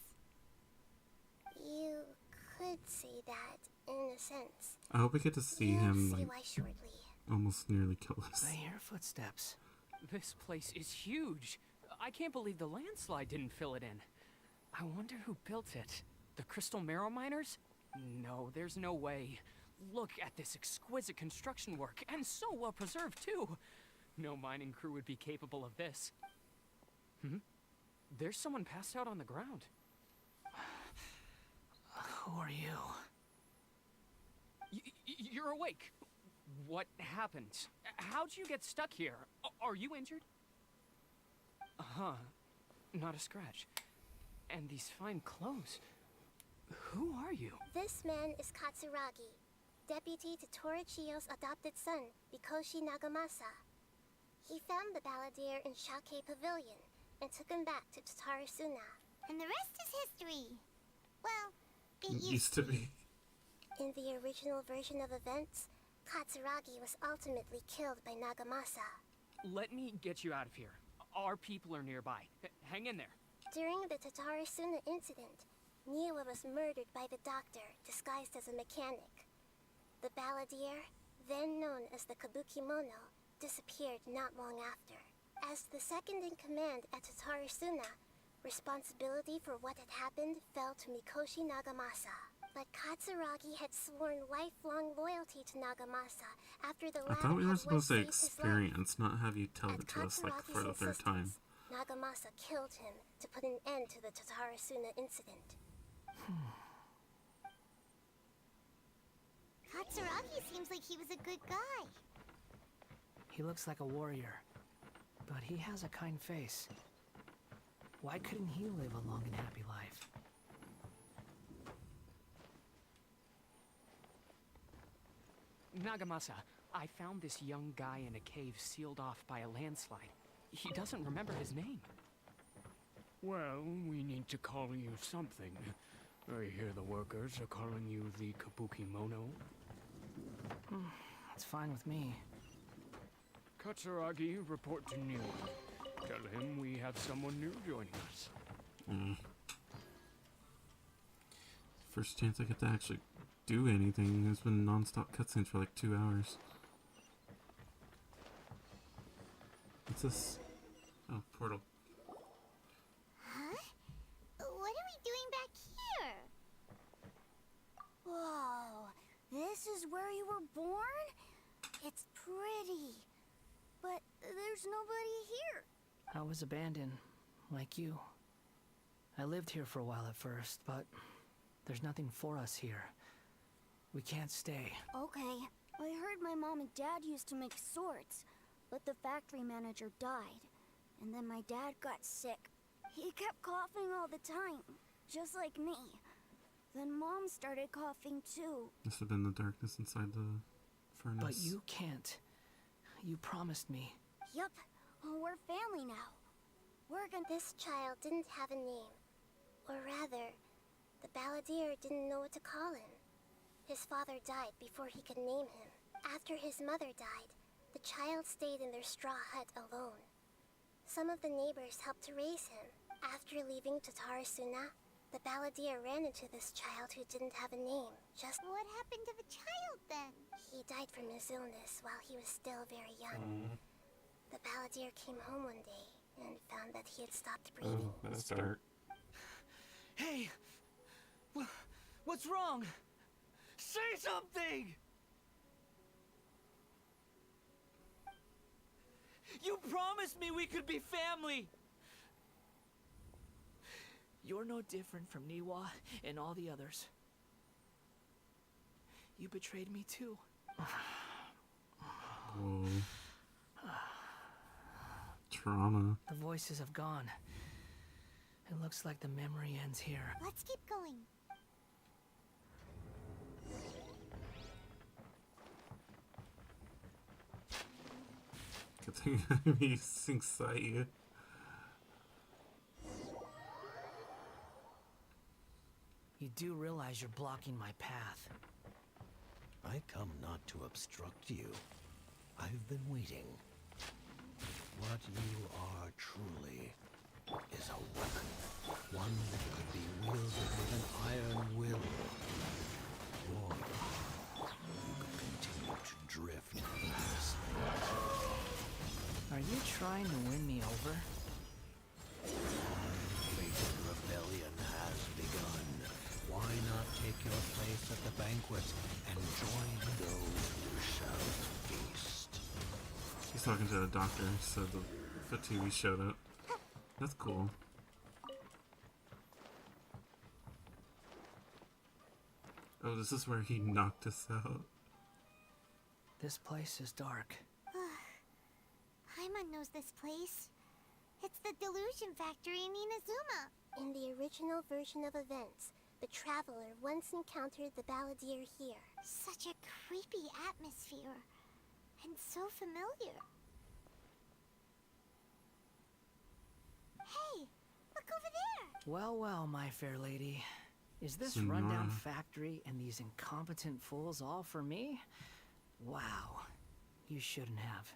Speaker 3: You could say that, in a sense.
Speaker 1: I hope we get to see
Speaker 3: You'll
Speaker 1: him
Speaker 3: see
Speaker 1: like
Speaker 3: why shortly.
Speaker 1: almost nearly kill us.
Speaker 2: I hear footsteps.
Speaker 16: This place is huge. I can't believe the landslide didn't fill it in. I wonder who built it. The Crystal Marrow Miners? No, there's no way. Look at this exquisite construction work, and so well preserved too. No mining crew would be capable of this. There's someone passed out on the ground.
Speaker 2: Who are you?
Speaker 16: You're awake. What happened? How'd you get stuck here? Are you injured? Not a scratch. And these fine clothes. Who are you?
Speaker 3: This man is Katsuragi, deputy to Torichio's adopted son, Mikoshi Nagamasa. He found the Balladeer in Shake Pavilion and took him back to Tatarasuna.
Speaker 7: And the rest is history. Well,
Speaker 1: It used to be.
Speaker 3: In the original version of events, Katsuragi was ultimately killed by Nagamasa.
Speaker 16: Let me get you out of here. Our people are nearby. Hang in there.
Speaker 3: During the Tatarasuna incident, Niwa was murdered by the doctor, disguised as a mechanic. The Balladeer, then known as the Kabukimono, disappeared not long after. As the second in command at Tatarasuna, responsibility for what had happened fell to Mikoshi Nagamasa. But Katsuragi had sworn lifelong loyalty to Nagamasa after the
Speaker 1: I
Speaker 3: latter
Speaker 1: thought we were
Speaker 3: had
Speaker 1: supposed
Speaker 3: once
Speaker 1: to
Speaker 3: saved his life.
Speaker 1: experience, not have you tell
Speaker 3: At
Speaker 1: it to us like for the
Speaker 3: Katsuragi's
Speaker 1: third time.
Speaker 3: insistence, Nagamasa killed him to put an end to the Tatarasuna incident.
Speaker 7: Katsuragi seems like he was a good guy.
Speaker 2: He looks like a warrior, but he has a kind face. Why couldn't he live a long and happy life?
Speaker 16: Nagamasa, I found this young guy in a cave sealed off by a landslide. He doesn't remember his name.
Speaker 11: Well, we need to call you something. I hear the workers are calling you the Kabukimono.
Speaker 2: It's fine with me.
Speaker 11: Katsuragi, report to Niwa. Tell him we have someone new joining us.
Speaker 1: First chance I get to actually do anything. There's been non-stop cutscenes for like 2 hours. What's this? Oh, portal.
Speaker 7: Huh? What are we doing back here? Whoa, this is where you were born? It's pretty, but there's nobody here.
Speaker 2: I was abandoned, like you. I lived here for a while at first, but there's nothing for us here. We can't stay.
Speaker 17: Okay, I heard my mom and dad used to make swords, but the factory manager died. And then my dad got sick. He kept coughing all the time, just like me. Then Mom started coughing too.
Speaker 1: This would have been the darkness inside the furnace.
Speaker 2: But you can't. You promised me.
Speaker 17: Yup, we're family now. We're gonna...
Speaker 3: This child didn't have a name. Or rather, the Balladeer didn't know what to call him. His father died before he could name him. After his mother died, the child stayed in their straw hut alone. Some of the neighbors helped to raise him. After leaving Tatarasuna, the balladeer ran into this child who didn't have a name. Just
Speaker 7: What happened to the child then?
Speaker 3: he died from his illness while he was still very young. The balladeer came home one day and found that he had stopped breathing.
Speaker 1: Oh, that's dark.
Speaker 9: Hey! What's wrong? Say something! You promised me we could be family! You're no different from Niwa and all the others. You betrayed me too.
Speaker 1: Whoa. Trauma.
Speaker 2: The voices have gone. It looks like the memory ends here.
Speaker 7: Let's keep going.
Speaker 1: Good thing he sinks at you.
Speaker 2: You do realize you're blocking my path.
Speaker 18: I come not to obstruct you. I've been waiting. What you are truly is a weapon. One that could be wielded with an iron will. Or you could continue to drift aimlessly.
Speaker 2: Are you trying to win me over?
Speaker 18: Fated rebellion has begun. Why not take your place at the banquet and join those who shall feast?
Speaker 1: He's talking to the doctor, so the Fatui showed up. That's cool. Oh, this is where he knocked us out.
Speaker 2: This place is dark.
Speaker 7: Paimon knows this place. It's the Delusion Factory in Inazuma.
Speaker 3: In the original version of events, the traveler once encountered the balladeer here.
Speaker 7: Such a creepy atmosphere. And so familiar. Hey, look over there!
Speaker 2: Well, well, my fair lady. Is this
Speaker 1: Sonora.
Speaker 2: rundown factory and these incompetent fools all for me? Wow. You shouldn't have.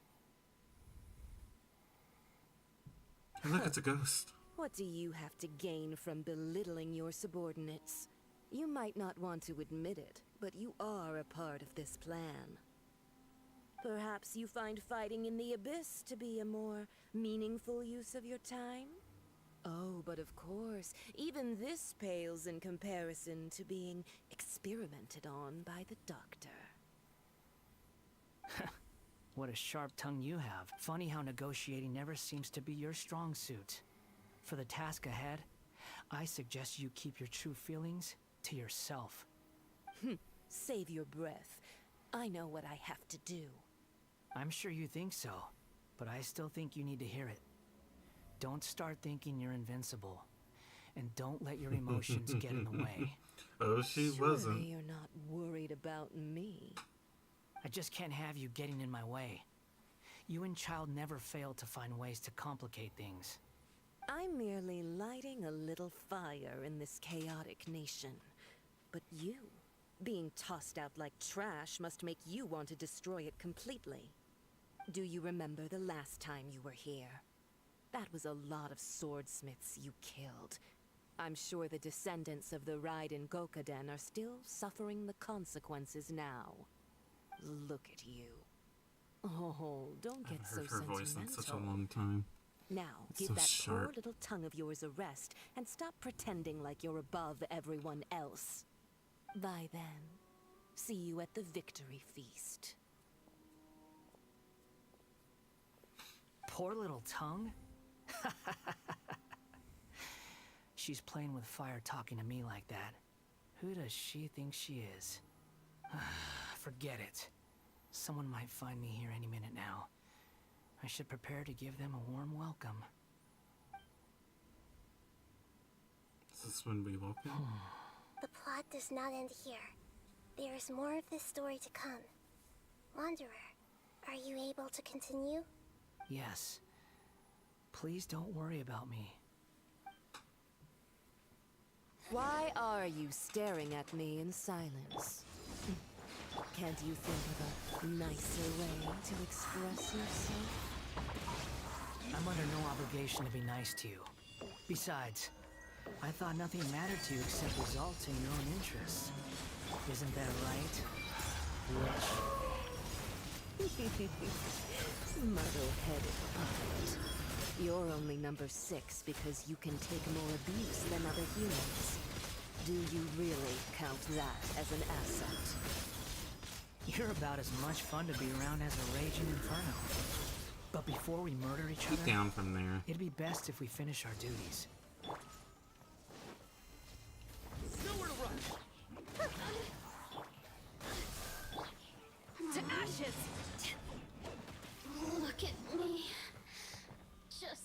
Speaker 1: Hey, look, it's a ghost.
Speaker 19: What do you have to gain from belittling your subordinates? You might not want to admit it, but you are a part of this plan. Perhaps you find fighting in the Abyss to be a more meaningful use of your time? Oh, but of course, even this pales in comparison to being experimented on by the doctor.
Speaker 2: What a sharp tongue you have. Funny how negotiating never seems to be your strong suit. For the task ahead, I suggest you keep your true feelings to yourself.
Speaker 19: Save your breath. I know what I have to do.
Speaker 2: I'm sure you think so, but I still think you need to hear it. Don't start thinking you're invincible. And don't let your emotions get in the way.
Speaker 1: Oh, she wasn't.
Speaker 19: Surely you're not worried about me.
Speaker 2: I just can't have you getting in my way. You and Child never fail to find ways to complicate things.
Speaker 19: I'm merely lighting a little fire in this chaotic nation. But you, being tossed out like trash, must make you want to destroy it completely. Do you remember the last time you were here? That was a lot of swordsmiths you killed. I'm sure the descendants of the Raiden Gokaden are still suffering the consequences now. Look at you. Oh, don't get so
Speaker 1: I've heard her voice in
Speaker 19: sentimental.
Speaker 1: such a long time.
Speaker 19: Now,
Speaker 1: It's
Speaker 19: give
Speaker 1: so
Speaker 19: that
Speaker 1: sharp.
Speaker 19: poor little tongue of yours a rest and stop pretending like you're above everyone else. Bye then. See you at the victory feast.
Speaker 2: Poor little tongue? She's playing with fire talking to me like that. Who does she think she is? Forget it. Someone might find me here any minute now. I should prepare to give them a warm welcome.
Speaker 1: Is this when we welcome?
Speaker 3: The plot does not end here. There is more of this story to come. Wanderer, are you able to continue?
Speaker 2: Yes. Please don't worry about me.
Speaker 19: Why are you staring at me in silence? Can't you think of a nicer way to express yourself?
Speaker 2: I'm under no obligation to be nice to you. Besides, I thought nothing mattered to you except results in your own interests. Isn't that right, Witch?
Speaker 19: Muddle-headed puppet. You're only number 6 because you can take more abuse than other humans. Do you really count that as an asset?
Speaker 2: You're about as much fun to be around as a raging inferno. But before we murder each
Speaker 1: Get
Speaker 2: other,
Speaker 1: down from there.
Speaker 2: it'd be best if we finish our duties.
Speaker 4: Nowhere to rush.
Speaker 17: To ashes! Look at me. Just...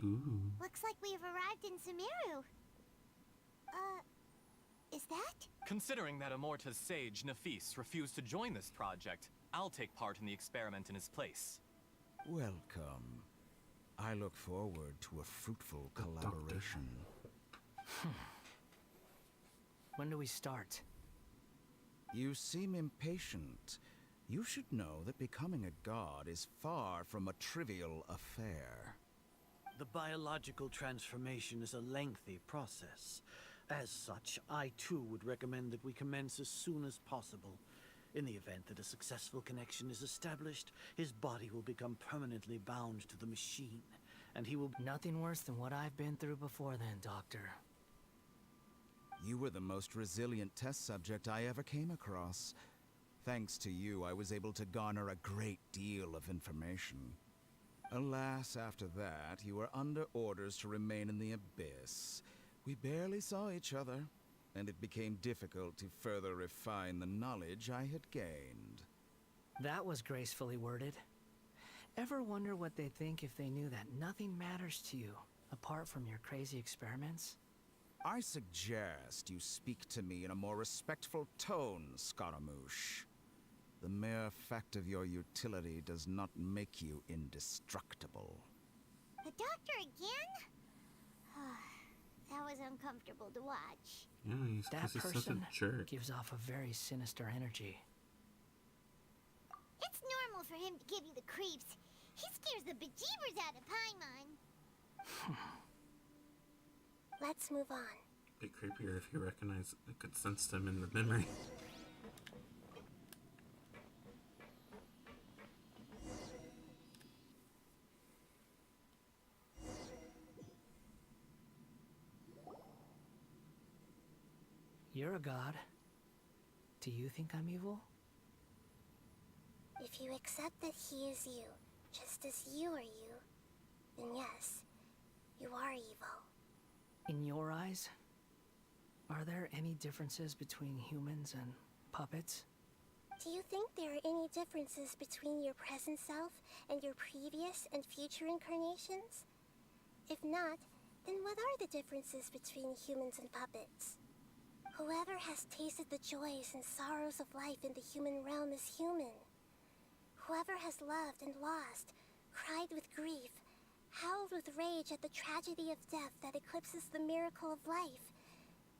Speaker 1: Ooh.
Speaker 3: Looks like we've arrived in Sumeru. Is that?
Speaker 8: Considering that Amorta's sage, Nafis, refused to join this project, I'll take part in the experiment in his place.
Speaker 10: Welcome. I look forward to a fruitful collaboration.
Speaker 2: When do we start?
Speaker 10: You seem impatient. You should know that becoming a god is far from a trivial affair.
Speaker 20: The biological transformation is a lengthy process. As such, I too would recommend that we commence as soon as possible. In the event that a successful connection is established, his body will become permanently bound to the machine, and he will...
Speaker 2: Nothing worse than what I've been through before then, Doctor.
Speaker 10: You were the most resilient test subject I ever came across. Thanks to you, I was able to garner a great deal of information. Alas, after that, you were under orders to remain in the abyss. We barely saw each other, and it became difficult to further refine the knowledge I had gained.
Speaker 2: That was gracefully worded. Ever wonder what they'd think if they knew that nothing matters to you, apart from your crazy experiments?
Speaker 10: I suggest you speak to me in a more respectful tone, Scaramouche. The mere fact of your utility does not make you indestructible.
Speaker 3: The doctor again? That was uncomfortable to watch.
Speaker 1: Yeah,
Speaker 2: That
Speaker 1: he's such a
Speaker 2: person
Speaker 1: jerk.
Speaker 2: gives off a very sinister energy.
Speaker 3: It's normal for him to give you the creeps. He scares the bejeebers out of Paimon. Let's move on.
Speaker 1: Be creepier if you recognize I could sense them in the memory.
Speaker 2: You're a god. Do you think I'm evil?
Speaker 3: If you accept that he is you, just as you are you, then yes, you are evil.
Speaker 2: In your eyes, are there any differences between humans and puppets?
Speaker 3: Do you think there are any differences between your present self and your previous and future incarnations? If not, then what are the differences between humans and puppets? Whoever has tasted the joys and sorrows of life in the human realm is human. Whoever has loved and lost, cried with grief, howled with rage at the tragedy of death that eclipses the miracle of life,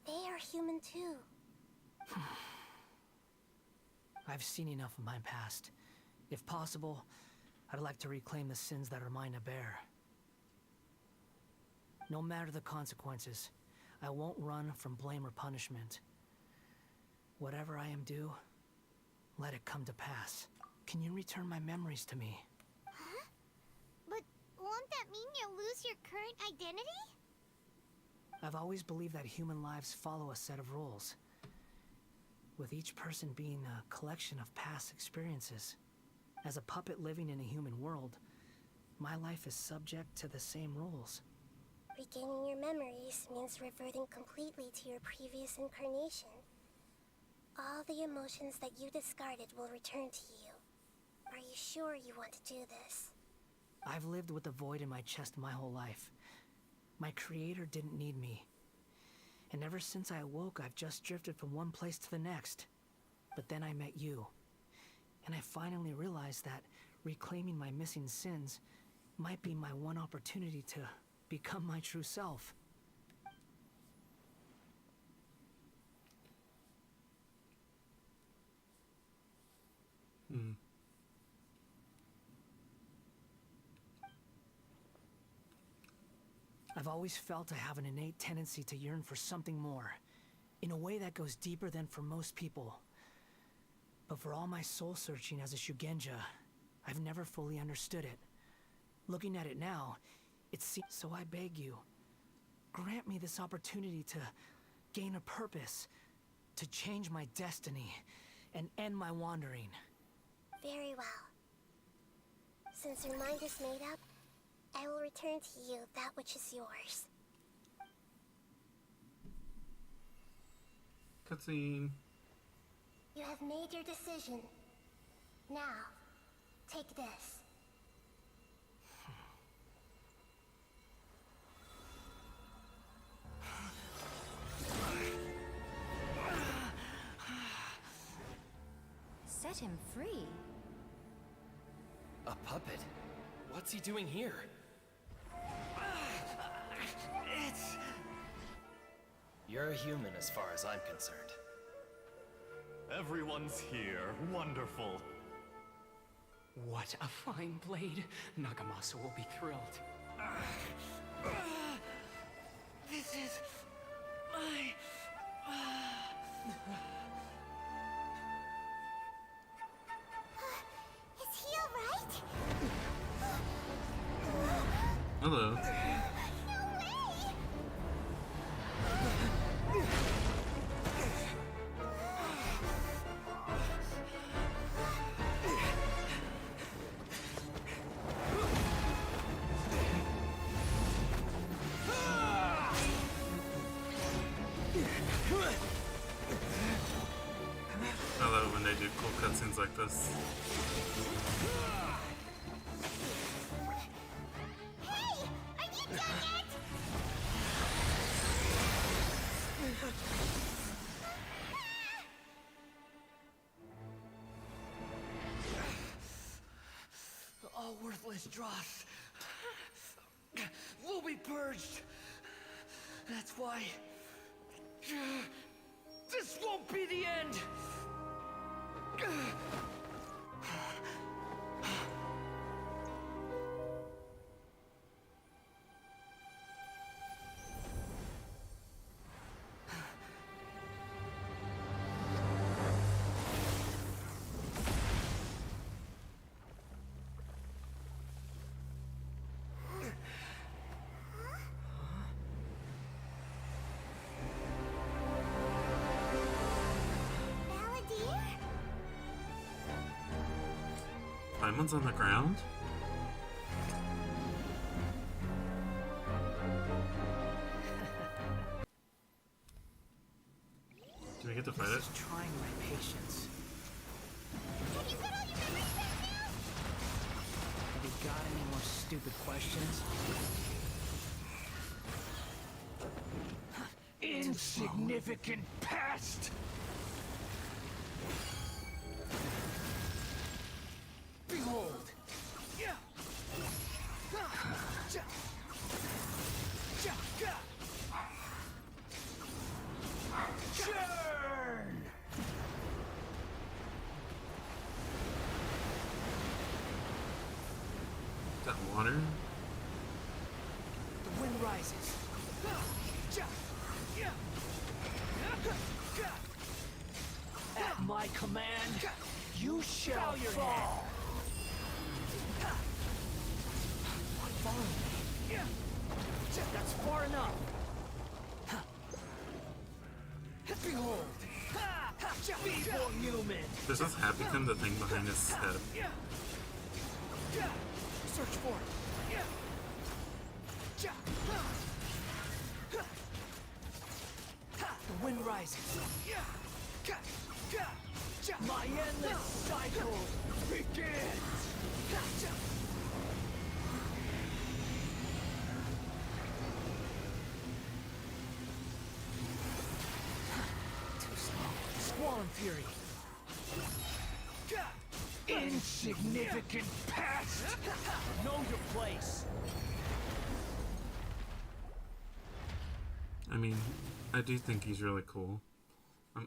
Speaker 3: they are human too.
Speaker 2: I've seen enough of my past. If possible, I'd like to reclaim the sins that are mine to bear. No matter the consequences, I won't run from blame or punishment. Whatever I am due, let it come to pass. Can you return my memories to me?
Speaker 3: Huh? But won't that mean you'll lose your current identity?
Speaker 2: I've always believed that human lives follow a set of rules, with each person being a collection of past experiences. As a puppet living in a human world, my life is subject to the same rules.
Speaker 3: Regaining your memories means reverting completely to your previous incarnation. All the emotions that you discarded will return to you. Are you sure you want to do this?
Speaker 2: I've lived with a void in my chest my whole life. My creator didn't need me. And ever since I awoke, I've just drifted from one place to the next. But then I met you. And I finally realized that reclaiming my missing sins might be my one opportunity to become my true self. I've always felt I have an innate tendency to yearn for something more, in a way that goes deeper than for most people. But for all my soul searching as a Shugenja, I've never fully understood it. Looking at it now, it seems so. I beg you, grant me this opportunity to gain a purpose, to change my destiny, and end my wandering.
Speaker 3: Very well. Since your mind is made up, I will return to you that which is yours.
Speaker 1: Cutscene.
Speaker 3: You have made your decision. Now, take this.
Speaker 21: Set him free.
Speaker 9: A puppet? What's he doing here? You're a human as far as I'm concerned.
Speaker 8: Everyone's here. Wonderful.
Speaker 16: What a fine blade. Nagamasa will be thrilled.
Speaker 2: This is my...
Speaker 3: Is he alright?
Speaker 1: Hello.
Speaker 3: No way!
Speaker 1: I love when they do cool cutscenes like this.
Speaker 3: Hey! Are you done yet?
Speaker 2: All worthless dross will be purged. That's why this won't be the end.
Speaker 1: Paimon's on the ground? Do we get to fight it?
Speaker 2: This is trying my patience.
Speaker 3: Have you got all your memories back now?
Speaker 2: Have you got any more stupid questions? Insignificant past! Behold! Churn!
Speaker 1: That water?
Speaker 2: The wind rises. At my command, you shall fall. Follow me. That's far enough. Behold. Feeble human.
Speaker 1: Does this hat become the thing behind his head?
Speaker 2: Search for it. The wind rises. My endless cycle begins. Too slow. Squall fury. Insignificant past. Know your place.
Speaker 1: I mean, I do think he's really cool.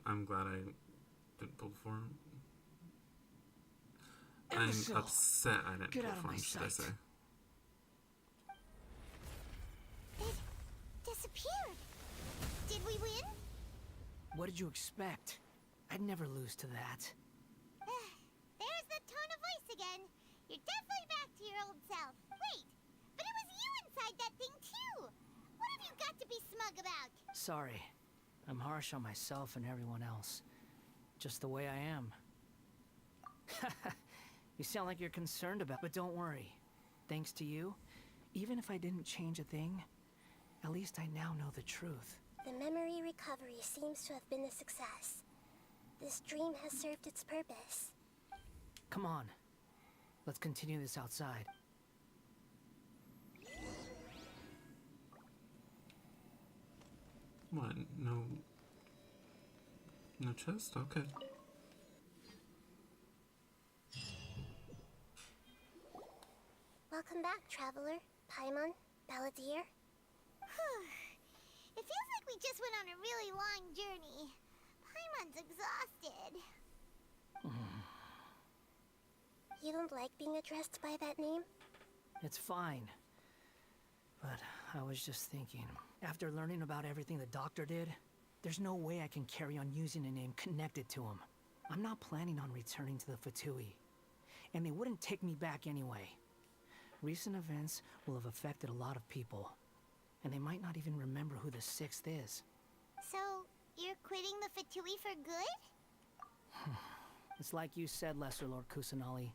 Speaker 1: I'm glad I didn't pull for him.
Speaker 2: Imbecile.
Speaker 1: I'm upset I didn't
Speaker 2: Get
Speaker 1: pull
Speaker 2: out of
Speaker 1: for
Speaker 2: my
Speaker 1: him, should I
Speaker 2: sight.
Speaker 1: say.
Speaker 3: It disappeared. Did we win?
Speaker 2: What did you expect? I'd never lose to that.
Speaker 3: There's the tone of voice again. You're definitely back to your old self. Wait, but it was you inside that thing too. What have you got to be smug about?
Speaker 2: Sorry. I'm harsh on myself and everyone else. Just the way I am. You sound like you're concerned about, but don't worry. Thanks to you, even if I didn't change a thing, at least I now know the truth.
Speaker 3: The memory recovery seems to have been a success. This dream has served its purpose.
Speaker 2: Come on. Let's continue this outside.
Speaker 1: What? No... No chest? Okay.
Speaker 3: Welcome back, traveler. Paimon, Balladeer. It feels like we just went on a really long journey. Paimon's exhausted. You don't like being addressed by that name?
Speaker 2: It's fine. But I was just thinking, after learning about everything the doctor did, there's no way I can carry on using a name connected to him. I'm not planning on returning to the Fatui, and they wouldn't take me back anyway. Recent events will have affected a lot of people, and they might not even remember who the Sixth is.
Speaker 3: So, you're quitting the Fatui for good?
Speaker 2: It's like you said, Lesser Lord Kusanali.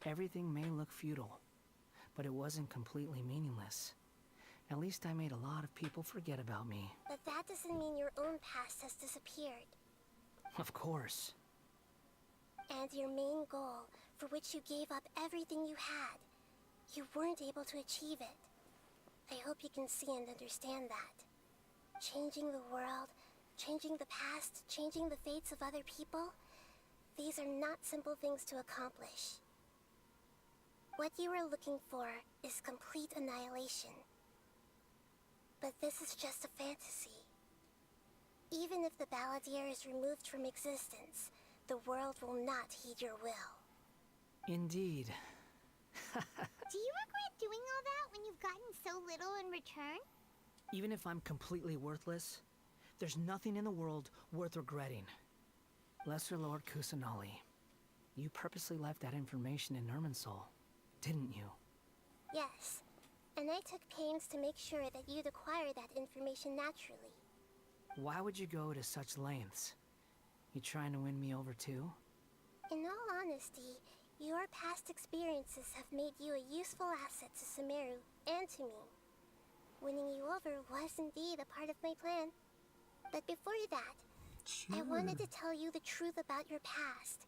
Speaker 2: Everything may look futile, but it wasn't completely meaningless. At least I made a lot of people forget about me.
Speaker 3: But that doesn't mean your own past has disappeared.
Speaker 2: Of course.
Speaker 3: And your main goal, for which you gave up everything you had, you weren't able to achieve it. I hope you can see and understand that. Changing the world, changing the past, changing the fates of other people, these are not simple things to accomplish. What you are looking for is complete annihilation. But this is just a fantasy. Even if the Balladeer is removed from existence, the world will not heed your will.
Speaker 2: Indeed.
Speaker 3: Do you regret doing all that when you've gotten so little in return?
Speaker 2: Even if I'm completely worthless, there's nothing in the world worth regretting. Lesser Lord Kusanali, you purposely left that information in Irminsul, didn't you?
Speaker 3: Yes, and I took pains to make sure that you'd acquire that information naturally.
Speaker 2: Why would you go to such lengths? You trying to win me over too?
Speaker 3: In all honesty, your past experiences have made you a useful asset to Sumeru and to me. Winning you over was indeed a part of my plan. But before that, I wanted to tell you the truth about your past.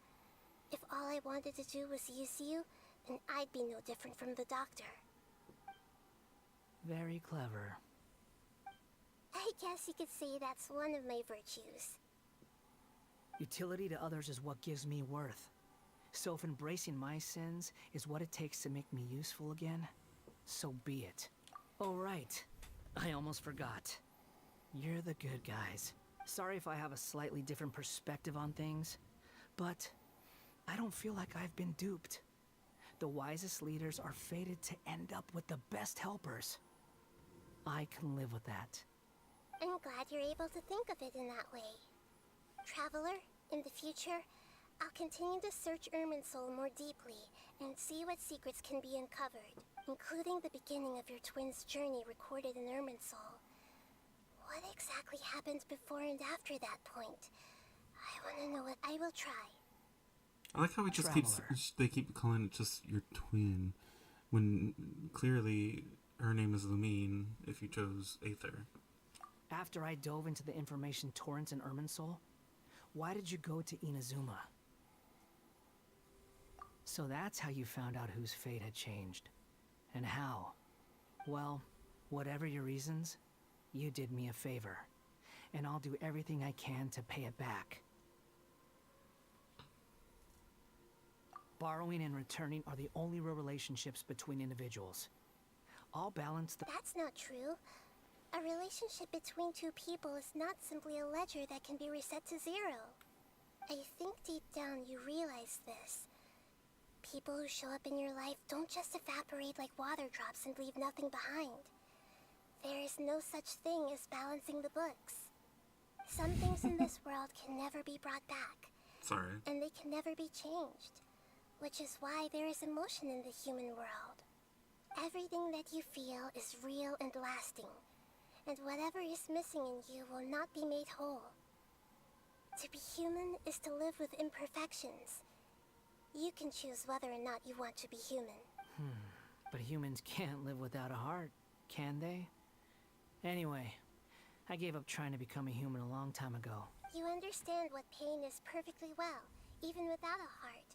Speaker 3: If all I wanted to do was use you, then I'd be no different from the doctor.
Speaker 2: Very clever.
Speaker 3: I guess you could say that's one of my virtues.
Speaker 2: Utility to others is what gives me worth. So if embracing my sins is what it takes to make me useful again, so be it. Oh right, I almost forgot. You're the good guys. Sorry if I have a slightly different perspective on things, but I don't feel like I've been duped. The wisest leaders are fated to end up with the best helpers. I can live with that.
Speaker 3: I'm glad you're able to think of it in that way. Traveler, in the future, I'll continue to search Irminsul more deeply and see what secrets can be uncovered, including the beginning of your twins' journey recorded in Irminsul. What exactly happened before and after that point? I want to know what I will try.
Speaker 1: I like how it just they keep calling it just your twin, when clearly her name is Lumine if you chose Aether.
Speaker 2: After I dove into the information torrents in Irminsul, why did you go to Inazuma? So that's how you found out whose fate had changed. And how? Well, whatever your reasons, you did me a favor. And I'll do everything I can to pay it back. Borrowing and returning are the only real relationships between individuals. I'll balance the—
Speaker 3: That's not true. A relationship between two people is not simply a ledger that can be reset to zero. I think deep down you realize this. People who show up in your life don't just evaporate like water drops and leave nothing behind. There is no such thing as balancing the books. Some things in this world can never be brought back.
Speaker 1: Sorry.
Speaker 3: And they can never be changed. Which is why there is emotion in the human world. Everything that you feel is real and lasting. And whatever is missing in you will not be made whole. To be human is to live with imperfections. You can choose whether or not you want to be human.
Speaker 2: But humans can't live without a heart, can they? Anyway, I gave up trying to become a human a long time ago.
Speaker 3: You understand what pain is perfectly well, even without a heart.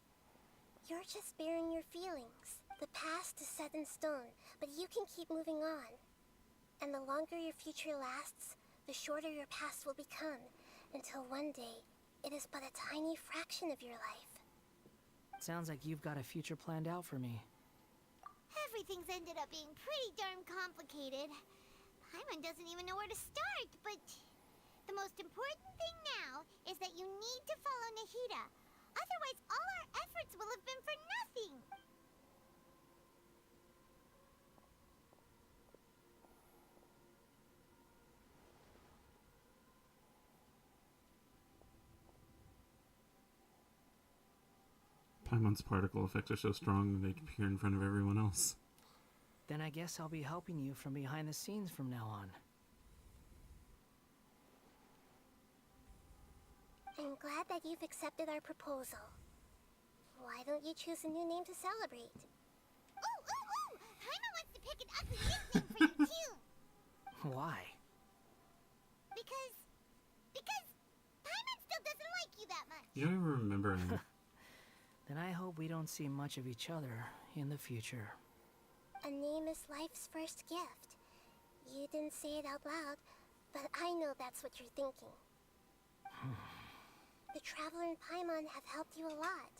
Speaker 3: You're just bearing your feelings. The past is set in stone, but you can keep moving on. And the longer your future lasts, the shorter your past will become, until one day, it is but a tiny fraction of your life.
Speaker 2: Sounds like you've got a future planned out for me.
Speaker 7: Everything's ended up being pretty darn complicated. Paimon doesn't even know where to start, but the most important thing now is that you need to follow Nahida. Otherwise, all our efforts will have been for nothing.
Speaker 1: Paimon's particle effects are so strong that they appear in front of everyone else.
Speaker 2: Then I guess I'll be helping you from behind the scenes from now on.
Speaker 3: I'm glad that you've accepted our proposal. Why don't you choose a new name to celebrate?
Speaker 7: Ooh! Paimon wants to pick an ugly nickname for you too!
Speaker 2: Why?
Speaker 7: Because Paimon still doesn't like you that much.
Speaker 1: You don't even remember him.
Speaker 2: Then I hope we don't see much of each other in the future.
Speaker 3: A name is life's first gift. You didn't say it out loud, but I know that's what you're thinking. The Traveler and Paimon have helped you a lot.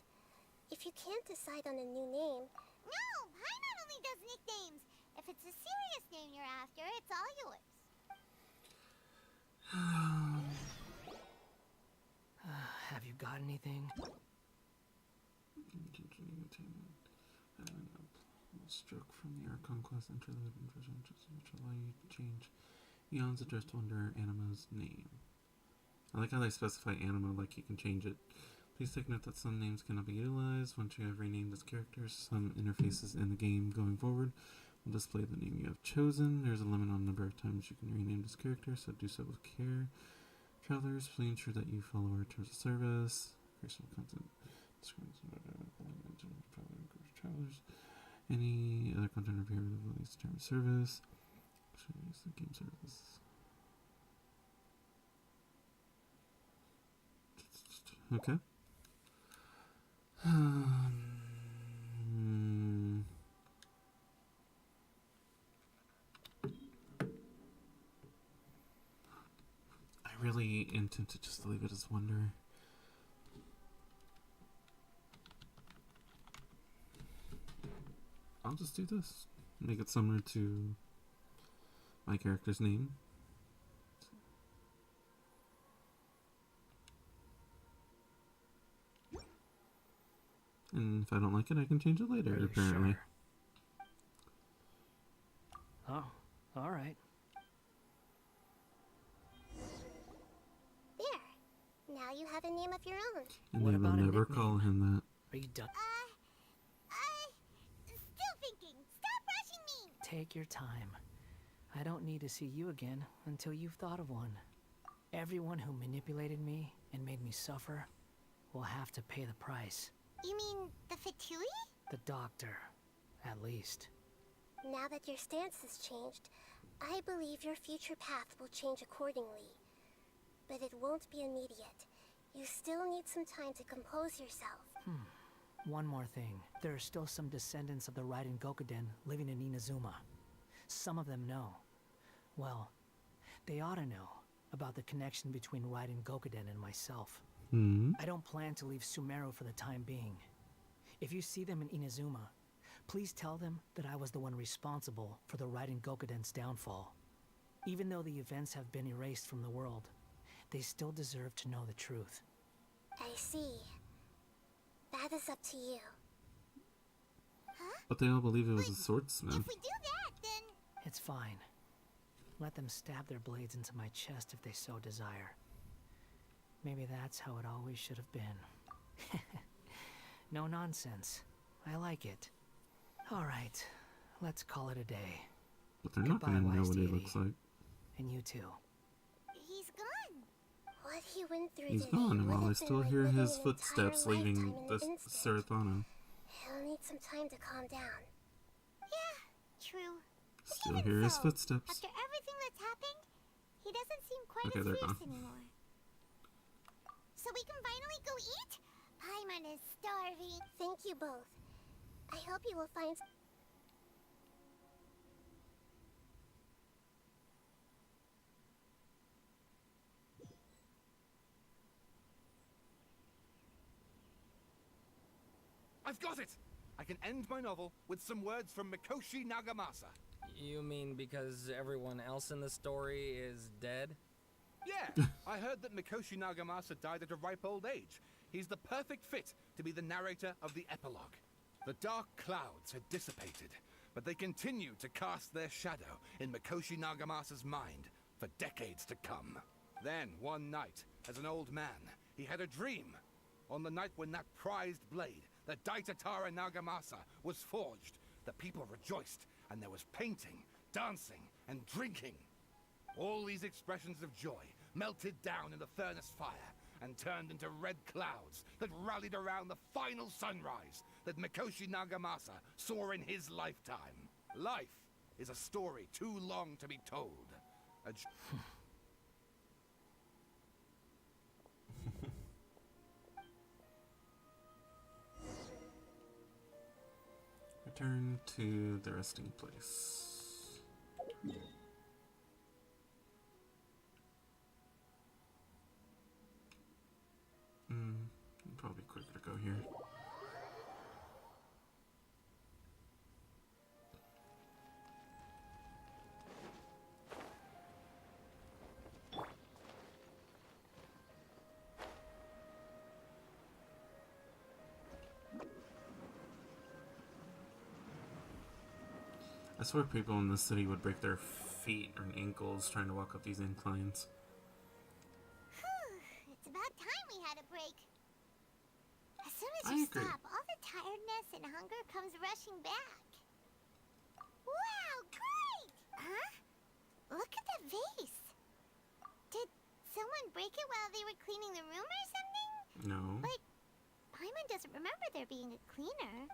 Speaker 3: If you can't decide on a new name...
Speaker 7: No, Paimon only does nicknames. If it's a serious name you're after, it's all yours.
Speaker 2: Have you got anything?
Speaker 1: Stroke from the Archon class interlude and which allow you to change Eon's address to under Anima's name. I like how they specify Anima like you can change it. Please take note that some names cannot be utilized. Once you have renamed this character, some interfaces in the game going forward will display the name you have chosen. There's a limit on the number of times you can rename this character, so do so with care. Travelers, please ensure that you follow our terms of service. Personal content. Travelers. Any other content or behavior that relates to term of service. Use the game service. Okay. I really intend to just leave it as Wonder. I'll just do this. Make it similar to my character's name. And if I don't like it, I can change it later, apparently.
Speaker 2: Sure? Oh, alright.
Speaker 3: There. Now you have a name of your own.
Speaker 1: And
Speaker 2: What
Speaker 1: they will
Speaker 2: about a
Speaker 1: never
Speaker 2: nickname?
Speaker 1: call him that.
Speaker 2: Are you done?
Speaker 7: Still thinking. Stop rushing me!
Speaker 2: Take your time. I don't need to see you again until you've thought of one. Everyone who manipulated me and made me suffer will have to pay the price.
Speaker 7: You mean the Fatui?
Speaker 2: The doctor, at least.
Speaker 3: Now that your stance has changed, I believe your future path will change accordingly. But it won't be immediate. You still need some time to compose yourself.
Speaker 2: One more thing. There are still some descendants of the Raiden Gokuden living in Inazuma. Some of them know. Well, they ought to know about the connection between Raiden Gokuden and myself. I don't plan to leave Sumeru for the time being. If you see them in Inazuma, please tell them that I was the one responsible for the Raiden Gokuden's downfall. Even though the events have been erased from the world, they still deserve to know the truth.
Speaker 3: I see. That is up to you.
Speaker 1: But they all believe it was a swordsman.
Speaker 3: If we do that, then...
Speaker 2: It's fine. Let them stab their blades into my chest if they so desire. Maybe that's how it always should have been. No nonsense. I like it. Alright, let's call it a day.
Speaker 1: But they're not going to know what he looks like.
Speaker 2: And you too.
Speaker 3: He's gone. What he went through
Speaker 1: He's
Speaker 3: today
Speaker 1: gone, and while
Speaker 3: would
Speaker 1: I
Speaker 3: have
Speaker 1: still
Speaker 3: been
Speaker 1: hear
Speaker 3: like
Speaker 1: his
Speaker 3: living an
Speaker 1: footsteps
Speaker 3: entire
Speaker 1: leaving
Speaker 3: lifetime in
Speaker 1: the
Speaker 3: an instant.
Speaker 1: Serathana.
Speaker 3: He'll need some time to calm down.
Speaker 7: Yeah, true.
Speaker 1: Still hear his footsteps.
Speaker 7: After everything that's happened, he doesn't seem quite
Speaker 1: Okay,
Speaker 7: as
Speaker 1: they're
Speaker 7: fierce
Speaker 1: gone.
Speaker 7: anymore. So we can finally go eat? Paimon is starving.
Speaker 3: Thank you both. I hope you will find...
Speaker 6: I've got it! I can end my novel with some words from Mikoshi Nagamasa.
Speaker 5: You mean because everyone else in the story is dead?
Speaker 6: Yeah, I heard that Mikoshi Nagamasa died at a ripe old age. He's the perfect fit to be the narrator of the epilogue. The dark clouds had dissipated, but they continue to cast their shadow in Mikoshi Nagamasa's mind for decades to come. Then, one night, as an old man, he had a dream. On the night when that prized blade, the Daitatara Nagamasa, was forged, the people rejoiced, and there was painting, dancing, and drinking. All these expressions of joy melted down in the furnace fire and turned into red clouds that rallied around the final sunrise that Mikoshi Nagamasa saw in his lifetime. Life is a story too long to be told.
Speaker 1: Return to the resting place. Probably quicker to go here. I swear people in this city would break their feet or ankles trying to walk up these inclines.
Speaker 7: It's about time we had a break. As soon as
Speaker 1: I
Speaker 7: you
Speaker 1: agree.
Speaker 7: stop, all the tiredness and hunger comes rushing back. Wow, great! Huh? Look at that vase. Did someone break it while they were cleaning the room or something?
Speaker 1: No.
Speaker 7: But Paimon doesn't remember there being a cleaner.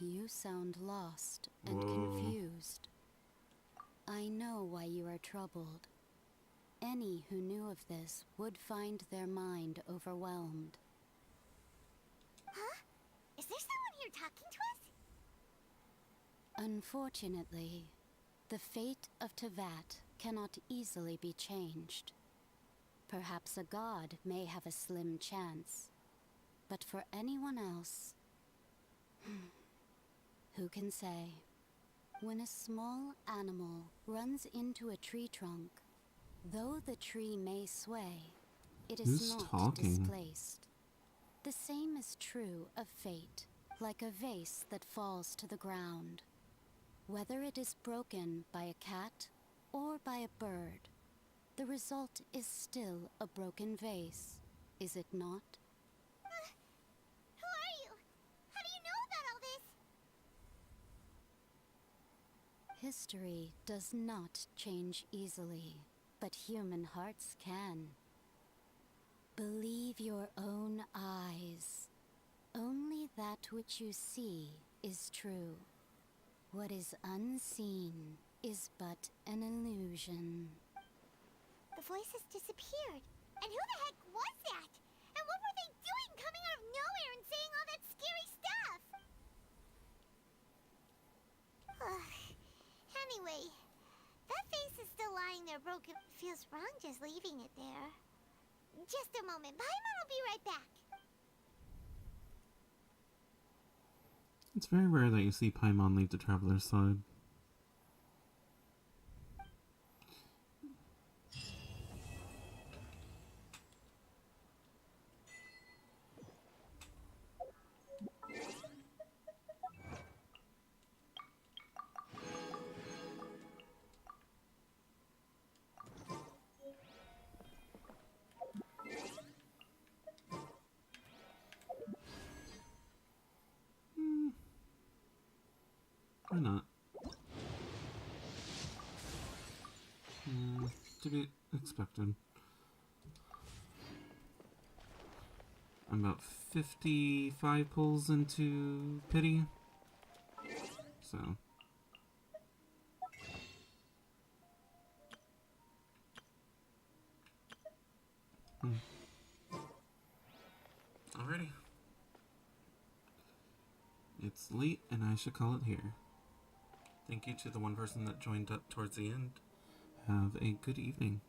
Speaker 21: You sound lost and
Speaker 1: Whoa.
Speaker 21: confused. I know why you are troubled. Any who knew of this would find their mind overwhelmed.
Speaker 7: Huh? Is there someone here talking to us?
Speaker 21: Unfortunately, the fate of Tevat cannot easily be changed. Perhaps a god may have a slim chance, but for anyone else, who can say? When a small animal runs into a tree trunk, though the tree may sway, it is
Speaker 1: Who's
Speaker 21: not
Speaker 1: talking?
Speaker 21: displaced. The same is true of fate, like a vase that falls to the ground. Whether it is broken by a cat or by a bird, the result is still a broken vase, is it not?
Speaker 7: Who are you? How do you know about all this?
Speaker 21: History does not change easily, but human hearts can. Believe your own eyes. Only that which you see is true. What is unseen is but an illusion.
Speaker 7: The voices disappeared. And who the heck was that? And what were they doing coming out of nowhere and saying all that scary stuff? Anyway, that face is still lying there broken. Feels wrong just leaving it there. Just a
Speaker 3: moment. Paimon will be right back.
Speaker 1: It's very rare that you see Paimon leave the Traveler's side. Why not? To be expected. I'm about 55 pulls into pity. So. Alrighty. It's late and I should call it here. Thank you to the one person that joined up towards the end. Have a good evening.